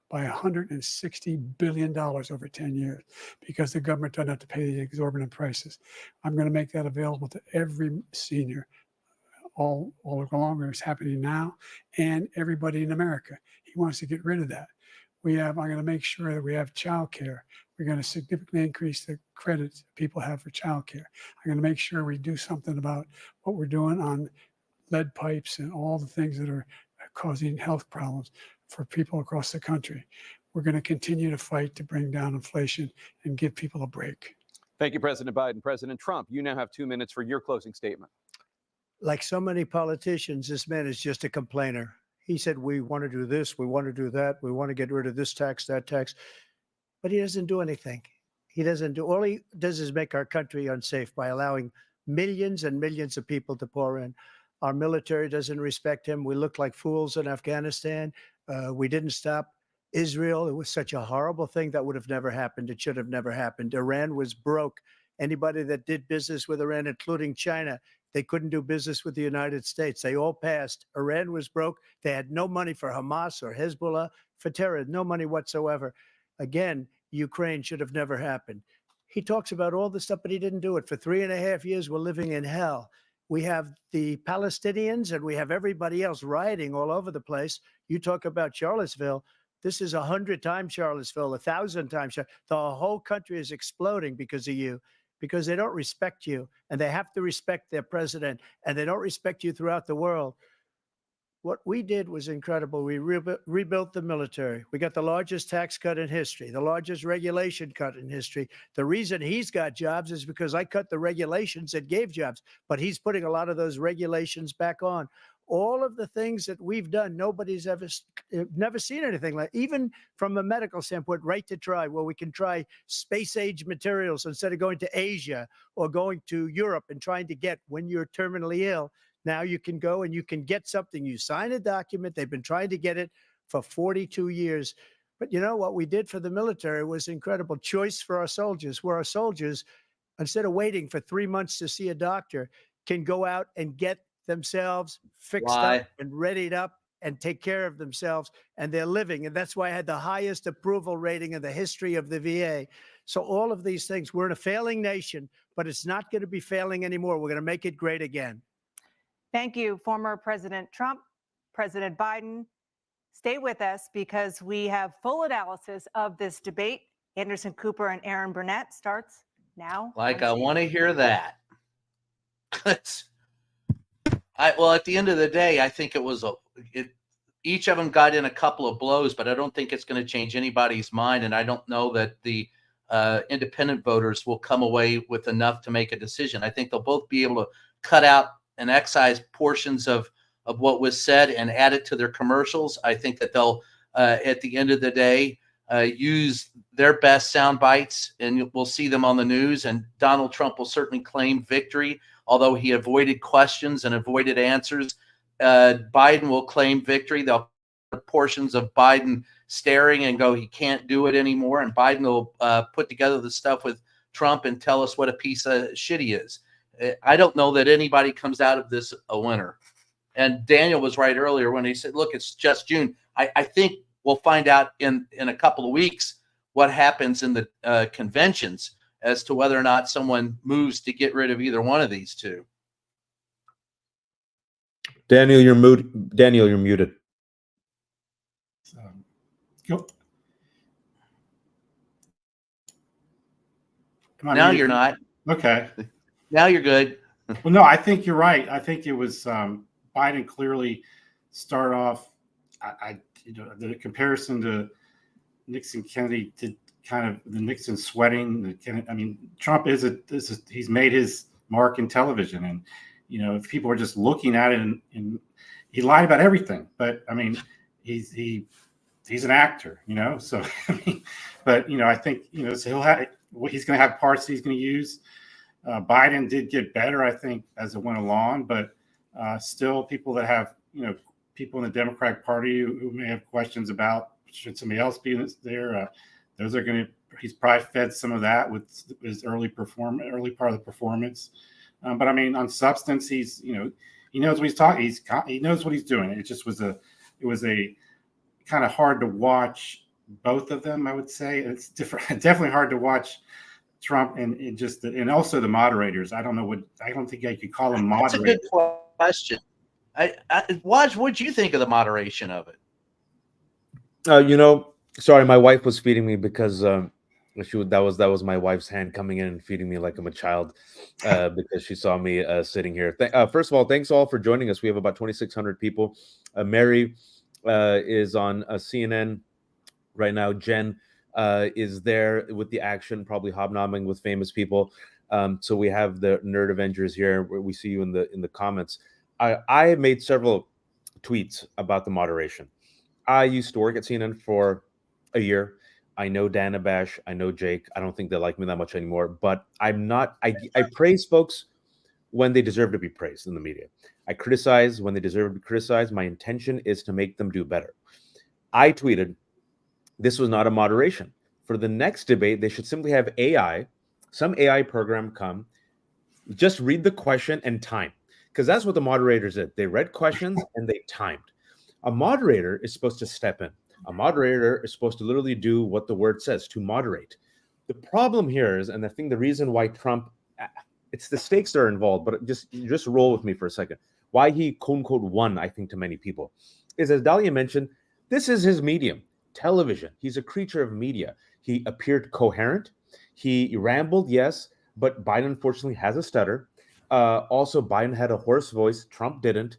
by $160 billion over 10 years, because the government doesn't have to pay the exorbitant prices. I'm going to make that available to every senior all along. It's happening now, and everybody in America. He wants to get rid of that. I'm going to make sure that we have child care. We're going to significantly increase the credits people have for child care. I'm going to make sure we do something about what we're doing on lead pipes and all the things that are causing health problems for people across the country. We're going to continue to fight to bring down inflation and give people a break. Thank you, President Biden. President Trump, you now have 2 minutes for your closing statement. Like so many politicians, this man is just a complainer. He said, we want to do this, we want to do that, we want to get rid of this tax, that tax. But he doesn't do anything. All he does is make our country unsafe by allowing millions and millions of people to pour in. Our military doesn't respect him. We look like fools in Afghanistan. We didn't stop Israel. It was such a horrible thing that would have never happened. It should have never happened. Iran was broke. Anybody that did business with Iran, including China, They couldn't do business with the United States. They all passed. Iran was broke. They had no money for Hamas or Hezbollah, for terror, no money whatsoever. Again, Ukraine should have never happened. He talks about all this stuff, but he didn't do it. For 3.5 years, we're living in hell. We have the Palestinians and we have everybody else rioting all over the place. You talk about Charlottesville. This is 100 times Charlottesville, 1,000 times. The whole country is exploding because of you, because they don't respect you, and they have to respect their president, and they don't respect you throughout the world. What we did was incredible. We rebuilt the military. We got the largest tax cut in history, the largest regulation cut in history. The reason he's got jobs is because I cut the regulations that gave jobs, but he's putting a lot of those regulations back on. All of the things that we've done, nobody's never seen anything like, even from a medical standpoint, right to try, where we can try space age materials instead of going to Asia or going to Europe and trying to get when you're terminally ill. Now you can go and you can get something. You sign a document. They've been trying to get it for 42 years. But you know what we did for the military was incredible. Choice for our soldiers, where our soldiers, instead of waiting for 3 months to see a doctor, can go out and get themselves fixed up and readied up and take care of themselves, and they're living. And that's why I had the highest approval rating in the history of the VA. So all of these things, we're in a failing nation, but it's not going to be failing anymore. We're going to make it great again. Thank you, former President Trump, President Biden. Stay with us because we have full analysis of this debate. Anderson Cooper and Aaron Burnett starts now. Like, I want to hear that. Well, at the end of the day, I think it was each of them got in a couple of blows, but I don't think it's going to change anybody's mind. And I don't know that the independent voters will come away with enough to make a decision. I think they'll both be able to cut out and excise portions of what was said and add it to their commercials. I think that they'll, at the end of the day, use their best sound bites, and we'll see them on the news. And Donald Trump will certainly claim victory, although he avoided questions and avoided answers. Biden will claim victory. They'll put portions of Biden staring and go, he can't do it anymore. And Biden will put together the stuff with Trump and tell us what a piece of shit he is. I don't know that anybody comes out of this a winner. And Daniel was right earlier when he said, look, it's just June. I think we'll find out in a couple of weeks what happens in the conventions as to whether or not someone moves to get rid of either one of these two. Daniel, you're muted. Daniel, you're muted. Come on, now you're not. Okay. Now you're good. Well, no, I think you're right. I think it was Biden clearly start off. The comparison to Nixon Kennedy did kind of the Nixon sweating. I mean, Trump he's made his mark in television, and if people are just looking at it, and he lied about everything. But I mean, he's an actor, So I mean, but I think so he's going to have parts that he's going to use. Biden did get better, I think, as it went along, but still people that have, people in the Democratic Party who may have questions about should somebody else be there. Those are he's probably fed some of that with his early part of the performance. But I mean, on substance, he knows what he's talking. He knows what he's doing. It just was a kind of hard to watch both of them. I would say it's different. Definitely hard to watch Trump and also the moderators. I don't think I could call them moderators. That's a good question. Waj, what'd you think of the moderation of it? Sorry, my wife was feeding me because that was my wife's hand coming in and feeding me like I'm a child because she saw me sitting here. First of all, thanks all for joining us. We have about 2,600 people. Mary is on CNN right now. Jen is there with the action, probably hobnobbing with famous people. So we have the Nerd Avengers here, where we see you in the comments. I have made several tweets about the moderation. I used to work at CNN for a year. I know Dan Abash. I know Jake. I don't think they like me that much anymore, but I'm not. I praise folks when they deserve to be praised in the media. I criticize when they deserve to be criticized. My intention is to make them do better. I tweeted, this was not a moderation. For the next debate, they should simply have some AI program come, just read the question and time. because that's what the moderators did. They read questions and they timed. A moderator is supposed to step in. A moderator is supposed to literally do what the word says, to moderate. The problem here is, and I think the reason why Trump, it's the stakes that are involved, but just roll with me for a second. Why he quote unquote won, I think, to many people, is, as Dahlia mentioned, this is his medium, television. He's a creature of media. He appeared coherent. He rambled, yes, but Biden unfortunately has a stutter. Also, Biden had a hoarse voice. Trump didn't.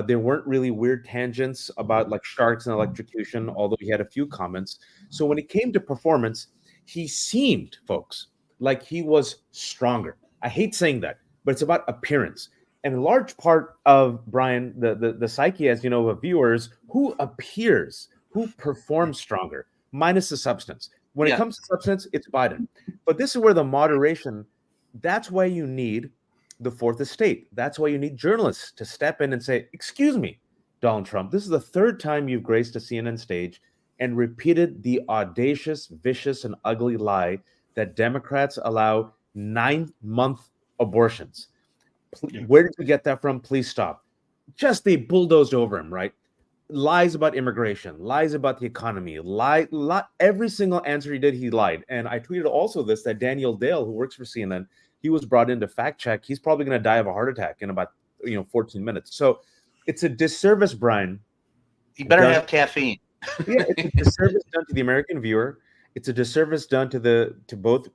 There weren't really weird tangents about like sharks and electrocution, although he had a few comments. So when it came to performance, he seemed, folks, like he was stronger. I hate saying that, but it's about appearance. And a large part of, Brian, the psyche, as you know, of viewers, who appears, who performs stronger, minus the substance. When it comes to substance, it's Biden. But this is where the moderation, that's why you need the fourth estate. That's why you need journalists to step in and say, excuse me, Donald Trump, this is the third time you've graced a CNN stage and repeated the audacious, vicious, and ugly lie that Democrats allow 9-month abortions. Where did you get that from? Please stop. Just they bulldozed over him, right? Lies about immigration, lies about the economy, every single answer he did, he lied. And I tweeted also this, that Daniel Dale, who works for CNN, he was brought in to fact check. He's probably going to die of a heart attack in about 14 minutes. So it's a disservice, Brian. He better have caffeine. Yeah, it's a disservice done to the American viewer. It's a disservice done to both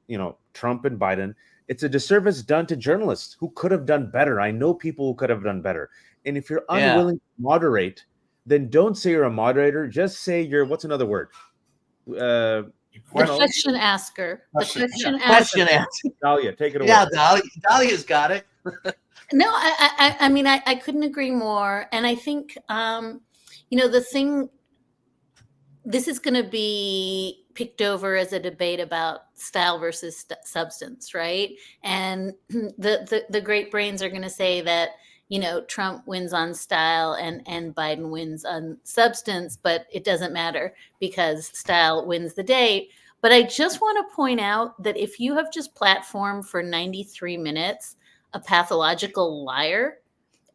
Trump and Biden. It's a disservice done to journalists who could have done better. I know people who could have done better. And if you're unwilling to moderate, then don't say you're a moderator. Just say you're, what's another word? The question asker. Question asker. Dahlia, take it away. Yeah, Dahlia's got it. No, I mean, I couldn't agree more. And I think, the thing, this is going to be picked over as a debate about style versus substance, right? And the great brains are going to say that, Trump wins on style and Biden wins on substance, but it doesn't matter because style wins the day. But I just want to point out that if you have just platformed for 93 minutes a pathological liar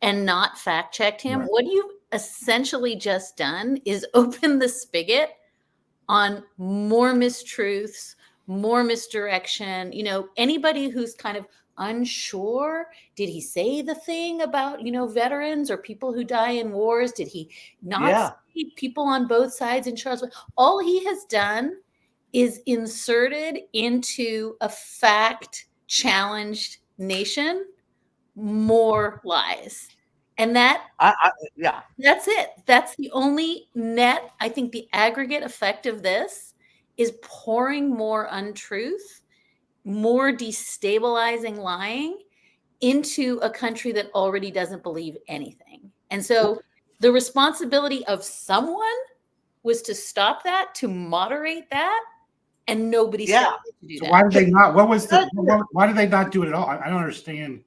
and not fact checked him, what you've essentially just done is open the spigot on more mistruths, more misdirection. Anybody who's kind of unsure, did he say the thing about veterans or people who die in wars? Did he not see people on both sides in Charlottesville? All he has done is inserted into a fact challenged nation more lies. And that's it. That's the only net. I think the aggregate effect of this is pouring more untruth, more destabilizing lying into a country that already doesn't believe anything. And so the responsibility of someone was to stop that, to moderate that, and nobody stopped to do that. Why did they not? Why did they not do it at all? I don't understand.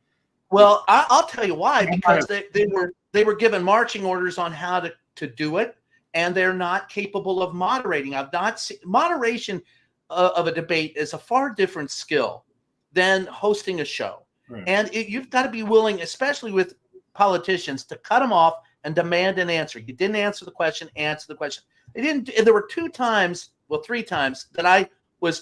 Well, I'll tell you why. Because they were given marching orders on how to do it, and they're not capable of moderating. I've not seen moderation of a debate is a far different skill than hosting a show. Right. And you've got to be willing, especially with politicians, to cut them off and demand an answer. You didn't answer the question, answer the question. They didn't. There were 3 times that I was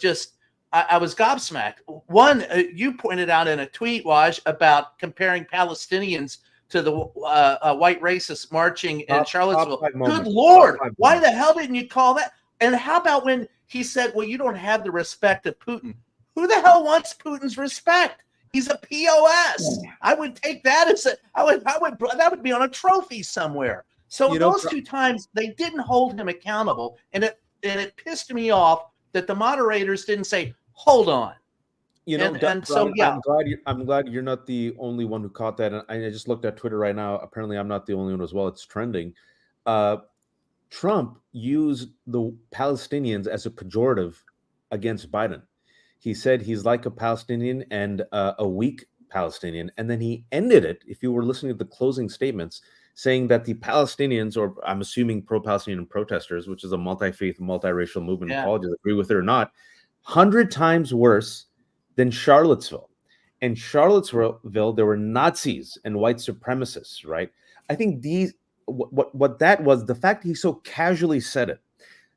gobsmacked. One, you pointed out in a tweet, Waj, about comparing Palestinians to the white racists marching in Charlottesville. Good Lord, why the hell didn't you call that? And how about when he said, well, you don't have the respect of Putin? Who the hell wants Putin's respect? He's a POS. I would take that as that would be on a trophy somewhere. So those 2 times they didn't hold him accountable, and it pissed me off that the moderators didn't say, hold on. I'm glad you're not the only one who caught that. And I just looked at Twitter right now. Apparently I'm not the only one as well. It's trending. Trump used the Palestinians as a pejorative against Biden. He said he's like a Palestinian and a weak Palestinian. And then he ended it, if you were listening to the closing statements, saying that the Palestinians, or I'm assuming pro-Palestinian protesters, which is a multi-faith, multiracial movement, apologies, agree with it or not, 100 times worse than Charlottesville. In Charlottesville, there were Nazis and white supremacists, right? I think what that was, the fact he so casually said it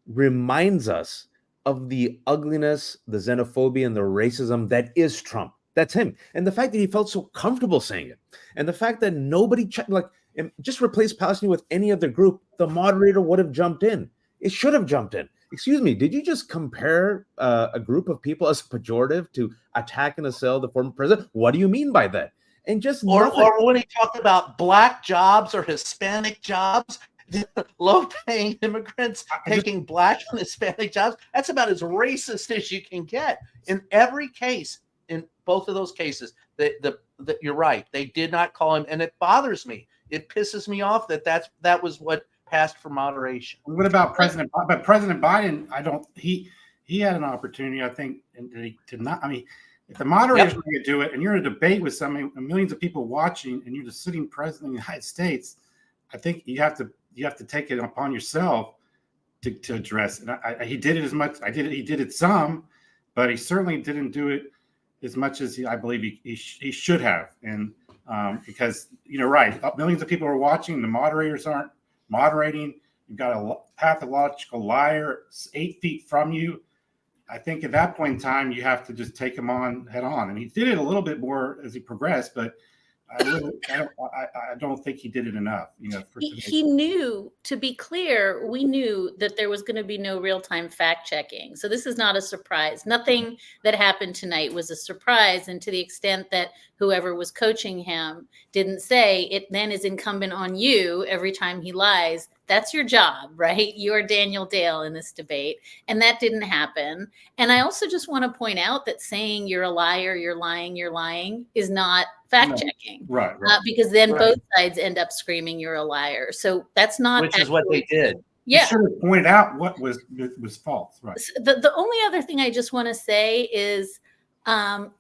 reminds us of the ugliness, the xenophobia, and the racism that is Trump. That's him. And the fact that he felt so comfortable saying it, and the fact that nobody checked, like, just replace Palestine with any other group, the moderator would have jumped in. It should have jumped in. Excuse me, did you just compare a group of people as pejorative to attack and assail the former president? What do you mean by that? And just or when he talked about black jobs or Hispanic jobs, low-paying immigrants taking black and Hispanic jobs, that's about as racist as you can get. In every case, in both of those cases, you're right. They did not call him, and it bothers me. It pisses me off that was what passed for moderation. What about President? But President Biden, he had an opportunity, I think, to not. I mean, if the moderator's going to do it, and you're in a debate with millions of people watching, and you're the sitting president of the United States, I think you have to take it upon yourself to address it. He did it as much. He did it some, but he certainly didn't do it as much as I believe he should have. And because right, millions of people are watching. The moderators aren't moderating. You've got a pathological liar 8 feet from you. I think at that point in time, you have to just take him on head on. And he did it a little bit more as he progressed, but I don't think he did it enough. He knew, to be clear, we knew that there was going to be no real-time fact checking. So this is not a surprise. Nothing that happened tonight was a surprise. And to the extent that whoever was coaching him didn't say, it then is incumbent on you every time he lies. That's your job, right? You're Daniel Dale in this debate. And that didn't happen. And I also just want to point out that saying you're a liar, you're lying is not fact checking. Right. Because then both sides end up screaming you're a liar. So that's not which is what they did. Yeah. You should have pointed out what was false. Right. The only other thing I just want to say is the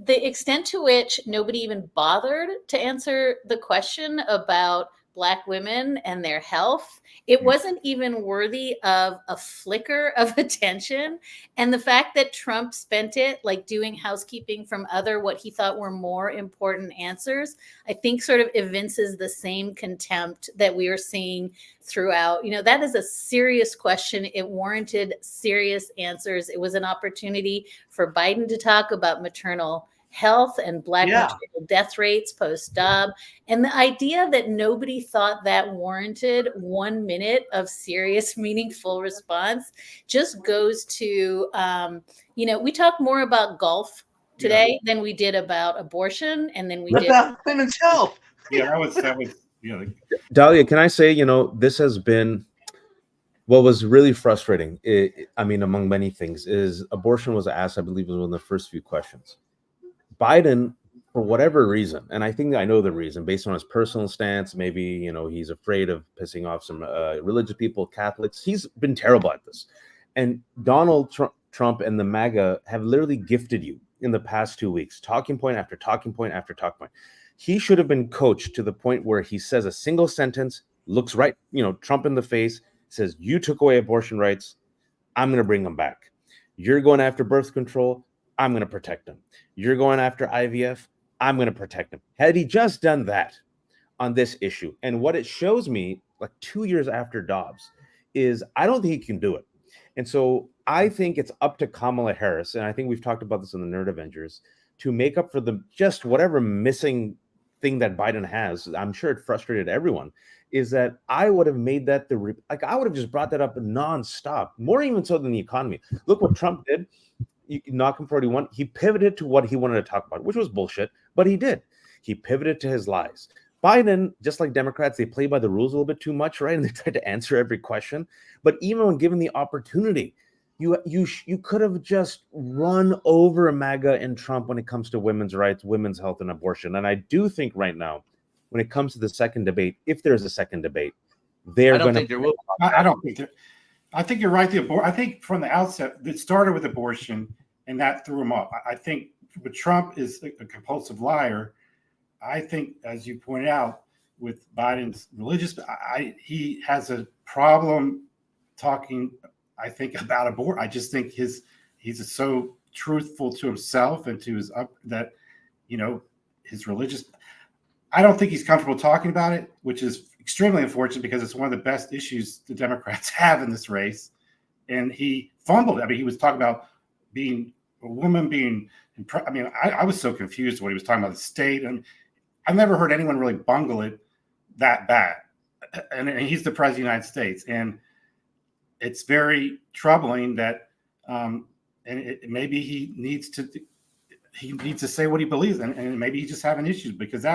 extent to which nobody even bothered to answer the question about Black women and their health. It wasn't even worthy of a flicker of attention. And the fact that Trump spent it like doing housekeeping from what he thought were more important answers, I think sort of evinces the same contempt that we are seeing throughout. That is a serious question. It warranted serious answers. It was an opportunity for Biden to talk about maternal health and Black maternal death rates post-Dobbs. And the idea that nobody thought that warranted 1 minute of serious, meaningful response just goes to, we talk more about golf today than we did about abortion. And then we did about women's health. That was. Dahlia, can I say, this has been what was really frustrating. Among many things, is abortion was asked, I believe, was one of the first few questions. Biden, for whatever reason, and I think I know the reason, based on his personal stance, maybe, he's afraid of pissing off some religious people, Catholics. He's been terrible at this. And Donald Trump and the MAGA have literally gifted you in the past 2 weeks, talking point after talking point after talking point. He should have been coached to the point where he says a single sentence, looks right, Trump in the face, says, you took away abortion rights. I'm going to bring them back. You're going after birth control. I'm going to protect him. You're going after IVF. I'm going to protect him. Had he just done that on this issue, and what it shows me, like 2 years after Dobbs, is I don't think he can do it. And so I think it's up to Kamala Harris, and I think we've talked about this in the Nerd Avengers, to make up for the just whatever missing thing that Biden has. I'm sure it frustrated everyone. Is that I would have made that I would have just brought that up nonstop, more even so than the economy. Look what Trump did. You knock him for what he wanted. He pivoted to what he wanted to talk about, which was bullshit, but he did. He pivoted to his lies. Biden, just like Democrats, they play by the rules a little bit too much, right? And they try to answer every question. But even when given the opportunity, you could have just run over MAGA and Trump when it comes to women's rights, women's health, and abortion. And I do think right now, when it comes to the second debate, if there's a second debate, they're going to. I don't think there. I think you're right. I think from the outset, it started with abortion, and that threw him off. I think with Trump is a compulsive liar. I think, as you pointed out, with Biden's religious, he has a problem talking, I think, about abortion. I just think he's so truthful to himself and to his his religious. I don't think he's comfortable talking about it, which is extremely unfortunate because it's one of the best issues the Democrats have in this race. And he fumbled it. I mean, he was talking about being a woman being. I was so confused when he was talking about the state, and I've never heard anyone really bungle it that bad. And he's the president of the United States, and it's very troubling that. Maybe he needs to say what he believes, and maybe he's just having issues because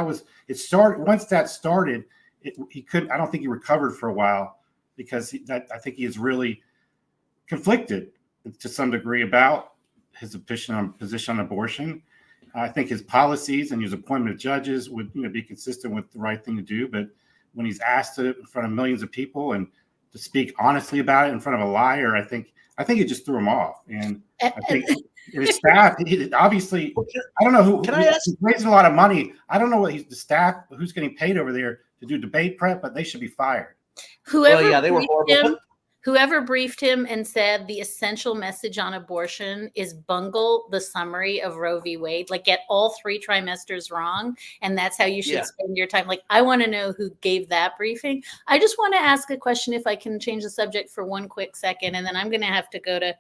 it started. Once that started, he couldn't. I don't think he recovered for a while because I think he is really conflicted to some degree about his position on abortion. I think his policies and his appointment of judges would be consistent with the right thing to do. But when he's asked to in front of millions of people and to speak honestly about it in front of a liar, I think it just threw him off. And I think his staff, obviously, I don't know who. Can I ask? He's raising a lot of money. I don't know what the staff who's getting paid over there to do debate prep, but they should be fired. Whoever briefed him and said the essential message on abortion is bungle the summary of Roe v. Wade, like get all 3 trimesters wrong. And that's how you should spend your time. Like, I want to know who gave that briefing. I just want to ask a question, if I can change the subject for one quick second, and then I'm going to have to go to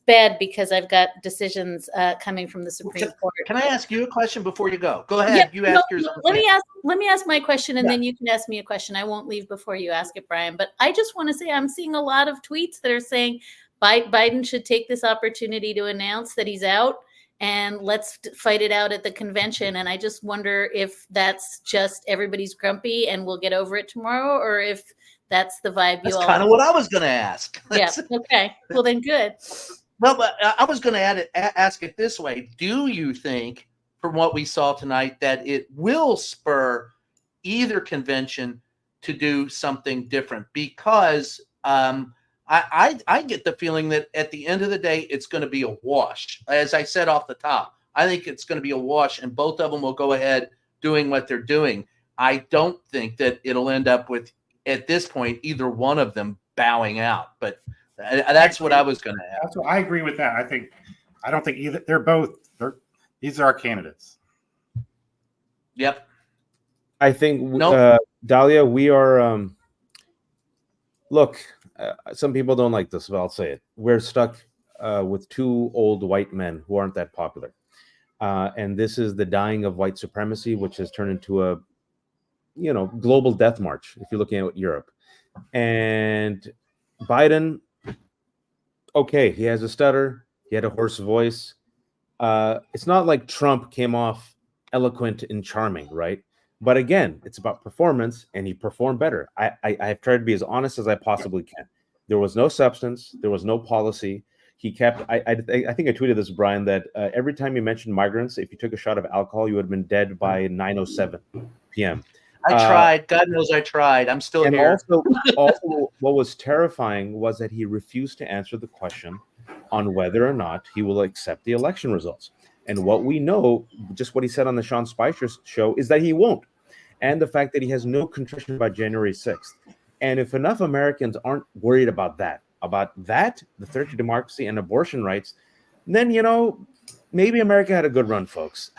bed because I've got decisions coming from the Supreme Court. Can I ask you a question before you go? Go ahead. Yours. Let me ask my question, and then you can ask me a question. I won't leave before you ask it, Brian. But I just want to say I'm seeing a lot of tweets that are saying Biden should take this opportunity to announce that he's out, and let's fight it out at the convention. And I just wonder if that's just everybody's grumpy and we'll get over it tomorrow, or if that's the vibe. That's kind of what I was going to ask. Yeah. Okay. Well, then good. Well, but I was going to ask it this way. Do you think, from what we saw tonight, that it will spur either convention to do something different? Because I get the feeling that at the end of the day, it's going to be a wash. As I said off the top, I think it's going to be a wash, and both of them will go ahead doing what they're doing. I don't think that it'll end up with, at this point, either one of them bowing out. But that's what I was going to ask. I agree with that. I don't think either. These are our candidates. Yep. I think, Dahlia, we are. Look, some people don't like this, but I'll say it. We're stuck with 2 old white men who aren't that popular. And this is the dying of white supremacy, which has turned into a, global death march, if you're looking at Europe. And Biden, okay, he has a stutter. He had a hoarse voice. It's not like Trump came off eloquent and charming, right? But again, it's about performance, and he performed better. I've tried to be as honest as I possibly can. There was no substance. There was no policy. He kept, I think I tweeted this, Brian, that every time you mentioned migrants, if you took a shot of alcohol, you would have been dead by 9:07 p.m. I tried. God knows I tried. I'm still here. Also, what was terrifying was that he refused to answer the question on whether or not he will accept the election results. And what we know, just what he said on the Sean Spicer show, is that he won't. And the fact that he has no contrition by January 6th. And if enough Americans aren't worried about that, the threat to democracy and abortion rights, then, maybe America had a good run, folks.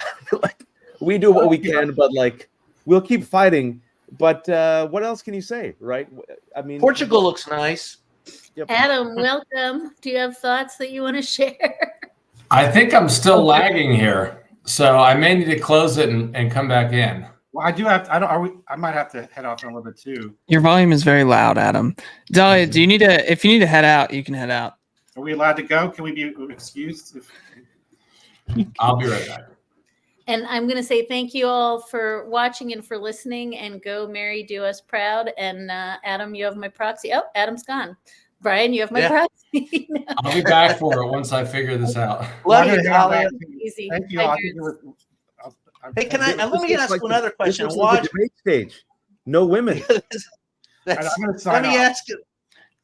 We do what we can, but we'll keep fighting. But what else can you say, right? I mean, Portugal looks nice. Yep. Adam, welcome. Do you have thoughts that you want to share? I think I'm still lagging here, so I may need to close it and come back in. Well, I do have. I might have to head off in a little bit too. Your volume is very loud, Adam. Dahlia, do you need to? If you need to head out, you can head out. Are we allowed to go? Can we be excused? I'll be right back. And I'm going to say thank you all for watching and for listening. And go, Mary, do us proud. And Adam, you have my proxy. Oh, Adam's gone. Brian, you have my proxy. I'll be back for it once I figure this out. Love you, Dahlia. Easy. Thank you. Hey, let me ask another question. This is the debate stage. No women. Let me ask you,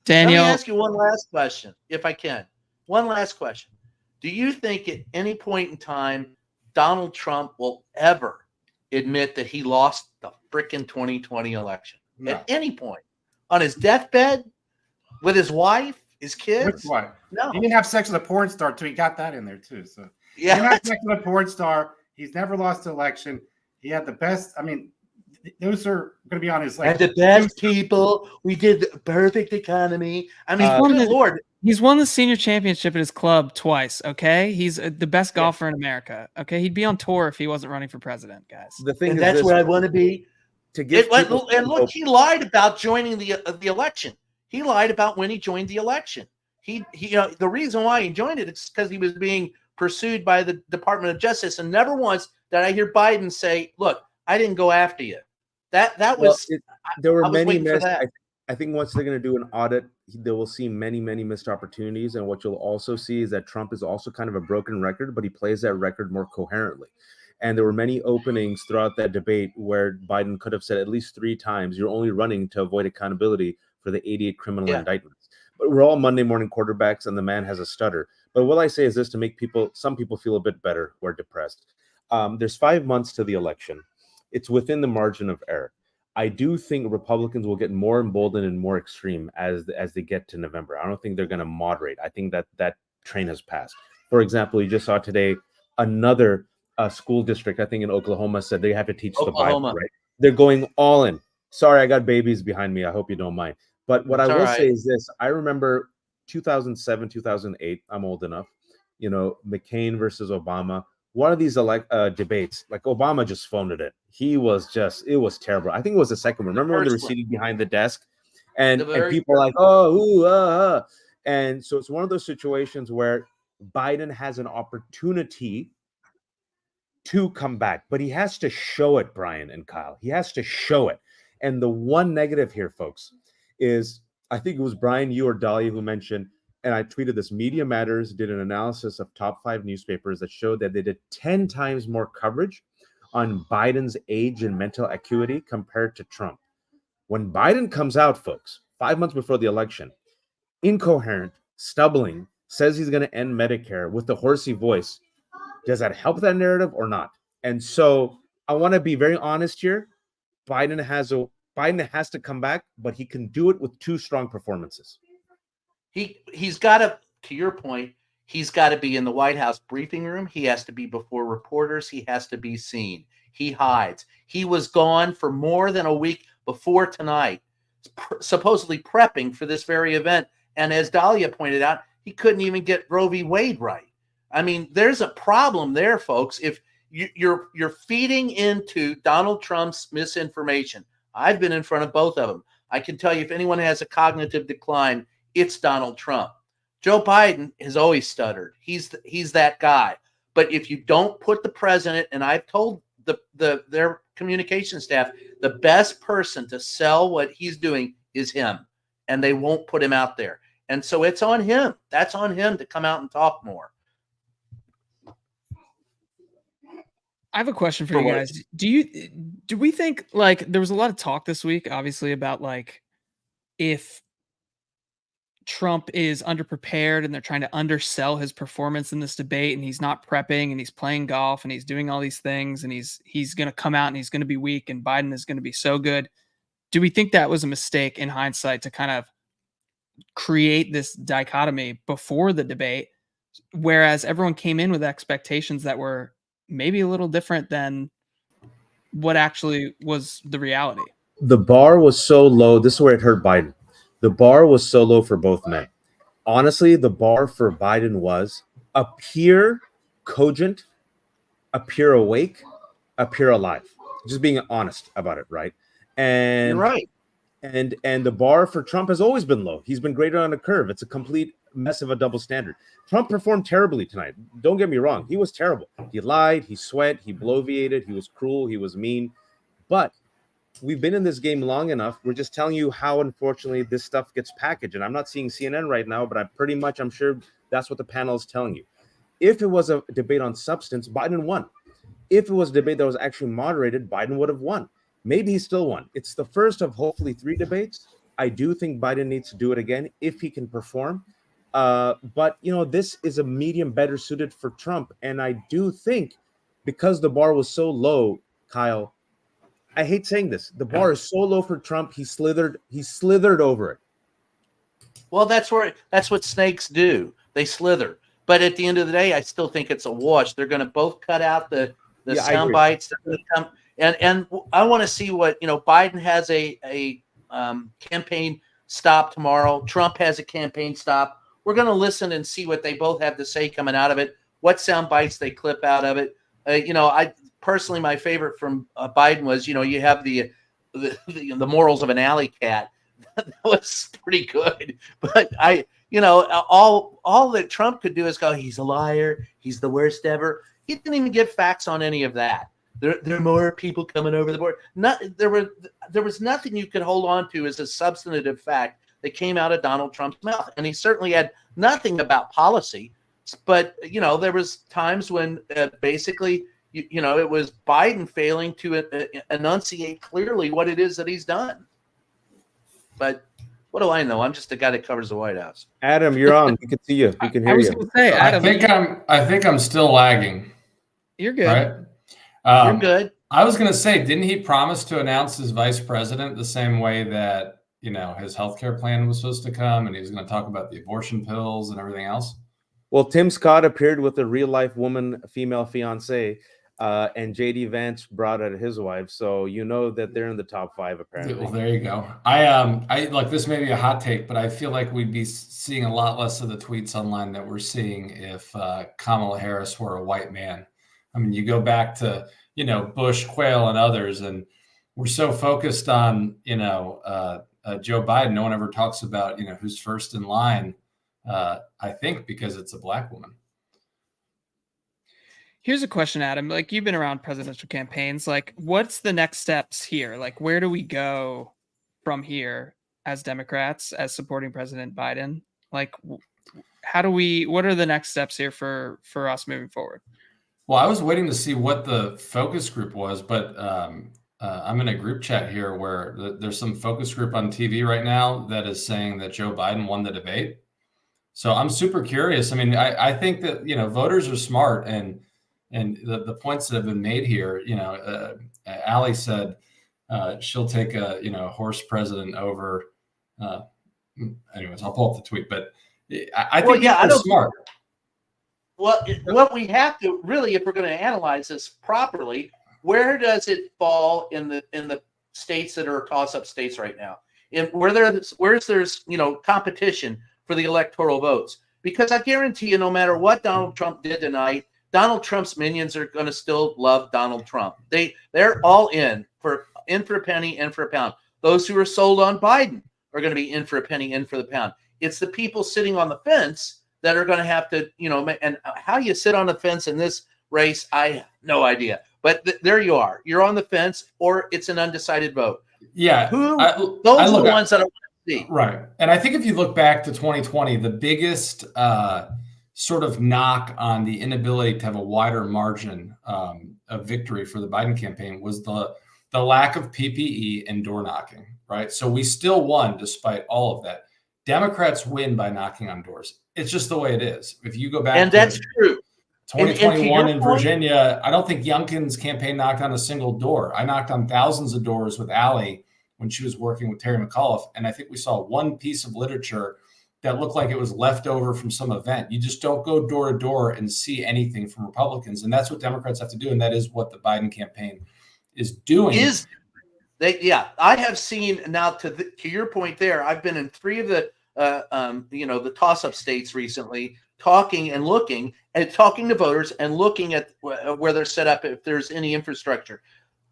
Daniel. Let me ask you one last question, if I can. One last question. Do you think at any point in time Donald Trump will ever admit that he lost the frickin' 2020 election? No. At any point? On his deathbed? With his wife? His kids? Which one? No. He didn't have sex with a porn star too. He got that in there too. So Yeah. he didn't have sex with a porn star. He's never lost an election. He had the best. I mean, those are going to be on his like. And the best people. We did the perfect economy. I mean, good Lord. He's won the senior championship at his club twice. Okay, he's the best golfer in America. Okay, he'd be on tour if he wasn't running for president, guys. The thing And is, that's this, where I want to be. to give people And look, hope. he lied about joining the election. He lied about when he joined the election. He the reason why he joined it is because he was being pursued by the Department of Justice, and never once did I hear Biden say, "Look, I didn't go after you." That was there were I was many waiting for missed. that. I think once they're going to do an audit, they will see many missed opportunities. And what you'll also see is that Trump is also kind of a broken record, but he plays that record more coherently. And there were many openings throughout that debate where Biden could have said at least 3 times, "You're only running to avoid accountability for the 88 criminal indictments." But we're all Monday morning quarterbacks, and the man has a stutter. But what I say is this to make some people feel a bit better who are depressed. There's 5 months to the election. It's within the margin of error. I do think Republicans will get more emboldened and more extreme as they get to November. I don't think they're going to moderate. I think that train has passed. For example, you just saw today another school district, I think in Oklahoma, said they have to teach the Bible, right? They're going all in. Sorry, I got babies behind me. I hope you don't mind. But what I will say is this. I remember 2007, 2008. I'm old enough. McCain versus Obama. One of these debates, like Obama just phoned it in. It was terrible. I think it was the second one. Remember when they were seated behind the desk and people are like, and so it's one of those situations where Biden has an opportunity to come back, but he has to show it, Brian and Kyle. He has to show it. And the one negative here, folks, is I think it was Brian, you or Dahlia who mentioned, and I tweeted this, Media Matters did an analysis of top 5 newspapers that showed that they did 10 times more coverage on Biden's age and mental acuity compared to Trump. When Biden comes out, folks, 5 months before the election, incoherent, stumbling, says he's going to end Medicare with the horsey voice, does that help that narrative or not? And so I want to be very honest here. Biden has to come back, but he can do it with 2 strong performances. He's got to your point, he's got to be in the White House briefing room. He has to be before reporters. He has to be seen. He hides. He was gone for more than a week before tonight, supposedly prepping for this very event. And as Dahlia pointed out, he couldn't even get Roe v. Wade right. I mean, there's a problem there, folks. If you're feeding into Donald Trump's misinformation, I've been in front of both of them. I can tell you, if anyone has a cognitive decline, it's Donald Trump. Joe Biden has always stuttered. He's that guy. But if you don't put the president, and I've told their communication staff, the best person to sell what he's doing is him, and they won't put him out there. And so it's on him. That's on him to come out and talk more. I have a question for you guys. Do we think, like, there was a lot of talk this week, obviously, about like if Trump is underprepared and they're trying to undersell his performance in this debate, and he's not prepping and he's playing golf and he's doing all these things, and he's going to come out and he's going to be weak and Biden is going to be so good. Do we think that was a mistake in hindsight to kind of create this dichotomy before the debate, whereas everyone came in with expectations that were maybe a little different than what actually was the reality? The bar was so low. This is where it hurt Biden. The bar was so low for both men. Honestly, the bar for Biden was appear cogent, appear awake, appear alive. Just being honest about it, right? And you're right. And the bar for Trump has always been low. He's been graded on a curve. It's a complete mess of a double standard. Trump performed terribly tonight. Don't get me wrong. He was terrible. He lied, he sweat, he bloviated, he was cruel, he was mean. But we've been in this game long enough. We're just telling you how, unfortunately, this stuff gets packaged. And I'm not seeing CNN right now, but I'm sure that's what the panel is telling you. If it was a debate on substance, Biden won. If it was a debate that was actually moderated, Biden would have won. Maybe he still won. It's the first of hopefully 3 debates. I do think Biden needs to do it again if he can perform. But, this is a medium better suited for Trump. And I do think because the bar was so low, Kyle, I hate saying this. The bar is so low for Trump. He slithered over it. Well, that's what snakes do. They slither. But at the end of the day, I still think it's a wash. They're going to both cut out the sound bites. They're going to come and I want to see what Biden has a campaign stop tomorrow. Trump has a campaign stop. We're going to listen and see what they both have to say coming out of it. What sound bites they clip out of it. I personally, my favorite from Biden was you have the morals of an alley cat. That was pretty good. But all that Trump could do is go, he's a liar. He's the worst ever. He didn't even give facts on any of that. There are more people coming over the board. There was nothing you could hold on to as a substantive fact that came out of Donald Trump's mouth. And he certainly had nothing about policy. But, there was times when basically, it was Biden failing to enunciate clearly what it is that he's done. But what do I know? I'm just a guy that covers the White House. Adam, you're on. We can see you. We can hear you. I was going to say, Adam, I think I'm still lagging. You're good. Right? You're good. I was going to say, didn't he promise to announce his vice president the same way that, his healthcare plan was supposed to come, and he was going to talk about the abortion pills and everything else? Well, Tim Scott appeared with a real-life woman, female fiance, and J.D. Vance brought out his wife, so that they're in the top 5 apparently. Well, there you go. I like, this may be a hot take, but I feel like we'd be seeing a lot less of the tweets online that we're seeing if Kamala Harris were a white man. I mean, you go back to Bush, Quayle, and others, and we're so focused on Joe Biden. No one ever talks about who's first in line. I think because it's a black woman. Here's a question, Adam. Like, you've been around presidential campaigns. Like, what's the next steps here? Like, where do we go from here as Democrats, as supporting President Biden? Like, what are the next steps here for us moving forward? Well, I was waiting to see what the focus group was, but I'm in a group chat here where there's some focus group on TV right now that is saying that Joe Biden won the debate. So I'm super curious. I mean, I think that, voters are smart, and the points that have been made here, Allie said she'll take a, horse president over. Anyways, I'll pull up the tweet, but I think they're smart. Well, what we have to really, if we're going to analyze this properly, where does it fall in the states that are toss-up states right now? Where there's competition for the electoral votes? Because I guarantee you, no matter what Donald Trump did tonight, Donald Trump's minions are going to still love Donald Trump. They're all in for a penny, in for a pound. Those who are sold on Biden are going to be in for a penny, in for the pound. It's the people sitting on the fence that are going to have to, and how you sit on the fence in this race, I have no idea. But there you are. You're on the fence, or it's an undecided vote. Yeah. Those are the ones that I want to see. Right. And I think if you look back to 2020, the biggest sort of knock on the inability to have a wider margin of victory for the Biden campaign was the lack of PPE and door knocking, right? So we still won despite all of that. Democrats win by knocking on doors. It's just the way it is. If you go back and that's true. 2021 in Virginia, I don't think Youngkin's campaign knocked on a single door. I knocked on thousands of doors with Allie when she was working with Terry McAuliffe, and I think we saw one piece of literature that looked like it was left over from some event. You just don't go door to door and see anything from Republicans, and that's what Democrats have to do, and that is what the Biden campaign is doing. I have seen now to your point there. I've been in 3 of the the toss-up states recently, talking to voters and looking at where they're set up, if there's any infrastructure.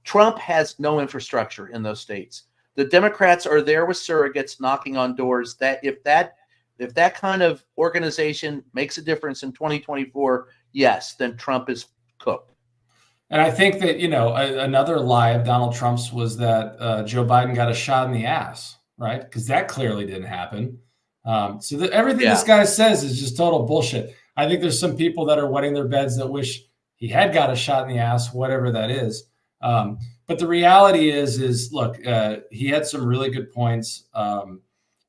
Trump has no infrastructure in those states. The Democrats are there with surrogates knocking on doors. That if that kind of organization makes a difference in 2024, yes, then Trump is cooked. And I think that, another lie of Donald Trump's was that Joe Biden got a shot in the ass, right? Because that clearly didn't happen. Everything this guy says is just total bullshit. I think there's some people that are wetting their beds that wish he had got a shot in the ass, whatever that is. But the reality is look, he had some really good points,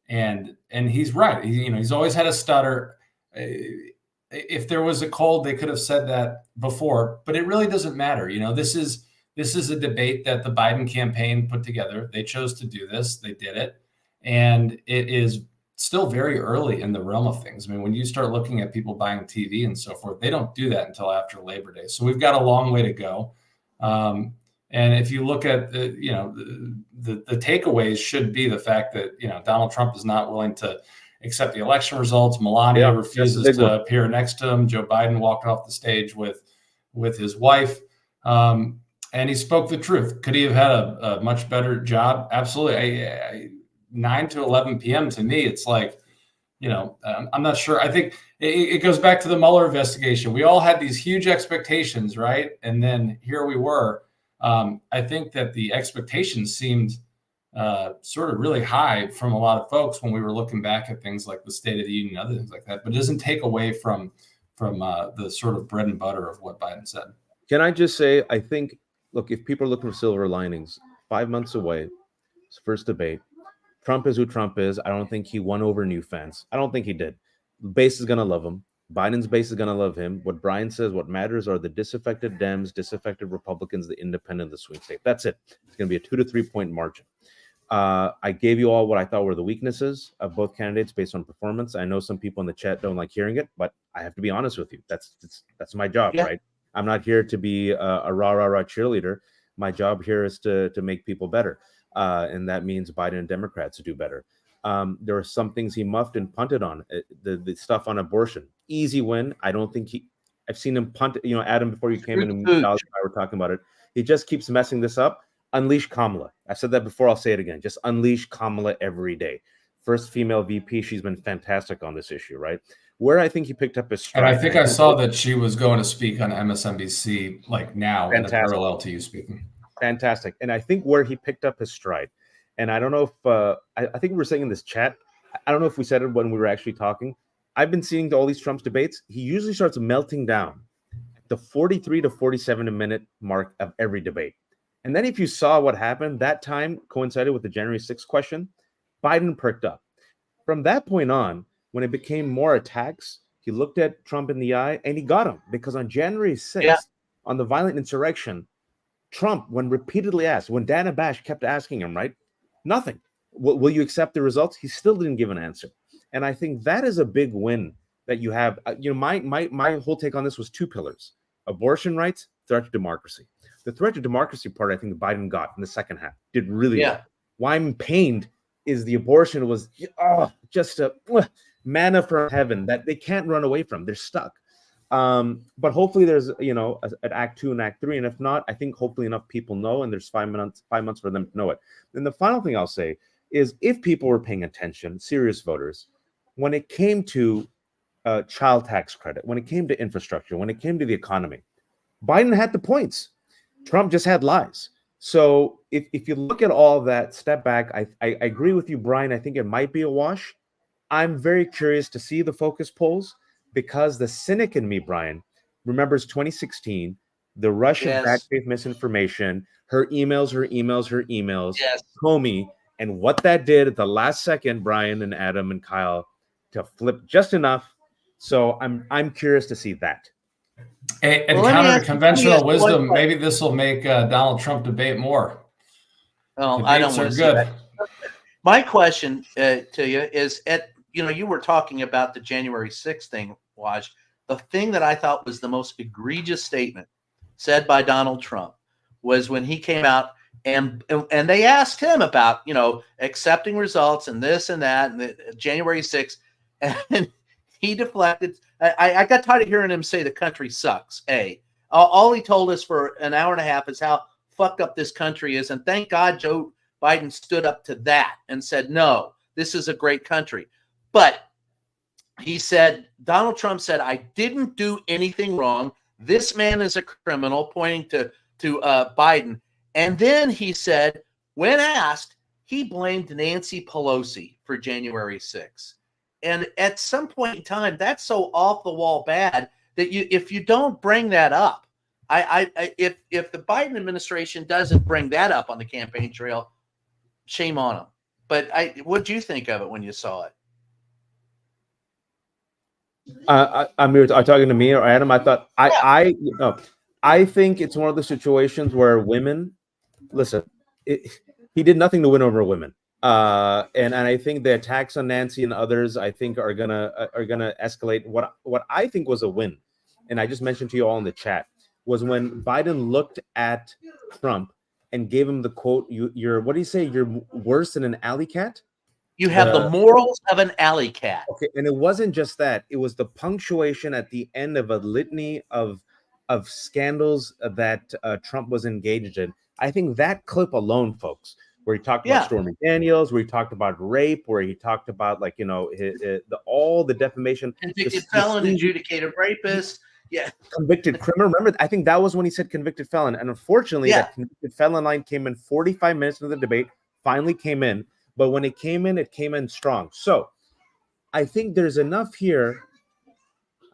and he's right. He's always had a stutter. If there was a cold, they could have said that before, but it really doesn't matter. This is a debate that the Biden campaign put together. They chose to do this. They did it, and it is still very early in the realm of things. I mean, when you start looking at people buying TV and so forth, they don't do that until after Labor Day. So we've got a long way to go. And if you look at the takeaways should be the fact that, Donald Trump is not willing to accept the election results. Melania refuses to appear next to him. Joe Biden walked off the stage with his wife. And he spoke the truth. Could he have had a much better job? Absolutely. 9 to 11 p.m. to me, it's like, I'm not sure. I think it goes back to the Mueller investigation. We all had these huge expectations, right? And then here we were. I think that the expectations seemed sort of really high from a lot of folks when we were looking back at things like the State of the Union and other things like that. But it doesn't take away from the sort of bread and butter of what Biden said. Can I just say, I think, look, if people are looking for silver linings, 5 months away, it's first debate. Trump is who Trump is. I don't think he won over new fans. I don't think he did. The base is going to love him. Biden's base is going to love him. What Brian says, what matters are the disaffected Dems, disaffected Republicans, the independent, the swing state. That's it. It's going to be a 2 to 3 point margin. I gave you all what I thought were the weaknesses of both candidates based on performance. I know some people in the chat don't like hearing it, but I have to be honest with you. That's my job, right? I'm not here to be a rah-rah-rah cheerleader. My job here is to make people better. And that means Biden and Democrats do better. There are some things he muffed and punted on. The stuff on abortion. Easy win. I don't think I've seen him punt, Adam, before you came in and I were talking about it. He just keeps messing this up. Unleash Kamala. I said that before. I'll say it again. Just unleash Kamala every day. First female VP. She's been fantastic on this issue, right? Where I think he picked up his stride. And I think I saw that she was going to speak on MSNBC like now in parallel to you speaking. Fantastic. And I think where he picked up his stride, and I don't know if I think we were saying in this chat, I don't know if we said it when we were actually talking. I've been seeing all these Trump's debates. He usually starts melting down at the 43 to 47 minute mark of every debate. And then if you saw what happened, that time coincided with the January 6th question, Biden perked up. From that point on, when it became more attacks, he looked at Trump in the eye and he got him, because on January 6th, on the violent insurrection, Trump, when repeatedly asked, when Dana Bash kept asking him, right? Nothing. Will you accept the results? He still didn't give an answer. And I think that is a big win that you have. My whole take on this was 2 pillars: abortion rights, threat to democracy. The threat to democracy part, I think Biden got in the second half, did really well. Why I'm pained is the abortion was just a manna from heaven that they can't run away from. They're stuck. But hopefully there's, an Act 2 and Act 3. And if not, I think hopefully enough people know, and there's 5 months for them to know it. Then the final thing I'll say is, if people were paying attention, serious voters, when it came to child tax credit, when it came to infrastructure, when it came to the economy, Biden had the points. Trump just had lies. So if you look at all that, step back, I agree with you, Brian. I think it might be a wash. I'm very curious to see the focus polls, because the cynic in me, Brian, remembers 2016, the Russian bad faith misinformation, her emails, Comey, and what that did at the last second, Brian and Adam and Kyle, to flip just enough. So I'm curious to see that. And counter to conventional wisdom, maybe this will make Donald Trump debate more. Well, I don't want to see that. My question to you is, you were talking about the January 6th thing, Waj. The thing that I thought was the most egregious statement said by Donald Trump was when he came out and they asked him about, accepting results and this and that, and the January 6th, and he deflected. I got tired of hearing him say the country sucks. All he told us for an hour and a half is how fucked up this country is. And thank God Joe Biden stood up to that and said, no, this is a great country. But he said, Donald Trump said, I didn't do anything wrong. This man is a criminal, pointing to Biden. And then he said, when asked, he blamed Nancy Pelosi for January 6th. And at some point in time, that's so off the wall bad that if you don't bring that up, if the Biden administration doesn't bring that up on the campaign trail, shame on them. But what do you think of it when you saw it? Amir, are you talking to me or Adam? I thought I think it's one of the situations where women, listen, he did nothing to win over women. And I think the attacks on Nancy and others, I think, are gonna escalate. What I think was a win, and I just mentioned to you all in the chat, was when Biden looked at Trump and gave him the quote, "You're what do you say? You're worse than an alley cat." You have the morals of an alley cat. Okay, and it wasn't just that; it was the punctuation at the end of a litany of scandals that Trump was engaged in. I think that clip alone, folks, where he talked about Stormy Daniels, where he talked about rape, where he talked about all the defamation, convicted felon, adjudicated rapist. Yeah. Convicted criminal. Remember, I think that was when he said convicted felon. And unfortunately, that convicted felon line came in 45 minutes into the debate, finally came in. But when it came in strong. So I think there's enough here.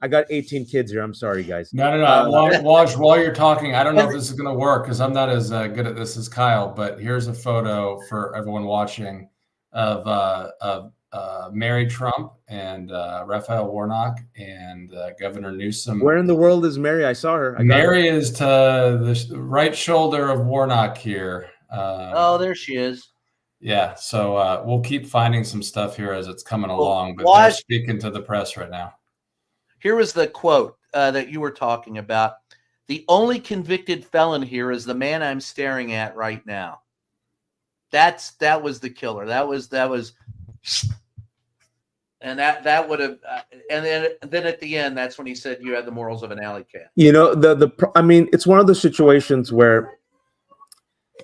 I got 18 kids here. I'm sorry, guys. No. While you're talking, I don't know if this is going to work because I'm not as good at this as Kyle, but here's a photo for everyone watching of Mary Trump and Raphael Warnock and Governor Newsom. Where in the world is Mary? I saw her. Mary is to the right shoulder of Warnock here. Oh, there she is. Yeah, so we'll keep finding some stuff here as it's coming along, but they're speaking to the press right now. Here was the quote that you were talking about. The only convicted felon here is the man I'm staring at right now. That was the killer. That was, and that would have, and then at the end, that's when he said you had the morals of an alley cat. You know, I mean, it's one of those situations where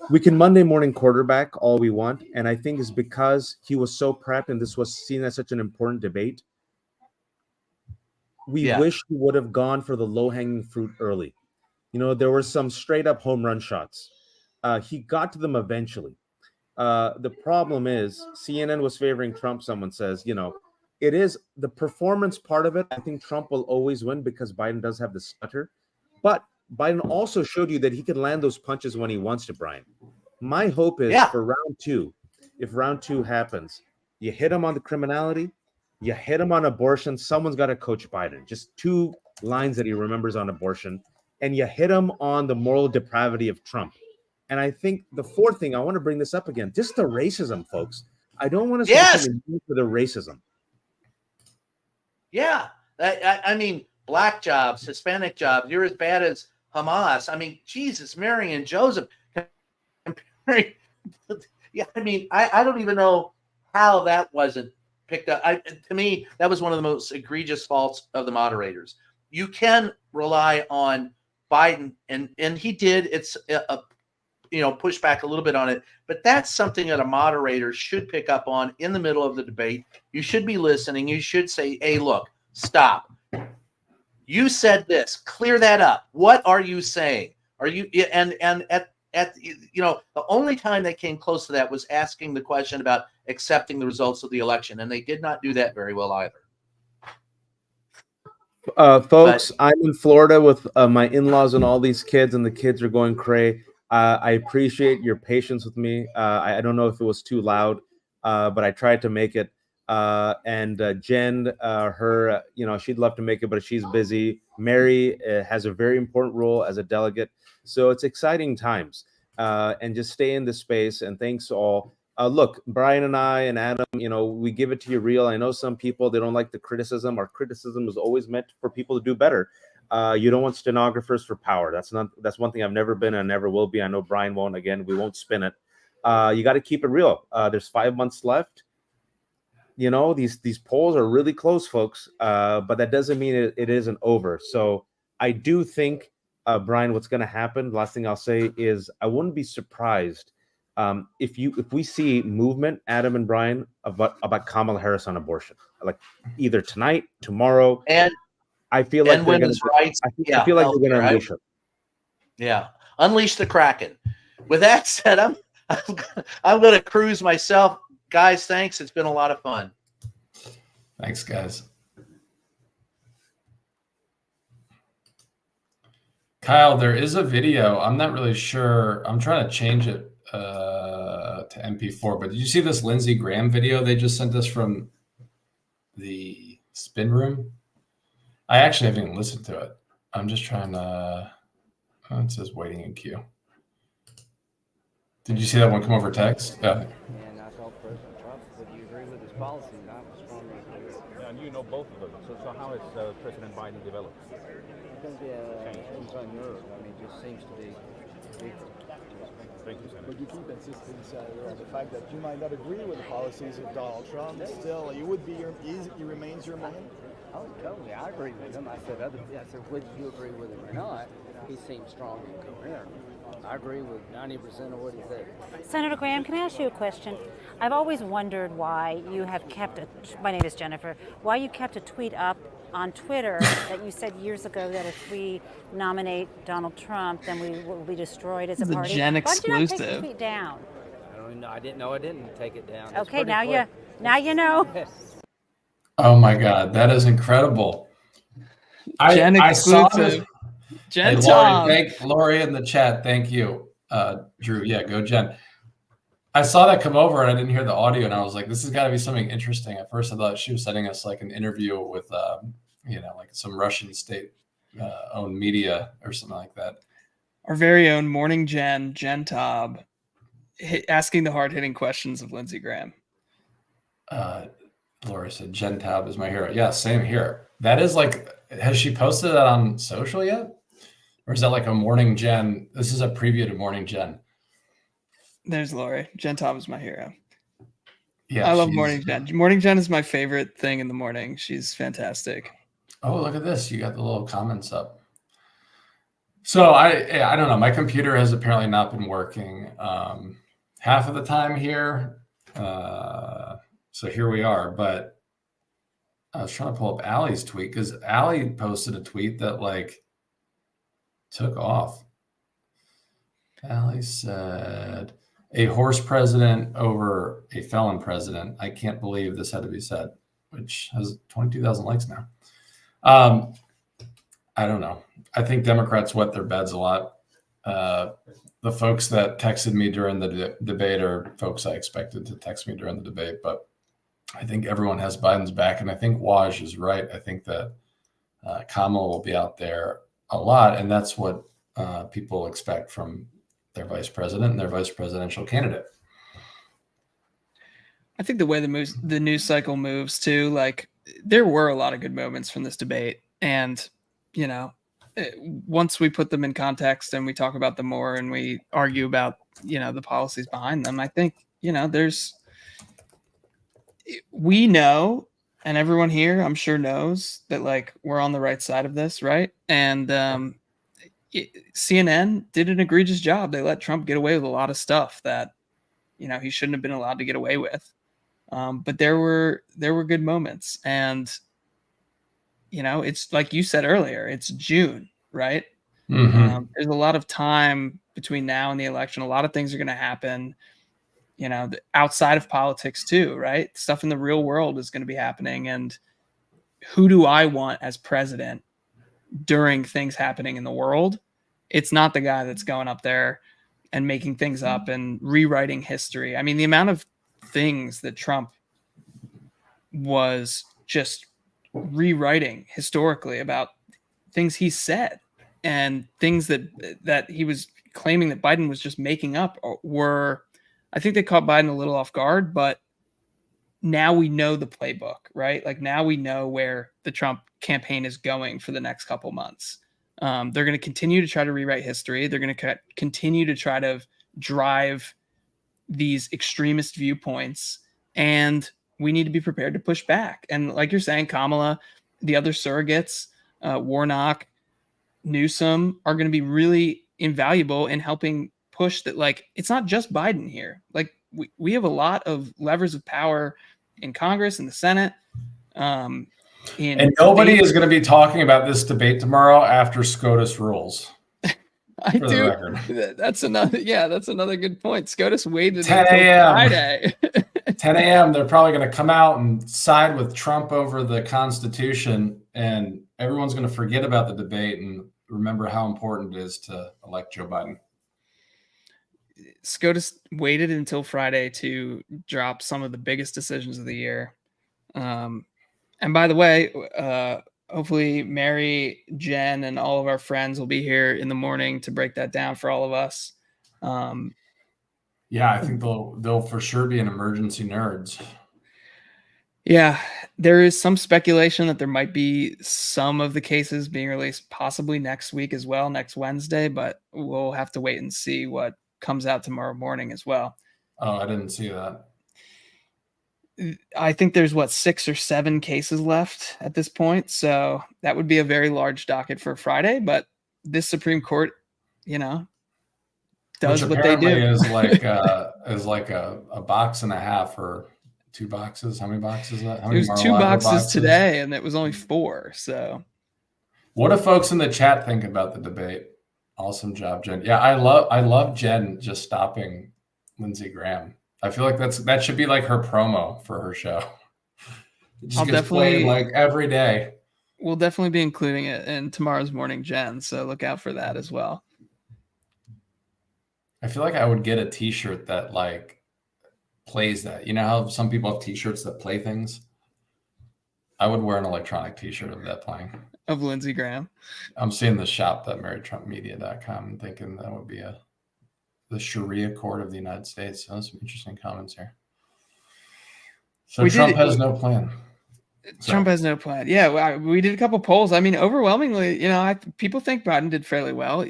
we can Monday morning quarterback all we want, and I think it's because he was so prepped and this was seen as such an important debate. We wish he would have gone for the low-hanging fruit early. You know, there were some straight-up home run shots. He got to them eventually. The problem is CNN was favoring Trump, someone says. You know, it is the performance part of it. I think Trump will always win because Biden does have the stutter. But Biden also showed you that he can land those punches when he wants to, Brian. My hope is for round two, if round two happens, you hit him on the criminality, you hit him on abortion. Someone's got to coach Biden. Just 2 lines that he remembers on abortion. And you hit him on the moral depravity of Trump. And I think the fourth thing, I want to bring this up again, just the racism, folks. I don't want to say for the racism. Yeah. I mean, black jobs, Hispanic jobs, you're as bad as Hamas. I mean, Jesus, Mary and Joseph. Yeah, I mean, I don't even know how that wasn't picked up. To me, that was one of the most egregious faults of the moderators. You can rely on Biden, and he did. It's push back a little bit on it, but that's something that a moderator should pick up on in the middle of the debate. You should be listening. You should say, "Hey, look, stop. You said this. Clear that up. What are you saying? Are you?" And at the only time they came close to that was asking the question about accepting the results of the election, and they did not do that very well either. Folks, I'm in Florida with my in-laws and all these kids, and the kids are going cray. I appreciate your patience with me. I don't know if it was too loud, but I tried to make it. And Jen, she'd love to make it, but she's busy. Mary has a very important role as a delegate. So it's exciting times. And just stay in this space. And thanks all. Look, Brian and I and Adam, we give it to you real. I know some people, they don't like the criticism. Our criticism is always meant for people to do better. You don't want stenographers for power. That's one thing I've never been and never will be. I know Brian won't. Again, we won't spin it. You got to keep it real. There's 5 months left. These polls are really close, folks. But that doesn't mean it isn't over. So I do think, Brian, what's going to happen, last thing I'll say is I wouldn't be surprised if we see movement, Adam and Brian, about Kamala Harris on abortion, like either tonight, tomorrow, and I feel like women's rights. I feel like they're going to unleash it. Yeah, unleash the Kraken. With that said, I'm going to cruise myself, guys. Thanks. It's been a lot of fun. Thanks, guys. Kyle, there is a video. I'm not really sure. I'm trying to change it to MP4, but did you see this Lindsey Graham video they just sent us from the spin room? I actually haven't even listened to it. I'm just trying to, it says waiting in queue. Did you see that one come over text? Yeah. And I told President Trump, "Would you agree with his policy?" And I was strongly agree. Yeah, and you know both of them. So how has President Biden developed? It's going to be he's unnerved. I mean, it just seems to be deeper. Thank you, Senator. But you keep insisting, Senator, on the fact that you might not agree with the policies of Donald Trump. Still, he remains your man. Oh, totally. I agree with him. I said, would you agree with him or not? He seems strong and coherent. I agree with 90% of what he said. Senator Graham, can I ask you a question? I've always wondered why you have kept my name is Jennifer, why you kept a tweet up on Twitter that you said years ago that if we nominate Donald Trump, then we will be destroyed as a The party. Jen Why did you not take exclusive. the tweet down? I don't know. I didn't know I didn't take it down. Okay, now you know. Oh my God, that is incredible. Jen I saw exclusive. this. Jen Hey, Tom. Lori, thank Lori in the chat. Thank you, Drew. Yeah, go Jen. I saw that come over and I didn't hear the audio, and I was like, "This has got to be something interesting." At first, I thought she was sending us like an interview with, like some Russian state-owned media or something like that. Our very own morning Jen Taub, asking the hard-hitting questions of Lindsey Graham. Laura said, "Jen Taub is my hero." Yeah, same here. That is like, has she posted that on social yet? Or is that like a Morning Jen? This is a preview to Morning Jen. There's Lori. Jen Taub is my hero. Yeah, I love Morning Jen. Morning Jen is my favorite thing in the morning. She's fantastic. Oh, look at this. You got the little comments up. So I don't know. My computer has apparently not been working half of the time here. So here we are. But I was trying to pull up Allie's tweet because Allie posted a tweet that like took off. Allie said, "A horse president over a felon president. I can't believe this had to be said," which has 22,000 likes now. I don't know. I think Democrats wet their beds a lot. The folks that texted me during the debate are folks I expected to text me during the debate, but I think everyone has Biden's back. And I think Waj is right. I think that Kamala will be out there a lot. And that's what people expect from their vice president and their vice presidential candidate. I think the way the news cycle moves too, like there were a lot of good moments from this debate. And, once we put them in context and we talk about them more and we argue about, the policies behind them, I think, we know, and everyone here, I'm sure knows that like we're on the right side of this. Right. And CNN did an egregious job. They let Trump get away with a lot of stuff that, he shouldn't have been allowed to get away with. But there were good moments. And, it's like you said earlier, it's June, right? Mm-hmm. There's a lot of time between now and the election. A lot of things are going to happen, outside of politics too, right? Stuff in the real world is going to be happening. And who do I want as president during things happening in the world? It's not the guy that's going up there and making things up and rewriting history. I mean, the amount of things that Trump was just rewriting historically about things he said and things that he was claiming that Biden was just making up were, I think they caught Biden a little off guard, but now we know the playbook, right? Like now we know where the Trump campaign is going for the next couple months. They're going to continue to try to rewrite history. They're going to continue to try to drive these extremist viewpoints, and we need to be prepared to push back. And like you're saying, Kamala, the other surrogates, Warnock, Newsom are going to be really invaluable in helping push that. Like, it's not just Biden here. Like we have a lot of levers of power in Congress and the Senate. And nobody is going to be talking about this debate tomorrow after SCOTUS rules. I do. That's another good point. SCOTUS waited 10 until a.m. Friday. 10 a.m. They're probably going to come out and side with Trump over the Constitution, and everyone's going to forget about the debate and remember how important it is to elect Joe Biden. SCOTUS waited until Friday to drop some of the biggest decisions of the year. And by the way, hopefully Mary, Jen, and all of our friends will be here in the morning to break that down for all of us. Yeah, I think they'll for sure be an emergency nerds. Yeah, there is some speculation that there might be some of the cases being released possibly next week as well, next Wednesday, but we'll have to wait and see what comes out tomorrow morning as well. Oh, I didn't see that. I think there's 6 or 7 cases left at this point, so that would be a very large docket for Friday, but this Supreme Court, does what they do. Is like a box and a half or 2 boxes. How many boxes is that? How many it was 2 boxes today, and it was only 4. So, what do folks in the chat think about the debate? Awesome job, Jen. Yeah, I love Jen just stopping Lindsey Graham. I feel like that should be like her promo for her show. It just gets played like every day. We'll definitely be including it in tomorrow's morning, Jen. So look out for that as well. I feel like I would get a T-shirt that like plays that. You know how some people have T-shirts that play things? I would wear an electronic T-shirt of that playing. Of Lindsey Graham. I'm seeing the shop.marytrumpmedia.com and thinking that would be the Sharia court of the United States. So some interesting comments here. So Trump has no plan. Trump has no plan. Yeah, we did a couple polls. I mean, overwhelmingly, people think Biden did fairly well.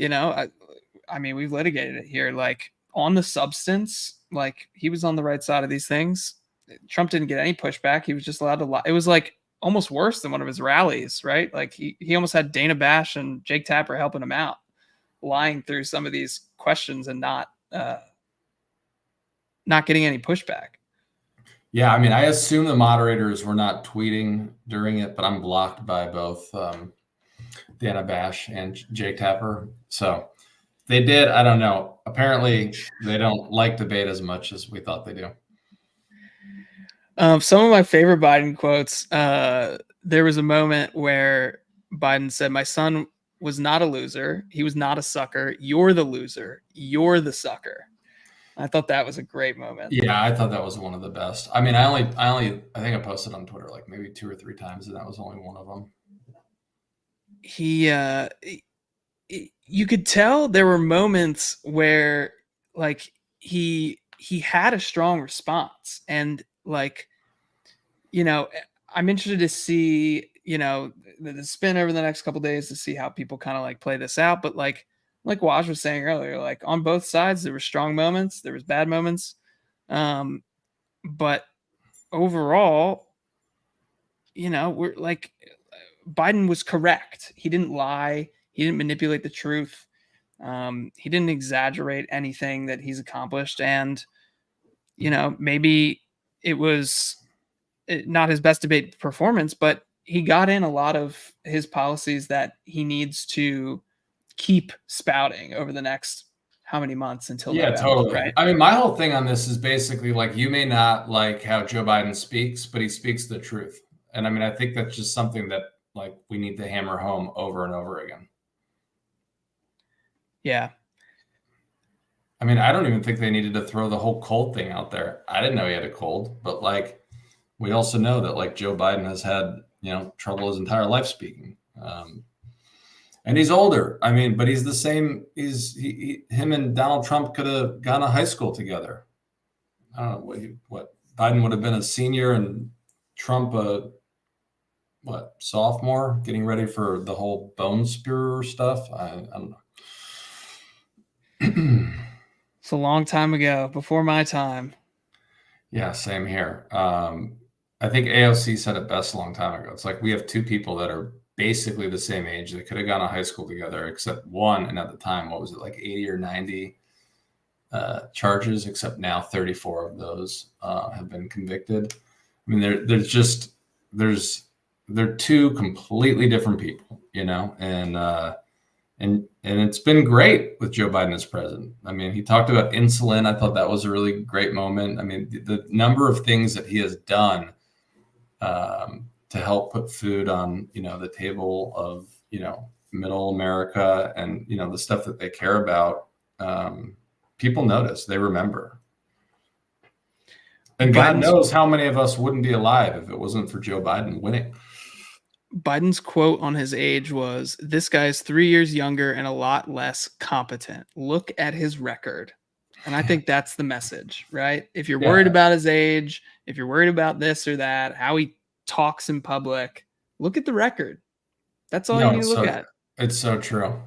I mean, we've litigated it here. Like on the substance, like he was on the right side of these things. Trump didn't get any pushback. He was just allowed to lie. It was like almost worse than one of his rallies, right? Like he almost had Dana Bash and Jake Tapper helping him out, lying through some of these questions and not getting any pushback. Yeah, I mean, I assume the moderators were not tweeting during it, but I'm blocked by both Dana Bash and Jake Tapper. So they did. I don't know. Apparently, they don't like debate as much as we thought they do. Some of my favorite Biden quotes. There was a moment where Biden said, "My son was not a loser. He was not a sucker. You're the loser. You're the sucker." I thought that was a great moment. Yeah, I thought that was one of the best. I mean, I think I posted on Twitter like maybe 2 or 3 times, and that was only one of them. You could tell there were moments where like he had a strong response, and like, I'm interested to see, the spin over the next couple of days to see how people kind of like play this out. But like Waj was saying earlier, like on both sides, there were strong moments, there was bad moments. But overall, we're like, Biden was correct. He didn't lie. He didn't manipulate the truth. He didn't exaggerate anything that he's accomplished. And, maybe it was not his best debate performance, but he got in a lot of his policies that he needs to keep spouting over the next how many months until November, totally. Right? I mean, my whole thing on this is basically like, you may not like how Joe Biden speaks, but he speaks the truth. And I mean, I think that's just something that like we need to hammer home over and over again. Yeah. I mean, I don't even think they needed to throw the whole cold thing out there. I didn't know he had a cold, but like, we also know that like Joe Biden has had, trouble his entire life speaking. And he's older. I mean, but he's the same. Him and Donald Trump could have gone to high school together. I don't know what Biden would have been a senior and Trump sophomore, getting ready for the whole bone spear stuff. I don't know. It's a long time ago, before my time. Yeah, same here. I think AOC said it best a long time ago. It's like we have 2 people that are basically the same age. They could have gone to high school together, except one, and at the time, what was it, like 80 or 90 charges, except now 34 of those have been convicted. I mean, they're 2 completely different people, and it's been great with Joe Biden as president. I mean, he talked about insulin. I thought that was a really great moment. I mean, the number of things that he has done to help put food on, the table of, middle America and, the stuff that they care about, people notice, they remember. And God knows how many of us wouldn't be alive if it wasn't for Joe Biden winning. Biden's quote on his age was, "This guy's 3 years younger and a lot less competent. Look at his record." And I think that's the message, right? If you're worried about his age, if you're worried about this or that, how he talks in public, look at the record. That's all you need to look at. It's so true.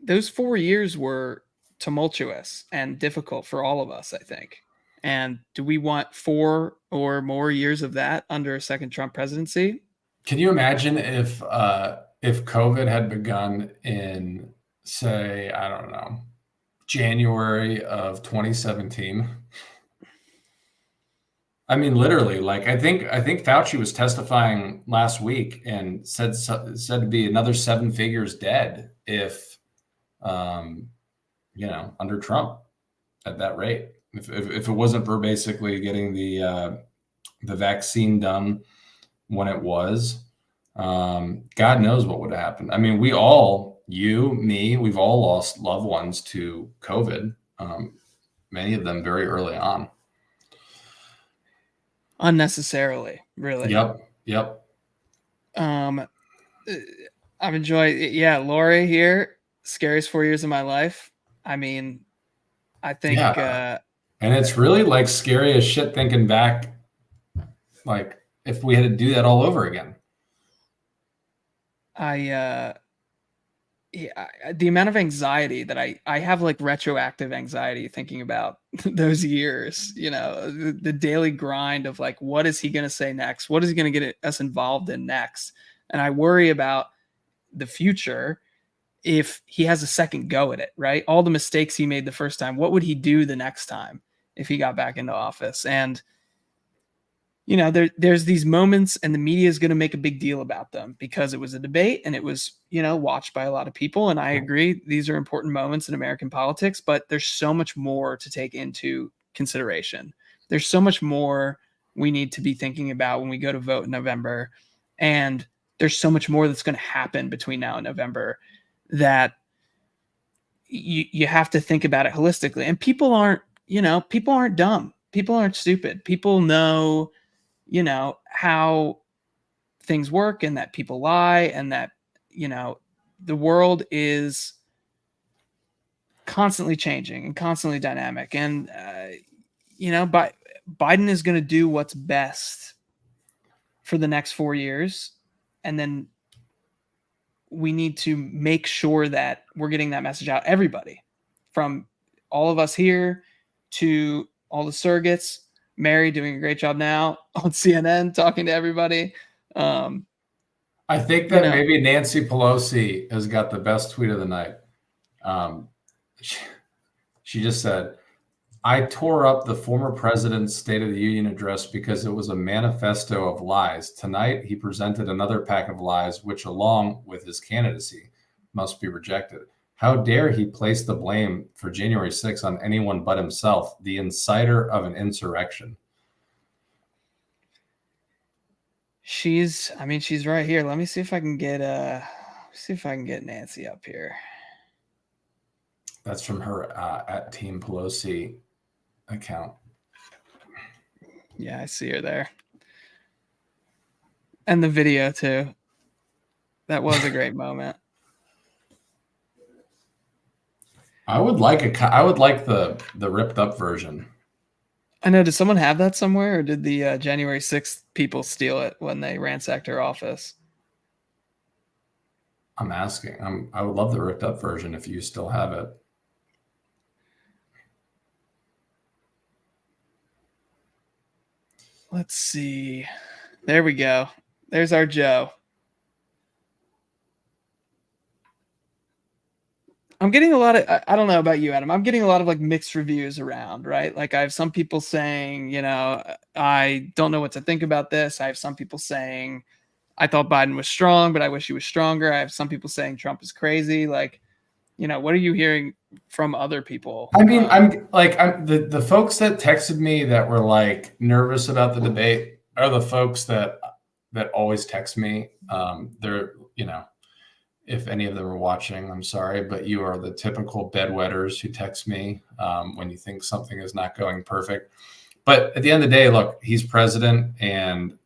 Those 4 years were tumultuous and difficult for all of us, I think. And do we want 4 or more years of that under a second Trump presidency? Can you imagine if COVID had begun in, say, I don't know, January of 2017? I mean, literally, like I think Fauci was testifying last week and said to be another 7 figures dead if, under Trump at that rate. If it wasn't for basically getting the vaccine done when it was, God knows what would have happened. I mean, we all, you, me, we've all lost loved ones to COVID. Many of them very early on. Unnecessarily, really. Yep. I've enjoyed, Lori here, scariest 4 years of my life. I mean, I think, and it's really like scary as shit thinking back, like if we had to do that all over again. The amount of anxiety that I have, like retroactive anxiety thinking about those years, the daily grind of like, what is he going to say next? What is he going to get us involved in next? And I worry about the future if he has a second go at it, right? All the mistakes he made the first time, what would he do the next time if he got back into office? And there's these moments and the media is going to make a big deal about them because it was a debate and it was, watched by a lot of people. And I agree, these are important moments in American politics, but there's so much more to take into consideration. There's so much more we need to be thinking about when we go to vote in November. And there's so much more that's going to happen between now and November that you have to think about it holistically. And people aren't dumb. People aren't stupid. People know, how things work and that people lie and that, the world is constantly changing and constantly dynamic. And, Biden is going to do what's best for the next 4 years. And then we need to make sure that we're getting that message out. Everybody, from all of us here to all the surrogates, Mary doing a great job now on CNN, talking to everybody. I think that maybe Nancy Pelosi has got the best tweet of the night. She just said, "I tore up the former president's State of the Union address because it was a manifesto of lies. Tonight, he presented another pack of lies, which, along with his candidacy, must be rejected. How dare he place the blame for January 6th on anyone but himself, the inciter of an insurrection." She's right here. Let me see if I can get Nancy up here. That's from her at Team Pelosi account. Yeah, I see her there. And the video too. That was a great moment. I would like the ripped up version. I know. Did someone have that somewhere, or did the January 6th people steal it when they ransacked her office? I'm asking. I would love the ripped up version if you still have it. Let's see. There we go. There's our Joe. I'm getting a lot of, I don't know about you, Adam. I'm getting a lot of like mixed reviews around, right? Like I have some people saying, I don't know what to think about this. I have some people saying, I thought Biden was strong, but I wish he was stronger. I have some people saying Trump is crazy. Like, what are you hearing from other people? I mean, the folks that texted me that were like nervous about the debate are the folks that always text me. They're, if any of them are watching, I'm sorry, but you are the typical bedwetters who text me when you think something is not going perfect. But at the end of the day, look, he's president and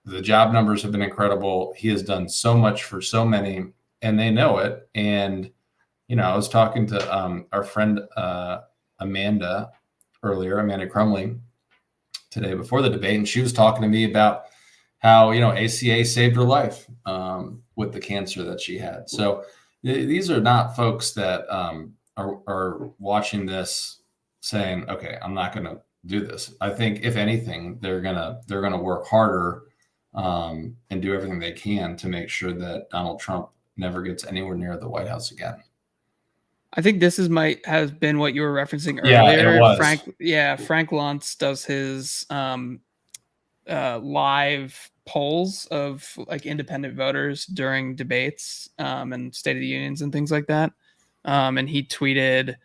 the job numbers have been incredible. He has done so much for so many and they know it. And I was talking to our friend Amanda Crumley today before the debate, and she was talking to me about how ACA saved her life with the cancer that she had. So these are not folks that are watching this saying, okay, I'm not going to do this. I think if anything, they're gonna work harder and do everything they can to make sure that Donald Trump never gets anywhere near the White House again. I think this might have been what you were referencing Yeah, earlier. it was. Frank Luntz does his live polls of like independent voters during debates and State of the Unions and things like that. And he tweeted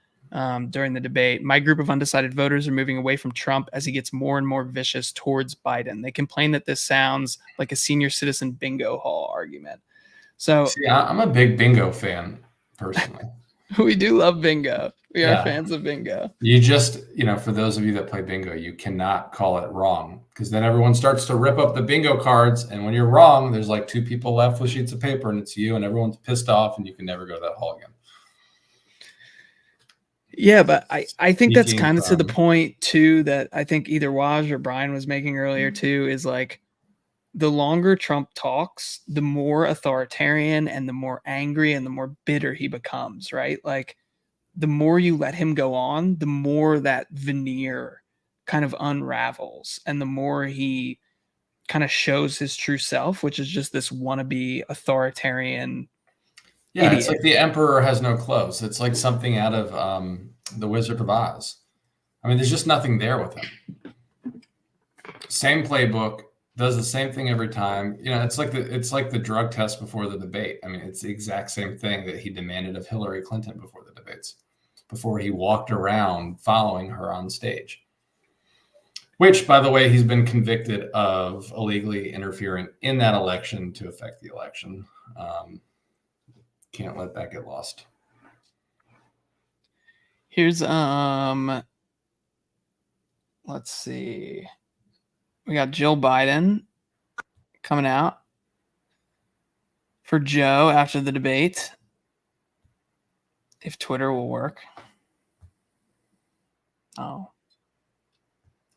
during the debate, "My group of undecided voters are moving away from Trump as he gets more and more vicious towards Biden. They complain that this sounds like a senior citizen bingo hall argument." So see, I'm a big bingo fan personally. We do love bingo. We are fans of bingo. You just, for those of you that play bingo, you cannot call it wrong, because then everyone starts to rip up the bingo cards. And when you're wrong, there's like 2 people left with sheets of paper and it's you, and everyone's pissed off and you can never go to that hall again. Yeah, but I think that's kind of to the point too that I think either Waj or Brian was making earlier too, is like the longer Trump talks, the more authoritarian and the more angry and the more bitter he becomes, right? Like the more you let him go on, the more that veneer kind of unravels and the more he kind of shows his true self, which is just this wannabe authoritarian idiot. It's like the emperor has no clothes. It's like something out of The Wizard of Oz. I mean, there's just nothing there with him. Same playbook, does the same thing every time. It's like the drug test before the debate. I mean, it's the exact same thing that he demanded of Hillary Clinton before the debates, before he walked around following her on stage. Which, by the way, he's been convicted of illegally interfering in that election to affect the election. Can't let that get lost. Here's let's see. We got Jill Biden coming out for Joe after the debate. If Twitter will work. Oh.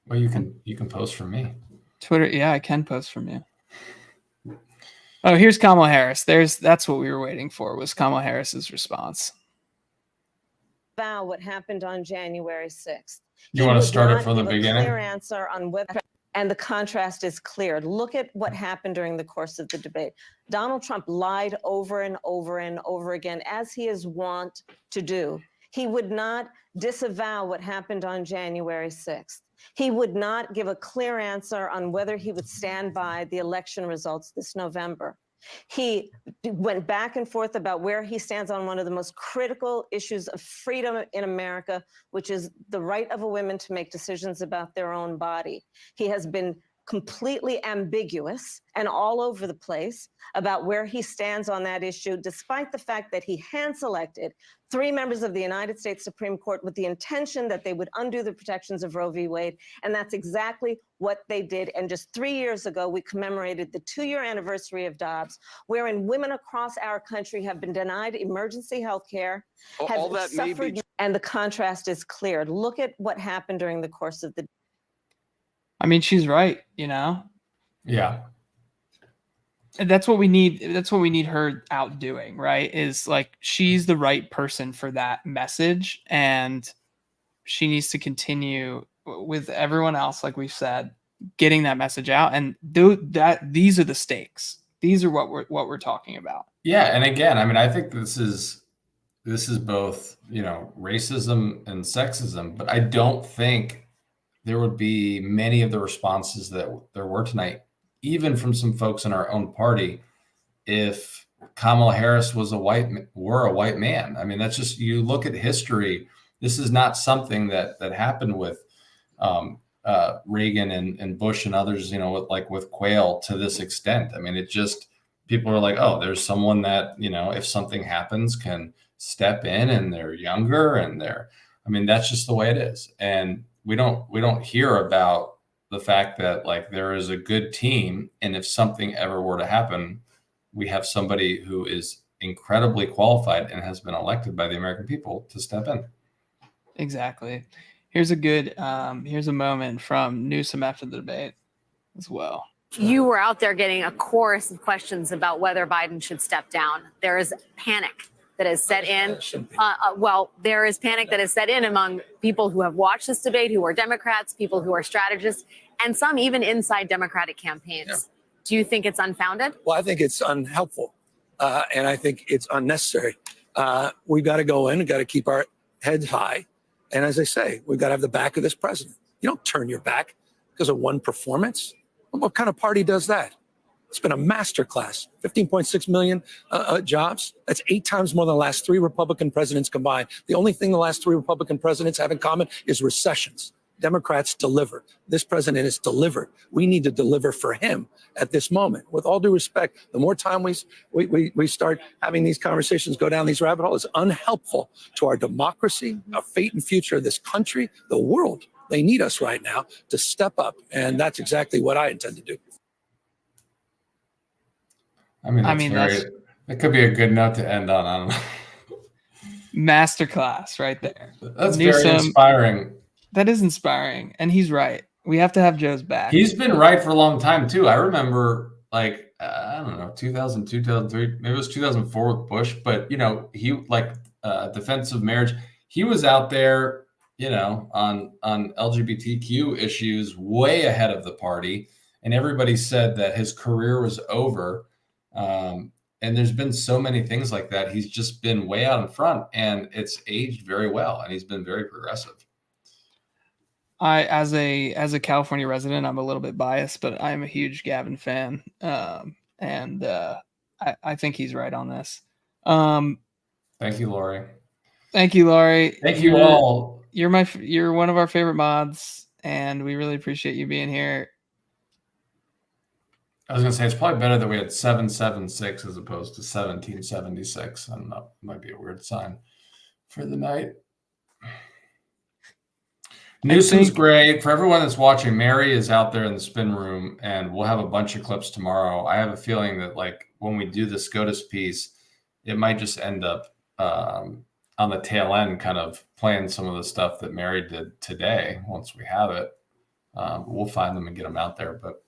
Well, you can post from me. Twitter, yeah, I can post from you. Oh, here's Kamala Harris. That's what we were waiting for, was Kamala Harris's response. About what happened on January 6th. You want to start it from the beginning? Clear answer on whether, and the contrast is clear. Look at what happened during the course of the debate. Donald Trump lied over and over and over again, as he is wont to do. He would not disavow what happened on January 6th. He would not give a clear answer on whether he would stand by the election results this November. He went back and forth about where he stands on one of the most critical issues of freedom in America, which is the right of a woman to make decisions about their own body. He has been completely ambiguous and all over the place about where he stands on that issue, despite the fact that he hand-selected 3 members of the United States Supreme Court with the intention that they would undo the protections of Roe v. Wade. And that's exactly what they did. And just 3 years ago, we commemorated the 2-year anniversary of Dobbs, wherein women across our country have been denied emergency health care, have suffered, and the contrast is clear. Look at what happened during the course of the. I mean, she's right, Yeah. And that's what we need. That's what we need her out doing, right? Is like, she's the right person for that message. And she needs to continue with everyone else, like we've said, getting that message out. And these are the stakes. These are what we're talking about. Yeah. And again, I mean, I think this is both, racism and sexism, but I don't think there would be many of the responses that there were tonight, even from some folks in our own party, if Kamala Harris were a white man. I mean, that's just, you look at history. This is not something that happened with Reagan and Bush and others, with Quayle to this extent. I mean, it just, people are like, oh, there's someone that, if something happens, can step in, and they're younger and that's just the way it is. And we don't hear about the fact that like there is a good team, and if something ever were to happen, we have somebody who is incredibly qualified and has been elected by the American people to step in. Exactly. Here's a moment from Newsom after the debate as well. You were out there getting a chorus of questions about whether Biden should step down. There is panic that has set in. There is panic that has set in among people who have watched this debate, who are Democrats, people who are strategists, and some even inside Democratic campaigns. Yeah. Do you think it's unfounded? Well, I think it's unhelpful, and I think it's unnecessary. We've got to go in and got to keep our heads high. And as I say, we've got to have the back of this president. You don't turn your back because of one performance. What kind of party does that? It's been a masterclass. 15.6 million jobs. That's 8 times more than the last 3 Republican presidents combined. The only thing the last 3 Republican presidents have in common is recessions. Democrats deliver. This president has delivered. We need to deliver for him at this moment. With all due respect, the more time we start having these conversations, go down these rabbit holes, it's unhelpful to our democracy, our fate and future of this country, the world. They need us right now to step up, and that's exactly what I intend to do. That could be a good note to end on. I don't know. Masterclass right there. That's very inspiring. That is inspiring, and he's right. We have to have Joe's back. He's been right for a long time too. I remember, I don't know, 2002, 2003, maybe it was 2004 with Bush. But he defensive marriage. He was out there, on LGBTQ issues way ahead of the party, and everybody said that his career was over. And there's been so many things like that. He's just been way out in front, and it's aged very well, and he's been very progressive. As a California resident, I'm a little bit biased, but I'm a huge Gavin fan, and I think he's right on this. Thank you, Lori. Thank you, Lori. Thank you all. You're one of our favorite mods, and we really appreciate you being here. I was going to say, it's probably better that we had 776 as opposed to 1776. I don't know. It might be a weird sign for the night. Newsom's great. For everyone that's watching, Mary is out there in the spin room, and we'll have a bunch of clips tomorrow. I have a feeling that, when we do the SCOTUS piece, it might just end up on the tail end kind of playing some of the stuff that Mary did today once we have it. We'll find them and get them out there. But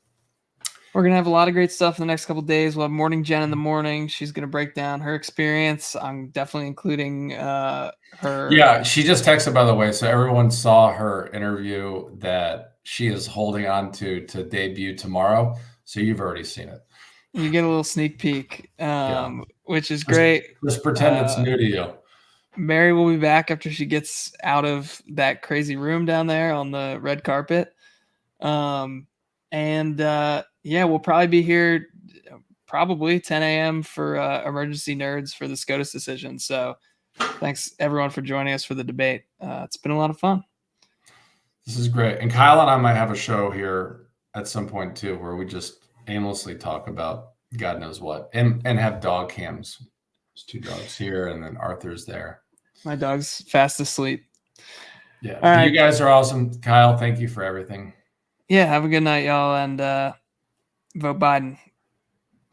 we're going to have a lot of great stuff in the next couple of days. We'll have Morning Jen in the morning. She's going to break down her experience. I'm definitely including her. Yeah, she just texted, by the way. So everyone saw her interview that she is holding on to debut tomorrow. So you've already seen it. You get a little sneak peek, which is great. Just pretend it's new to you. Mary will be back after she gets out of that crazy room down there on the red carpet. We'll probably be here probably 10 a.m. for Emergency Nerds for the SCOTUS decision. So thanks everyone for joining us for the debate. It's been a lot of fun. This is great. And Kyle and I might have a show here at some point too, where we just aimlessly talk about God knows what and have dog cams. There's 2 dogs here and then Arthur's there. My dog's fast asleep. Yeah. All right. You guys are awesome. Kyle, thank you for everything. Yeah. Have a good night, y'all. And vote Biden.